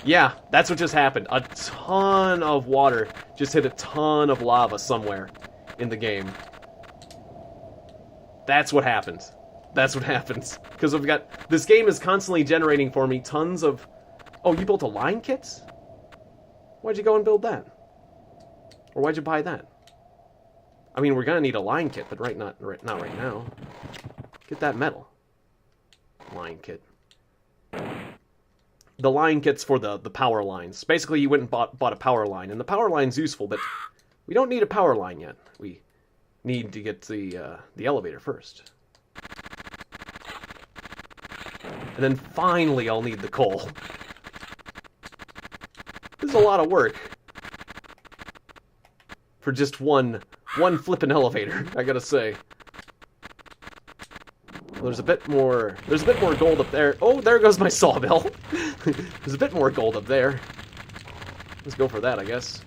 Yeah, that's what just happened. A ton of water just hit a ton of lava somewhere in the game. That's what happened. That's what happens. Because we've got... This game is constantly generating for me tons of... Oh, you built a line kit? Why'd you go and build that? Or why'd you buy that? I mean, we're gonna need a line kit, but not right now. Get that metal. Line kit. The line kit's for the power lines. Basically, you went and bought a power line, and the power line's useful, but we don't need a power line yet. We need to get the elevator first. And then finally I'll need the coal. This is a lot of work. For just one flippin' elevator, I gotta say. Well, there's a bit more gold up there. Oh, there goes my sawmill. There's a bit more gold up there. Let's go for that, I guess.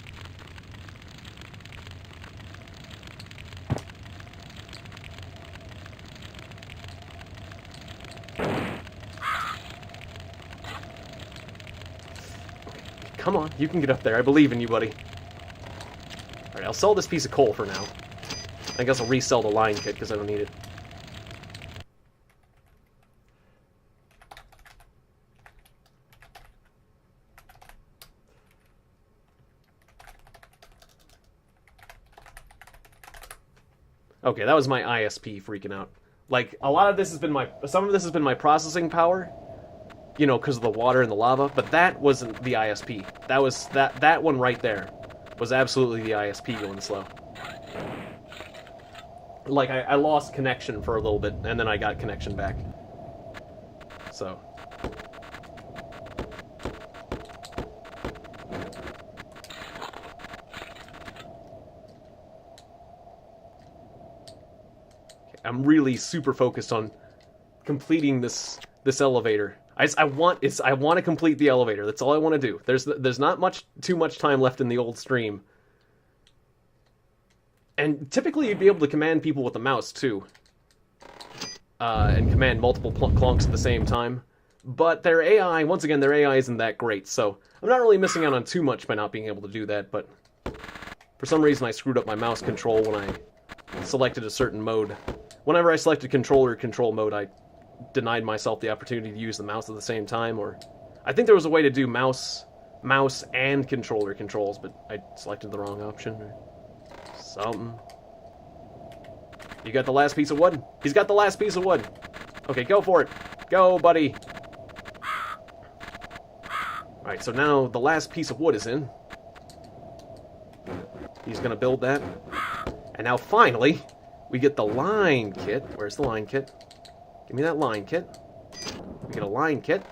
Come on, you can get up there. I believe in you, buddy. Alright, I'll sell this piece of coal for now. I guess I'll resell the line kit because I don't need it. Okay, that was my ISP freaking out. Like, a lot of this has been some of this has been my processing power. You know, because of the water and the lava, but that wasn't the ISP. That was that one right there was absolutely the ISP going slow. Like I lost connection for a little bit, and then I got connection back. So. Okay, I'm really super focused on completing this elevator. I want to complete the elevator. That's all I want to do. There's not too much time left in the old stream. And typically you'd be able to command people with the mouse too. And command multiple Clonks at the same time. But their AI, once again, their AI isn't that great, so I'm not really missing out on too much by not being able to do that, but for some reason I screwed up my mouse control when I selected a certain mode. Whenever I selected controller control mode, I denied myself the opportunity to use the mouse at the same time, or I think there was a way to do mouse and controller controls, but I selected the wrong option or something. You got the last piece of wood? He's got the last piece of wood. Okay, go for it. Go, buddy. Alright, so now the last piece of wood is in. He's gonna build that. And now finally, we get the line kit. Where's the line kit? Give me that line kit. We get a line kit.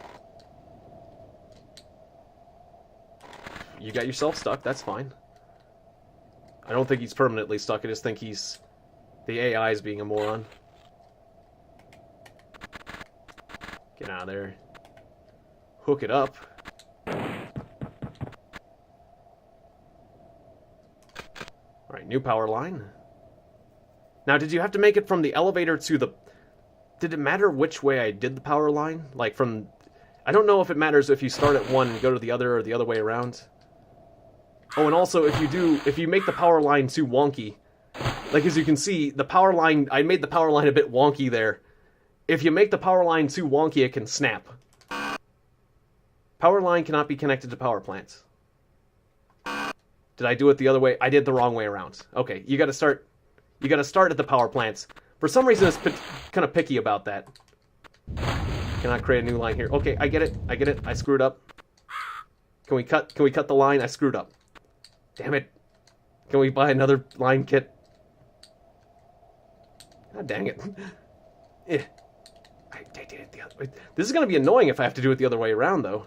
You got yourself stuck, that's fine. I don't think he's permanently stuck, I just think he's... The AI is being a moron. Get out of there. Hook it up. Alright, new power line. Now, did you have to make it from the elevator to the... Did it matter which way I did the power line? Like from... I don't know if it matters if you start at one and go to the other or the other way around. Oh, and also if you make the power line too wonky, like as you can see, the power line, I made the power line a bit wonky there. If you make the power line too wonky, it can snap. Power line cannot be connected to power plant. Did I do it the other way? I did the wrong way around. Okay, you gotta start at the power plants. For some reason, it's kind of picky about that. Cannot create a new line here. Okay, I get it. I screwed up. Can we cut the line? I screwed up. Damn it. Can we buy another line kit? God dang it. Eh. I did it the other way. This is going to be annoying if I have to do it the other way around, though.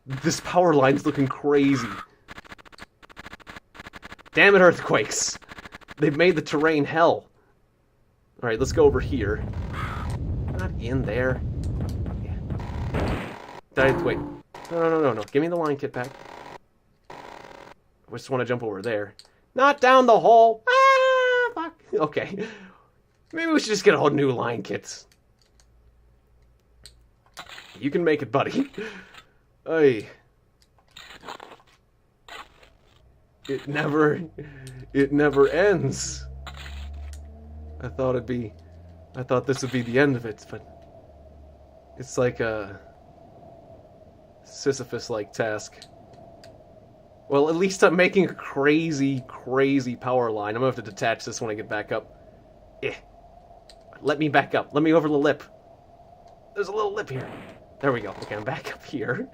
This power line's looking crazy. Damn it, earthquakes. They've made the terrain hell. Alright, let's go over here. Not in there. Yeah. Wait. No. Give me the line kit back. I just want to jump over there. Not down the hole. Ah, fuck. Okay. Maybe we should just get all new line kits. You can make it, buddy. Ay. It never ends. I thought this would be the end of it, but it's like a Sisyphus-like task. Well, at least I'm making a crazy power line. I'm gonna have to detach this when I get back up. Let me back up. Let me over the lip. There's a little lip here. There we go. Okay, I'm back up here.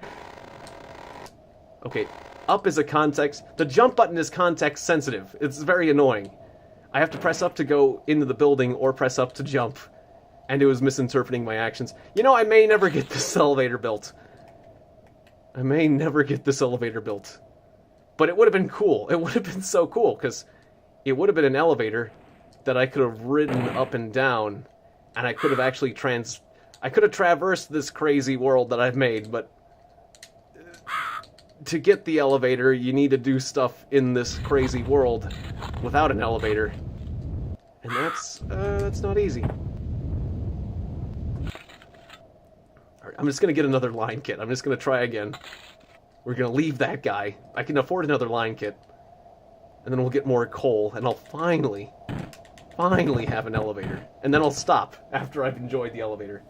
Okay, up is a context. The jump button is context sensitive. It's very annoying. I have to press up to go into the building or press up to jump. And it was misinterpreting my actions. You know, I may never get this elevator built. But it would have been cool. It would have been so cool, because it would have been an elevator that I could have ridden up and down, and I could have actually traversed this crazy world that I've made, but to get the elevator, you need to do stuff in this crazy world without an elevator. And that's not easy. Alright, I'm just gonna get another line kit. I'm just gonna try again. We're gonna leave that guy. I can afford another line kit. And then we'll get more coal, and I'll finally have an elevator. And then I'll stop after I've enjoyed the elevator.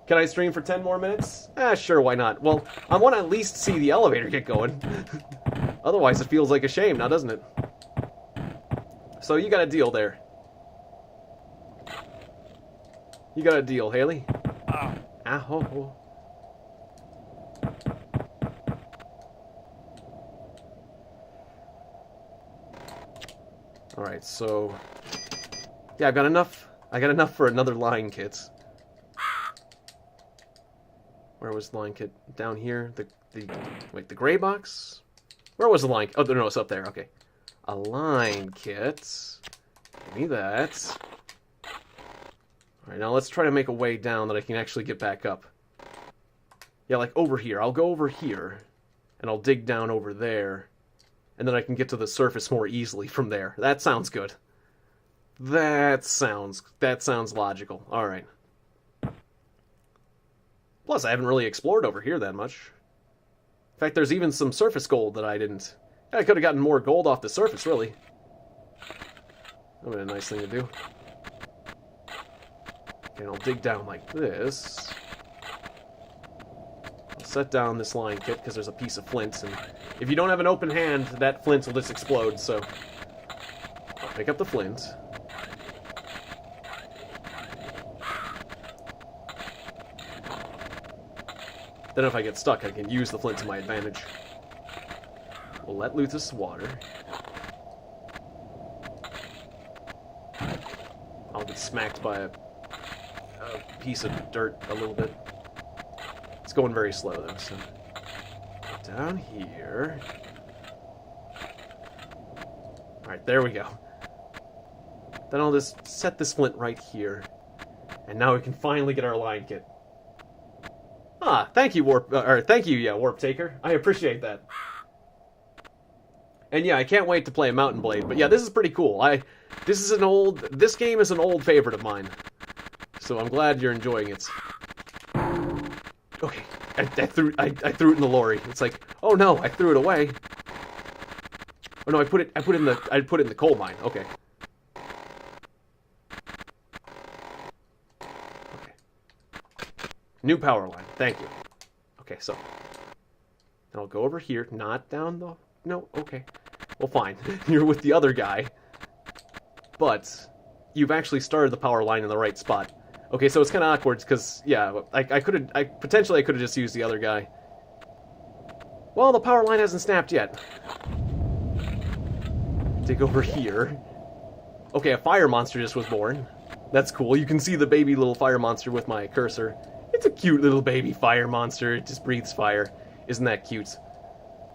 Can I stream for 10 more minutes? Sure, why not? Well, I want to at least see the elevator get going. Otherwise, it feels like a shame, now doesn't it? So you got a deal there. You got a deal, Haley. Ho. Alright, so... yeah, I got enough for another line kit. Where was the line kit? Down here? Wait, the gray box? Where was the line? Oh, no, it's up there. Okay. A line kit. Give me that. Alright, now let's try to make a way down that I can actually get back up. Yeah, like over here. I'll go over here, and I'll dig down over there, and then I can get to the surface more easily from there. That sounds good. That sounds logical. Alright. Plus, I haven't really explored over here that much. In fact, there's even some surface gold that I didn't... I could have gotten more gold off the surface, really. That would have been a nice thing to do. Okay, and I'll dig down like this. I'll set down this line kit, because there's a piece of flint, and if you don't have an open hand, that flint will just explode, so... I'll pick up the flint. Then if I get stuck, I can use the flint to my advantage. We'll let loose this water. I'll get smacked by a piece of dirt a little bit. It's going very slow, though, so... down here... Alright, there we go. Then I'll just set this flint right here. And now we can finally get our line kit. Thank you, Warp Taker. I appreciate that. And yeah, I can't wait to play Mountain Blade. But yeah, this is pretty cool. This game is an old favorite of mine. So I'm glad you're enjoying it. Okay, I threw it in the lorry. It's like, oh no, I threw it away. Oh no, I put it in the coal mine. Okay. Okay. New power line. Thank you. Okay, so then I'll go over here, not down the... No, okay. Well, fine. You're with the other guy. But you've actually started the power line in the right spot. Okay, so it's kind of awkward because, yeah, I could have just used the other guy. Well, the power line hasn't snapped yet. Dig over here. Okay, a fire monster just was born. That's cool. You can see the baby little fire monster with my cursor. It's a cute little baby fire monster. It just breathes fire. Isn't that cute?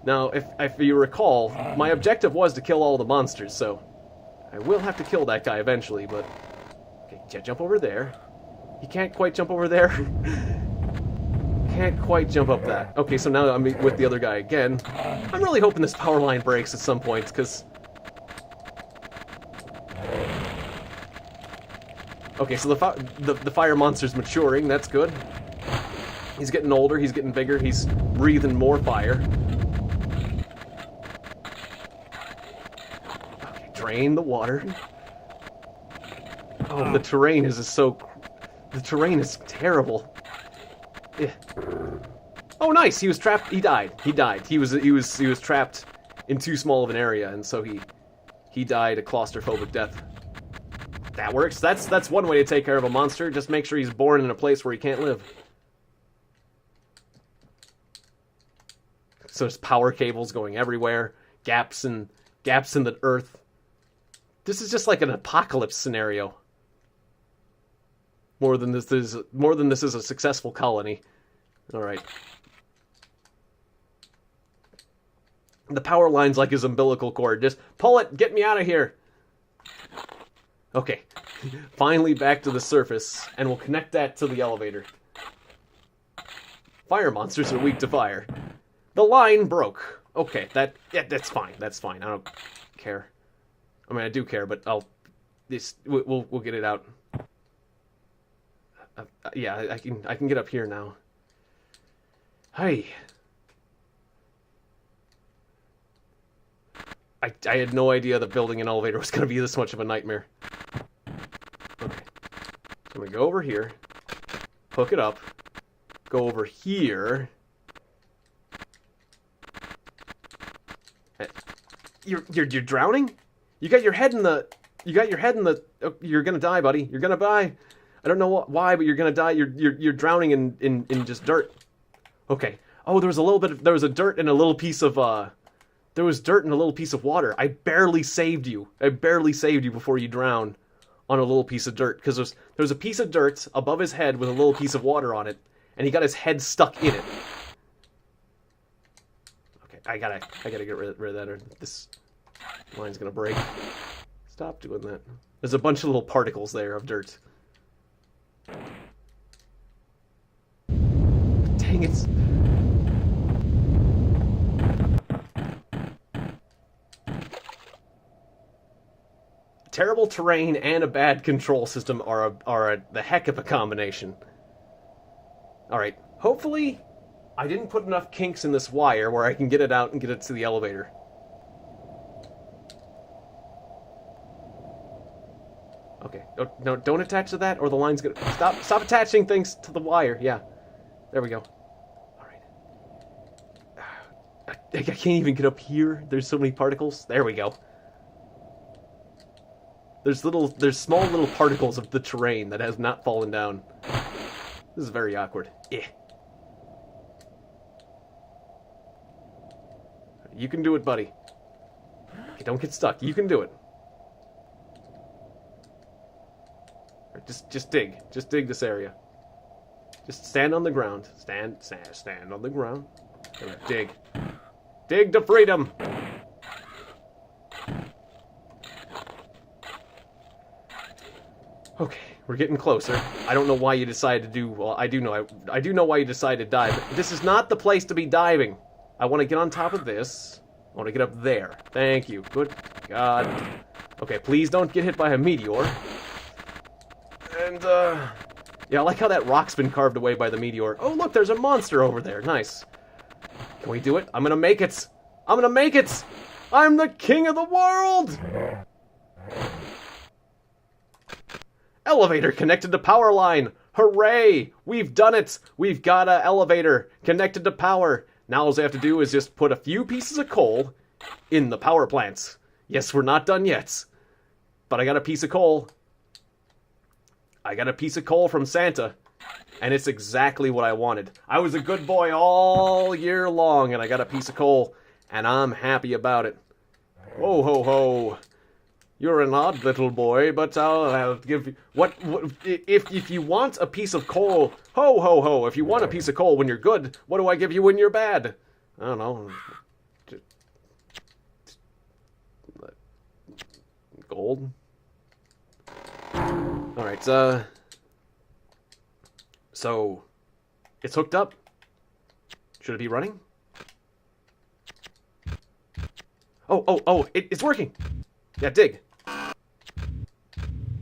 Now, if you recall, my objective was to kill all the monsters, so I will have to kill that guy eventually, but... Okay, jump over there. You can't quite jump over there. Can't quite jump up that. Okay, so now I'm with the other guy again. I'm really hoping this power line breaks at some point, because... Okay, so the fire monster's maturing. That's good. He's getting older. He's getting bigger. He's breathing more fire. Okay, drain the water. Oh, the terrain is so... The terrain is terrible. Yeah. Oh, nice. He was trapped. He died. He died. He was trapped in too small of an area, and so he died a claustrophobic death. That works. That's one way to take care of a monster. Just make sure he's born in a place where he can't live. So there's power cables going everywhere, gaps in the earth. This is just like an apocalypse scenario. More than this is a successful colony. All right. The power line's like his umbilical cord. Just pull it. Get me out of here. Okay. Finally back to the surface, and we'll connect that to the elevator. Fire monsters are weak to fire. The line broke. Okay, that's fine. That's fine. I don't care. I mean, I do care, but we'll get it out. Yeah, I can get up here now. Hey. I had no idea that building an elevator was going to be this much of a nightmare. Okay. So I'm going to go over here, hook it up, go over here. You're drowning? You got your head in the... Oh, you're going to die, buddy. You're going to die. I don't know why, but you're going to die. You're drowning in just dirt. Okay. Oh, there was a dirt and a little piece of... There was dirt and a little piece of water. I barely saved you. I barely saved you before you drowned on a little piece of dirt. Because there was a piece of dirt above his head with a little piece of water on it. And he got his head stuck in it. Okay, I gotta get rid of that, or this line's gonna break. Stop doing that. There's a bunch of little particles there of dirt. Dang it. Terrible terrain and a bad control system are the heck of a combination. Alright, hopefully I didn't put enough kinks in this wire where I can get it out and get it to the elevator. Okay, no, don't attach to that or the line's gonna... Stop attaching things to the wire, yeah. There we go. Alright. I can't even get up here. There's so many particles. There we go. There's small little particles of the terrain that has not fallen down. This is very awkward. Eh. You can do it, buddy. Okay, don't get stuck. You can do it. Just dig. Just dig this area. Just stand on the ground. Stand on the ground. Dig. Dig to freedom! Okay, we're getting closer. I don't know why you decided to do... Well, I do know why you decided to dive. But this is not the place to be diving. I want to get on top of this. I want to get up there. Thank you. Good God. Okay, please don't get hit by a meteor. And, yeah, I like how that rock's been carved away by the meteor. Oh, look, there's a monster over there. Nice. Can we do it? I'm gonna make it! I'm gonna make it! I'm the king of the world! Elevator connected to power line! Hooray! We've done it! We've got an elevator connected to power. Now all I have to do is just put a few pieces of coal in the power plants. Yes, we're not done yet. But I got a piece of coal. I got a piece of coal from Santa. And it's exactly what I wanted. I was a good boy all year long, and I got a piece of coal. And I'm happy about it. Ho, ho, ho. You're an odd little boy, but I'll give you... What if you want a piece of coal... Ho, ho, ho. If you want a piece of coal when you're good, what do I give you when you're bad? I don't know. Gold? Alright, so... It's hooked up. Should it be running? Oh, it's working! Yeah, dig.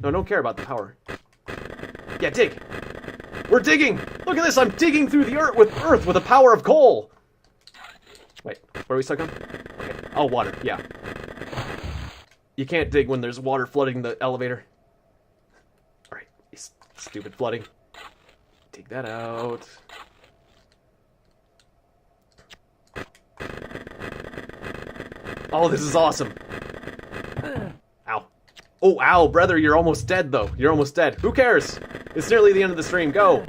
No, don't care about the power. Yeah, dig. We're digging! Look at this, I'm digging through the earth with the power of coal! Wait, where are we stuck on? Okay. Oh, water, yeah. You can't dig when there's water flooding the elevator. Alright, stupid flooding. Dig that out. Oh, this is awesome. Ow. Oh, ow, brother, you're almost dead, though. You're almost dead. Who cares? It's nearly the end of the stream. Go.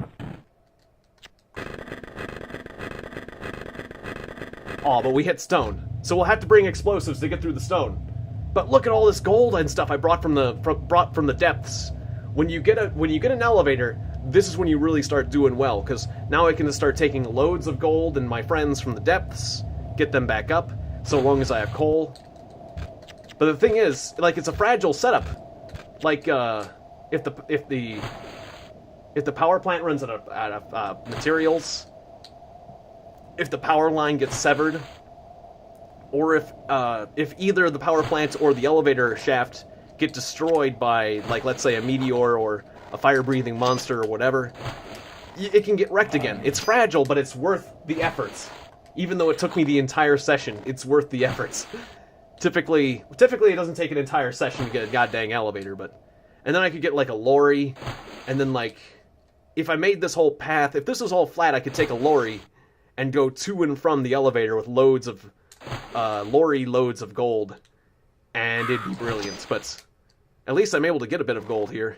Aw, but we hit stone. So we'll have to bring explosives to get through the stone. But look at all this gold and stuff I brought from the depths. When you get an elevator, this is when you really start doing well, because now I can just start taking loads of gold and my friends from the depths, get them back up, so long as I have coal. But the thing is, like, it's a fragile setup. Like, if the power plant runs out of materials, if the power line gets severed, or if either the power plant or the elevator shaft get destroyed by, like, let's say a meteor or a fire-breathing monster or whatever, it can get wrecked again. It's fragile, but it's worth the efforts. Even though it took me the entire session, it's worth the efforts. Typically it doesn't take an entire session to get a goddamn elevator, but... And then I could get, like, a lorry, and then, like... If I made this whole path, if this was all flat, I could take a lorry and go to and from the elevator with loads of... lorry loads of gold. And it'd be brilliant, but... At least I'm able to get a bit of gold here.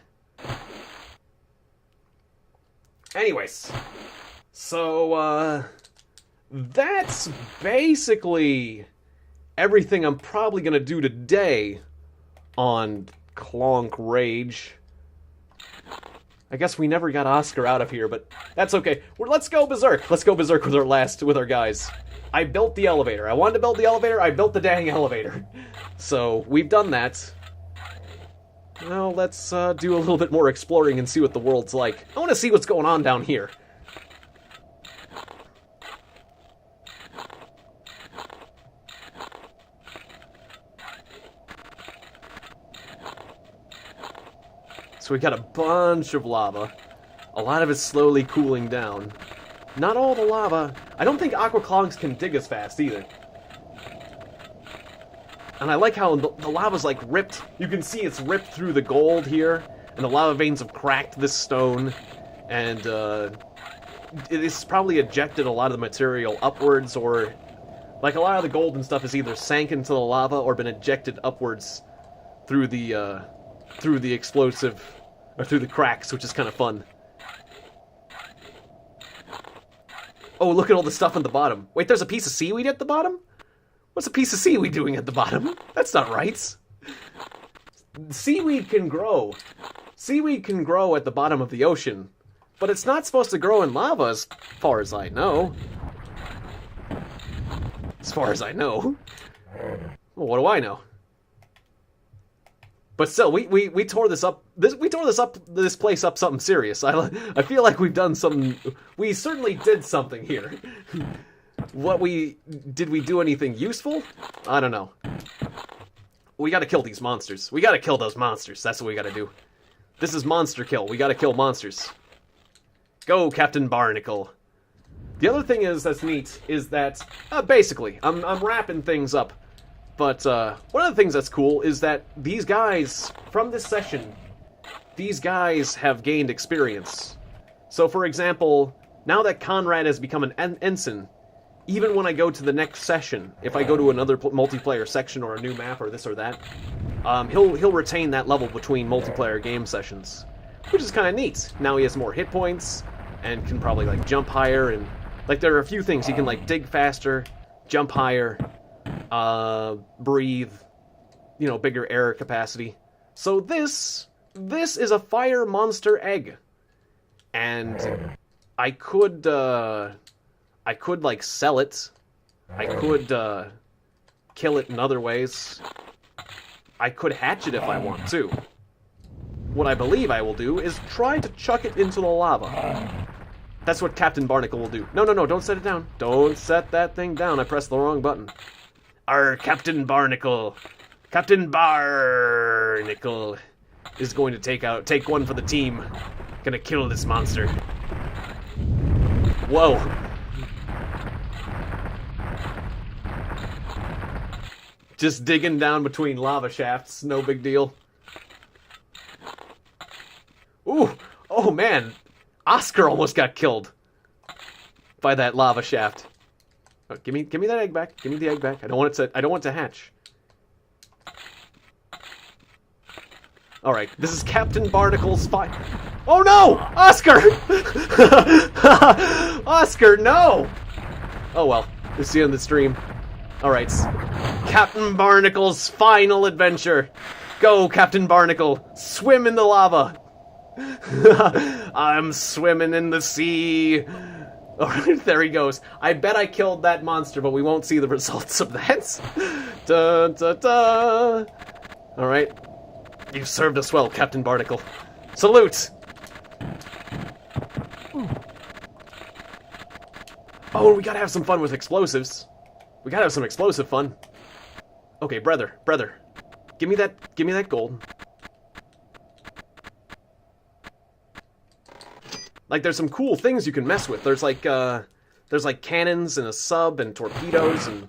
Anyways. So, that's basically everything I'm probably going to do today on Clonk Rage. I guess we never got Oscar out of here, but that's okay. Let's go berserk. Let's go berserk with our guys. I built the elevator. I wanted to build the elevator. I built the dang elevator. So, we've done that. Now, let's do a little bit more exploring and see what the world's like. I want to see what's going on down here. So we got a bunch of lava. A lot of it's slowly cooling down. Not all the lava. I don't think aqua clonks can dig as fast either. And I like how the lava's like ripped. You can see it's ripped through the gold here. And the lava veins have cracked this stone. And it's probably ejected a lot of the material upwards, or... Like, a lot of the gold and stuff is either sank into the lava or been ejected upwards through the explosive, or through the cracks, which is kind of fun. Oh, look at all the stuff on the bottom. Wait, there's a piece of seaweed at the bottom? What's a piece of seaweed doing at the bottom? That's not right. Seaweed can grow. Seaweed can grow at the bottom of the ocean, but it's not supposed to grow in lava as far as I know. As far as I know. Well, what do I know? But still, we tore this up. This place up something serious. I feel like we've done something. We certainly did something here. Did we do anything useful? I don't know. We gotta kill these monsters. We gotta kill those monsters. That's what we gotta do. This is monster kill. We gotta kill monsters. Go, Captain Barnacle. The other thing that's neat is that, basically, I'm wrapping things up. But one of the things that's cool is that these guys, from this session, these guys have gained experience. So, for example, now that Conrad has become an ensign, even when I go to the next session, if I go to another multiplayer section or a new map or this or that, he'll retain that level between multiplayer game sessions, which is kind of neat. Now he has more hit points and can probably like jump higher, and like there are a few things he can like dig faster, jump higher, breathe, you know, bigger air capacity. So this is a fire monster egg, and I could like sell it. I could kill it in other ways. I could hatch it if I want to. What I believe I will do is try to chuck it into the lava. That's what Captain Barnacle will do. No, don't set it down. Don't set that thing down. I pressed the wrong button. Our Captain Barnacle. Captain Barnacle is going to take one for the team. Gonna kill this monster. Whoa. Just digging down between lava shafts, no big deal. Ooh, oh man, Oscar almost got killed by that lava shaft. Oh, give me that egg back. Give me the egg back. I don't want it to hatch. All right, this is Captain Barnacle's fight. Oh no, Oscar! Oscar, no! Oh well, this is the end of the stream. All right, Captain Barnacle's final adventure. Go, Captain Barnacle, swim in the lava. I'm swimming in the sea. Alright, there he goes. I bet I killed that monster, but we won't see the results of that. Dun, dun, dun. Alright. You served us well, Captain Barnacle. Salute! Oh, we gotta have some fun with explosives. We gotta have some explosive fun. Okay, brother. Give me that gold. Like, there's some cool things you can mess with. There's like cannons and a sub and torpedoes and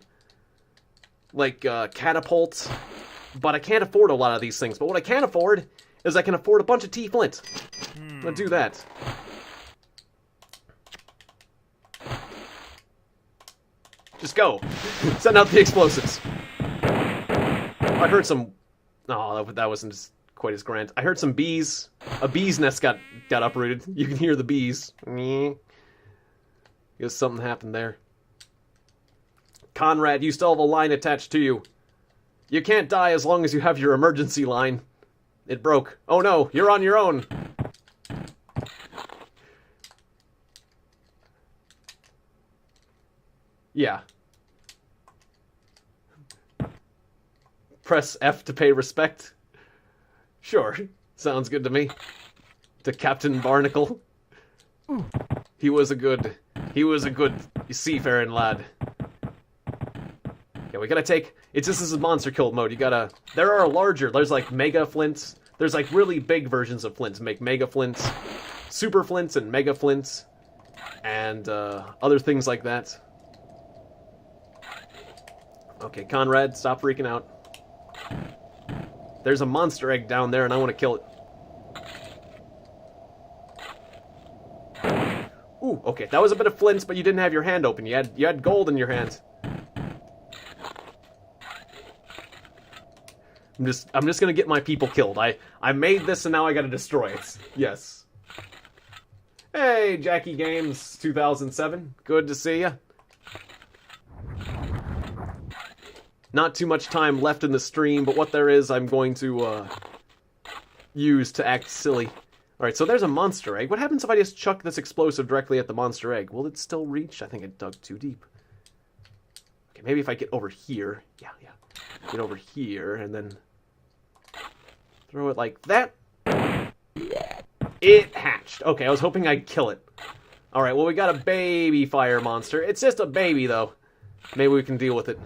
like catapults. But I can't afford a lot of these things. But what I can afford is I can afford a bunch of T-flint. I'm gonna do that. Just go. Send out the explosives. I heard some... Oh, that wasn't quite as grand. I heard some bees. A bee's nest got uprooted. You can hear the bees. Guess something happened there. Conrad, you still have a line attached to you. You can't die as long as you have your emergency line. It broke. Oh no, you're on your own. Yeah. Press F to pay respect. Sure, sounds good to me. To Captain Barnacle. He was a good seafaring lad. Yeah, we gotta take... This is monster kill mode. You gotta... There are larger... There's like mega flints. There's like really big versions of flints. Make mega flints, super flints, and mega flints. And other things like that. Okay, Conrad, stop freaking out. There's a monster egg down there, and I want to kill it. Ooh, okay, that was a bit of flints, but you didn't have your hand open. You had gold in your hand. I'm just gonna get my people killed. I made this, and now I gotta destroy it. Yes. Hey, Jackie Games 2007. Good to see ya. Not too much time left in the stream, but what there is, I'm going to use to act silly. Alright, so there's a monster egg. What happens if I just chuck this explosive directly at the monster egg? Will it still reach? I think it dug too deep. Okay, maybe if I get over here. Yeah. Get over here, and then throw it like that. It hatched. Okay, I was hoping I'd kill it. Alright, well, we got a baby fire monster. It's just a baby, though. Maybe we can deal with it.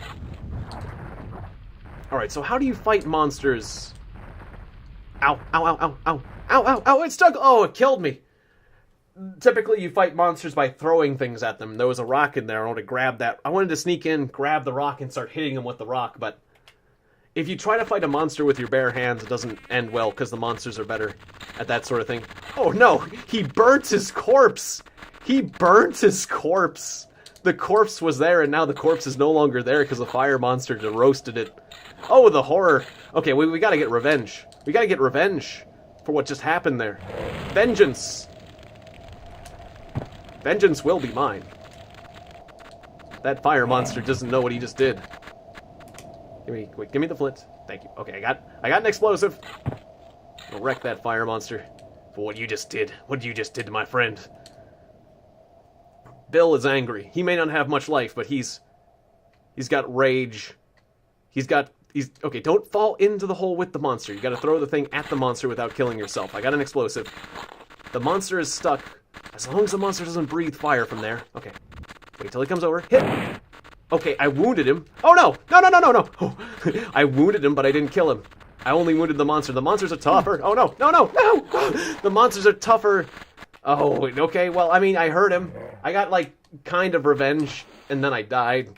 Alright, so how do you fight monsters? Ow, ow, ow, ow, ow. Ow, ow, ow, it stuck! Oh, it killed me! Typically, you fight monsters by throwing things at them. There was a rock in there. I wanted to grab that. I wanted to sneak in, grab the rock, and start hitting them with the rock, but if you try to fight a monster with your bare hands, it doesn't end well, because the monsters are better at that sort of thing. Oh, no! He burnt his corpse! He burnt his corpse! The corpse was there, and now the corpse is no longer there, because the fire monster roasted it. Oh, the horror! Okay, we gotta get revenge. We gotta get revenge for what just happened there. Vengeance! Vengeance will be mine. That fire monster doesn't know what he just did. Give me the flint. Thank you. Okay, I got an explosive. I'll wreck that fire monster for what you just did. What you just did to my friend. Bill is angry. He may not have much life, but he's got rage. Okay, don't fall into the hole with the monster. You gotta throw the thing at the monster without killing yourself. I got an explosive. The monster is stuck. As long as the monster doesn't breathe fire from there. Okay. Wait till he comes over. Hit! Okay, I wounded him. Oh, no! No, no, no, no, no! Oh, I wounded him, but I didn't kill him. I only wounded the monster. The monsters are tougher. Oh, no! No, no, no! The monsters are tougher. Oh, okay, well, I mean, I hurt him. I got, like, kind of revenge, and then I died.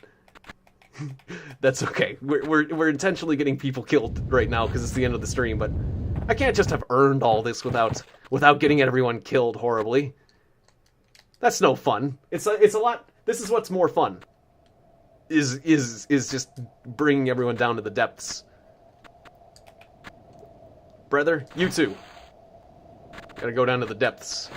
That's okay. We're intentionally getting people killed right now, because it's the end of the stream, but I can't just have earned all this without getting everyone killed horribly. That's no fun. It's a lot... This is what's more fun. Is just bringing everyone down to the depths. Brother, you too. Gotta go down to the depths.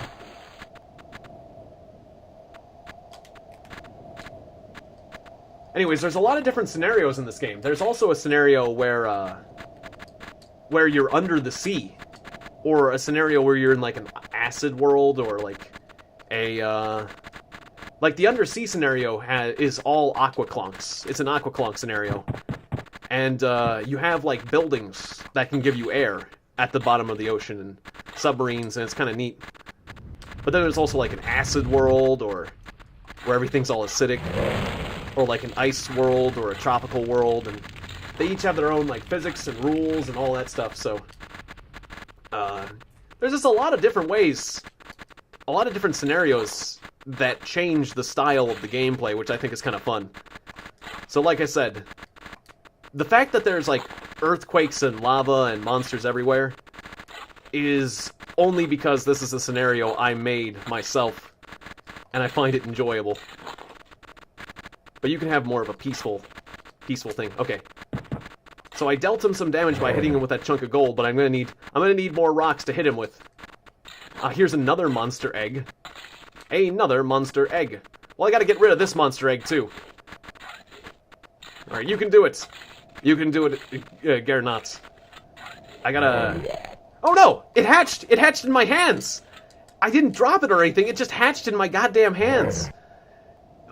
Anyways, there's a lot of different scenarios in this game. There's also a scenario where you're under the sea. Or a scenario where you're in, like, an acid world, or, like, a, like, the undersea scenario is all aqua Clonks. It's an aqua Clonk scenario. And, you have, like, buildings that can give you air at the bottom of the ocean, and submarines, and it's kind of neat. But then there's also, like, an acid world, or where everything's all acidic, or, like, an ice world, or a tropical world, and they each have their own, like, physics and rules and all that stuff, so... there's just a lot of different ways, a lot of different scenarios that change the style of the gameplay, which I think is kind of fun. So like I said, the fact that there's like earthquakes and lava and monsters everywhere is only because this is a scenario I made myself, and I find it enjoyable. But you can have more of a peaceful thing. Okay. So I dealt him some damage by hitting him with that chunk of gold, but I'm gonna need more rocks to hit him with. Here's another monster egg. Another monster egg. Well, I gotta get rid of this monster egg, too. Alright, you can do it. You can do it, Garnot. I gotta... Oh no! It hatched! It hatched in my hands! I didn't drop it or anything, it just hatched in my goddamn hands.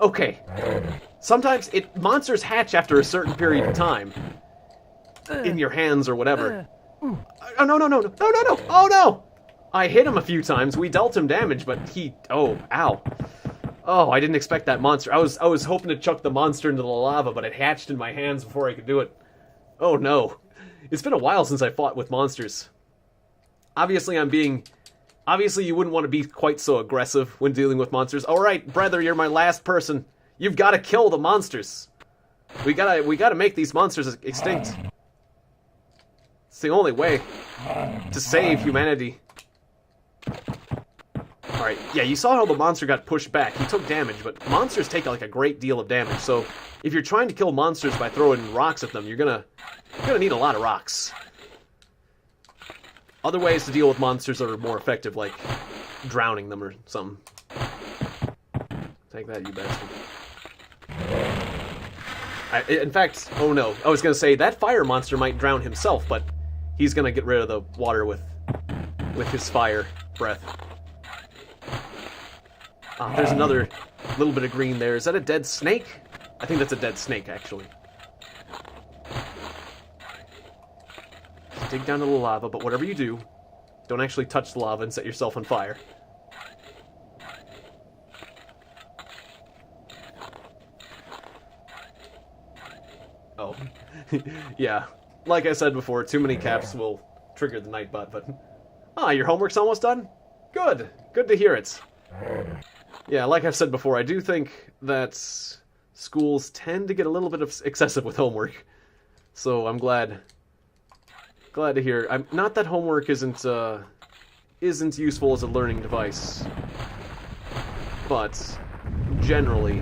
Okay. Sometimes monsters hatch after a certain period of time. In your hands or whatever. Oh, no, no, no, no, no, no, no! Oh, no! I hit him a few times. We dealt him damage, but he... Oh, ow. Oh, I didn't expect that monster. I was hoping to chuck the monster into the lava, but it hatched in my hands before I could do it. Oh, no. It's been a while since I fought with monsters. Obviously, Obviously, you wouldn't want to be quite so aggressive when dealing with monsters. Alright, brother, you're my last person. You've got to kill the monsters. We gotta make these monsters extinct. It's the only way to save humanity. Alright, yeah, you saw how the monster got pushed back. He took damage, but monsters take like a great deal of damage. So if you're trying to kill monsters by throwing rocks at them, you're gonna need a lot of rocks. Other ways to deal with monsters are more effective, like drowning them or something. Take that, you bastard. In fact, oh no, I was gonna say that fire monster might drown himself, but he's gonna get rid of the water with his fire breath. There's another little bit of green there. Is that a dead snake? I think that's a dead snake, actually. Dig down to the lava, but whatever you do, don't actually touch the lava and set yourself on fire. Yeah, like I said before, too many caps will trigger the Nightbot, but... Ah, your homework's almost done? Good. Good to hear it. Yeah, like I've said before, I do think that schools tend to get a little bit excessive with homework. So I'm glad to hear. Not that homework isn't useful as a learning device, but generally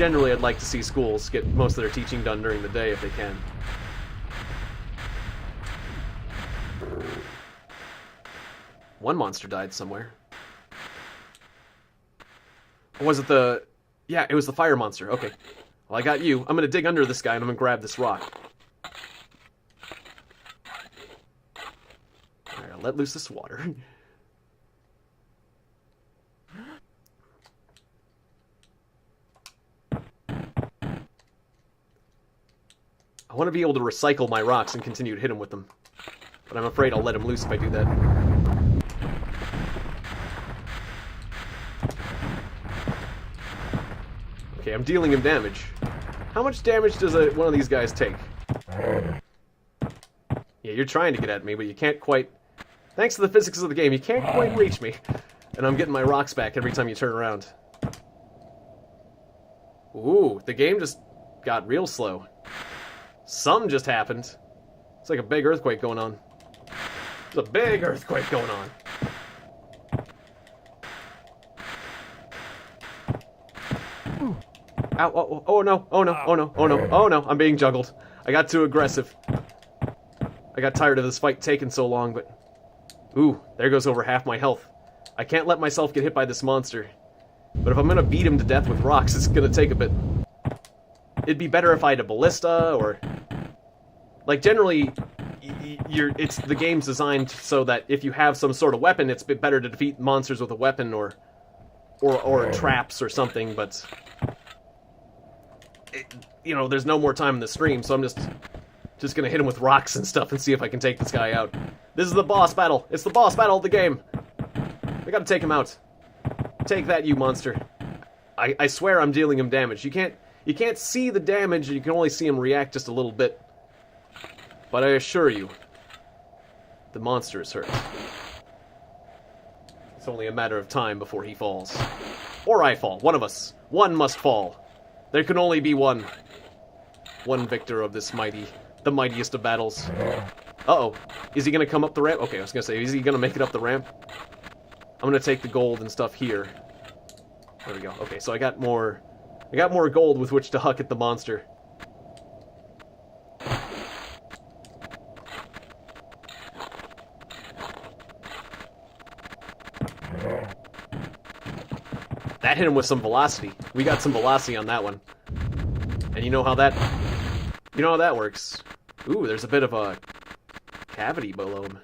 I'd like to see schools get most of their teaching done during the day if they can. One monster died somewhere. Or was it the... Yeah, it was the fire monster. Okay. Well, I got you. I'm going to dig under this guy and I'm going to grab this rock. Alright, I'll let loose this water. I want to be able to recycle my rocks and continue to hit him with them. But I'm afraid I'll let him loose if I do that. Okay, I'm dealing him damage. How much damage does one of these guys take? Yeah, you're trying to get at me, but you can't quite... Thanks to the physics of the game, you can't quite reach me. And I'm getting my rocks back every time you turn around. Ooh, the game just got real slow. Something just happened. It's like a big earthquake going on. There's a big earthquake going on. Ow, oh no, oh no, oh no, oh no, oh no, I'm being juggled. I got too aggressive. I got tired of this fight taking so long, but... Ooh, there goes over half my health. I can't let myself get hit by this monster. But if I'm gonna beat him to death with rocks, it's gonna take a bit. It'd be better if I had a ballista, or... Like, generally, the game's designed so that if you have some sort of weapon, it's better to defeat monsters with a weapon, or traps or something, but... you know, there's no more time in the stream, so I'm just gonna hit him with rocks and stuff and see if I can take this guy out. This is the boss battle. It's the boss battle of the game. I gotta take him out. Take that, you monster. I swear I'm dealing him damage. You can't see the damage, you can only see him react just a little bit. But I assure you, the monster is hurt. It's only a matter of time before he falls. Or I fall. One of us. One must fall. There can only be one. One victor of this the mightiest of battles. Uh-oh. Is he gonna come up the ramp? Okay, I was gonna say, is he gonna make it up the ramp? I'm gonna take the gold and stuff here. There we go. Okay, so I got more gold with which to huck at the monster. That hit him with some velocity. We got some velocity on that one. And you know how that works. Ooh, there's a bit of a cavity below him.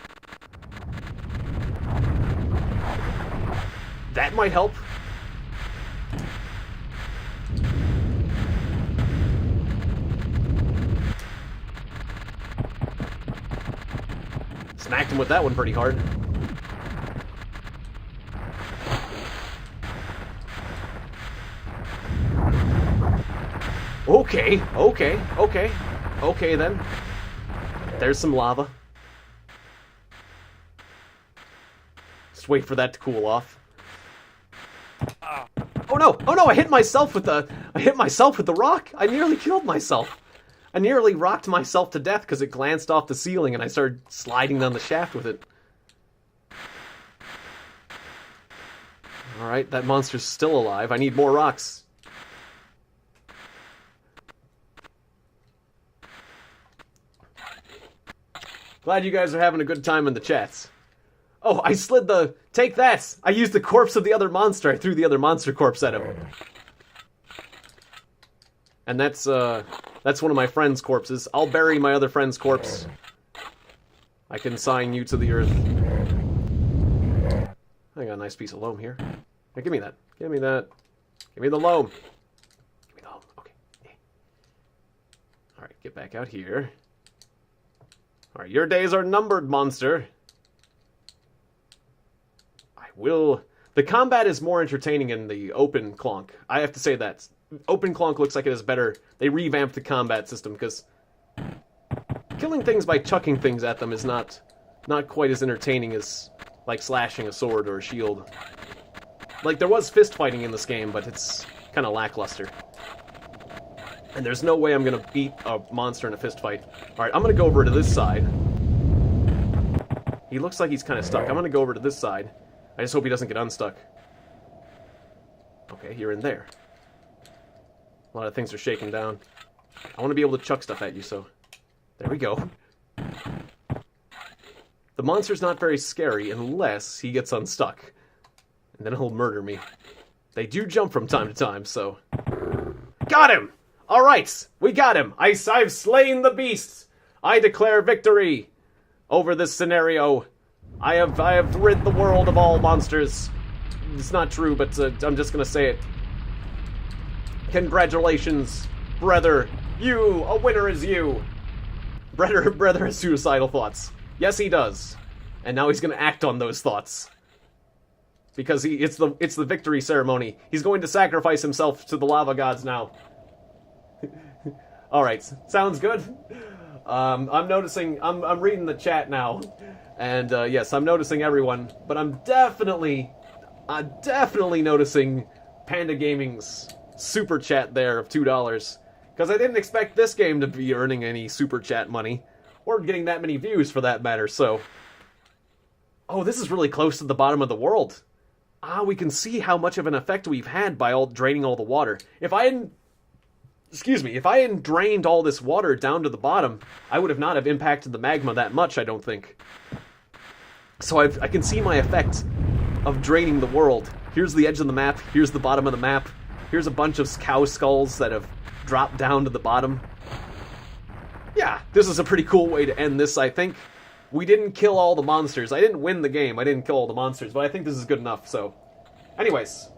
That might help. Smacked him with that one pretty hard. Okay then. There's some lava. Just wait for that to cool off. Oh no, I hit myself with the rock. I nearly killed myself. I nearly rocked myself to death because it glanced off the ceiling and I started sliding down the shaft with it. Alright, that monster's still alive. I need more rocks. Glad you guys are having a good time in the chats. Oh, I slid the... Take that! I used the corpse of the other monster. I threw the other monster corpse at him. And that's one of my friend's corpses. I'll bury my other friend's corpse. I can sign you to the earth. I got a nice piece of loam here. Now, give me that. Give me that. Give me the loam. Give me the loam. Okay. Alright, get back out here. Alright, your days are numbered, monster. I will... The combat is more entertaining in the open Clonk. I have to say that. Open Clonk looks like it is better. They revamped the combat system, because killing things by chucking things at them is not quite as entertaining as, like, slashing a sword or a shield. Like, there was fist fighting in this game, but it's kind of lackluster. And there's no way I'm going to beat a monster in a fist fight. Alright, I'm going to go over to this side. He looks like he's kind of stuck. I'm going to go over to this side. I just hope he doesn't get unstuck. Okay, you're in there. A lot of things are shaking down. I want to be able to chuck stuff at you, so... There we go. The monster's not very scary unless he gets unstuck. And then he'll murder me. They do jump from time to time, so... Got him! Alright, we got him! I've slain the beast! I declare victory over this scenario. I have rid the world of all monsters. It's not true, but I'm just gonna say it. Congratulations, brother. You, a winner is you. Brother has suicidal thoughts. Yes, he does. And now he's gonna act on those thoughts. Because it's the victory ceremony. He's going to sacrifice himself to the lava gods now. Alright, sounds good. I'm noticing, I'm reading the chat now. And yes, I'm noticing everyone. But I'm definitely noticing Panda Gaming's super chat there of $2. Because I didn't expect this game to be earning any super chat money. Or getting that many views, for that matter, so... Oh, this is really close to the bottom of the world. Ah, we can see how much of an effect we've had by draining all the water. If I hadn't drained all this water down to the bottom, I would not have impacted the magma that much, I don't think. So I can see my effect of draining the world. Here's the edge of the map, here's the bottom of the map, here's a bunch of cow skulls that have dropped down to the bottom. Yeah, this is a pretty cool way to end this, I think. We didn't kill all the monsters. I didn't win the game, I didn't kill all the monsters, but I think this is good enough, so... Anyways,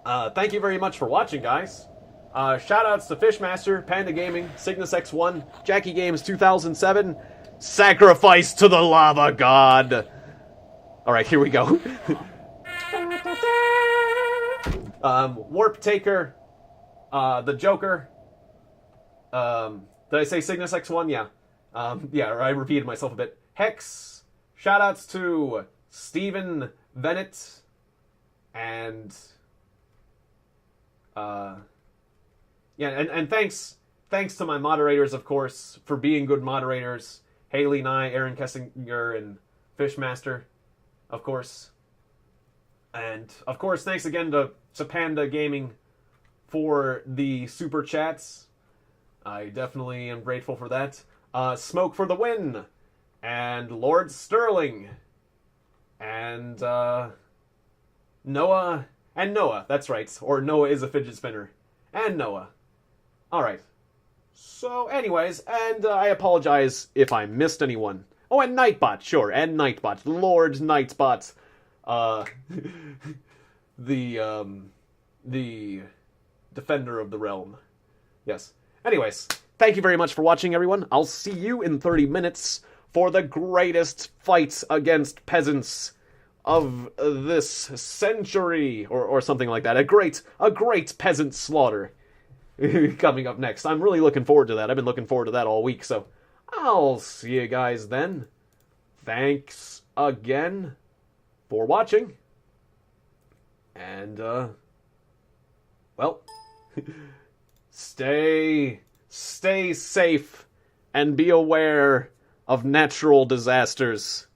thank you very much for watching, guys. Shoutouts to Fishmaster, Panda Gaming, Cygnus X1, Jackie Games 2007, Sacrifice to the Lava God! Alright, here we go. Warp Taker, the Joker, did I say Cygnus X1? Yeah. Yeah, I repeated myself a bit. Hex, shoutouts to Steven Bennett, and yeah, and thanks to my moderators, of course, for being good moderators. Haley Nye, Aaron Kessinger, and Fishmaster, of course. And, of course, thanks again to Panda Gaming for the super chats. I definitely am grateful for that. Smoke for the win! And Lord Sterling! And, Noah... And Noah, that's right. Or Noah is a fidget spinner. And Noah. Alright. So, anyways, and I apologize if I missed anyone. Oh, and Nightbot, sure, and Nightbot. Lord Nightbot. The defender of the realm. Yes. Anyways, thank you very much for watching, everyone. I'll see you in 30 minutes for the greatest fight against peasants of this century, or something like that. A great peasant slaughter coming up next. I'm really looking forward to that. I've been looking forward to that all week, so I'll see you guys then. Thanks again for watching. And, well, stay safe and be aware of natural disasters,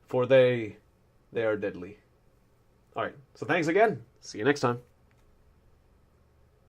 for they are deadly. Alright, so thanks again. See you next time.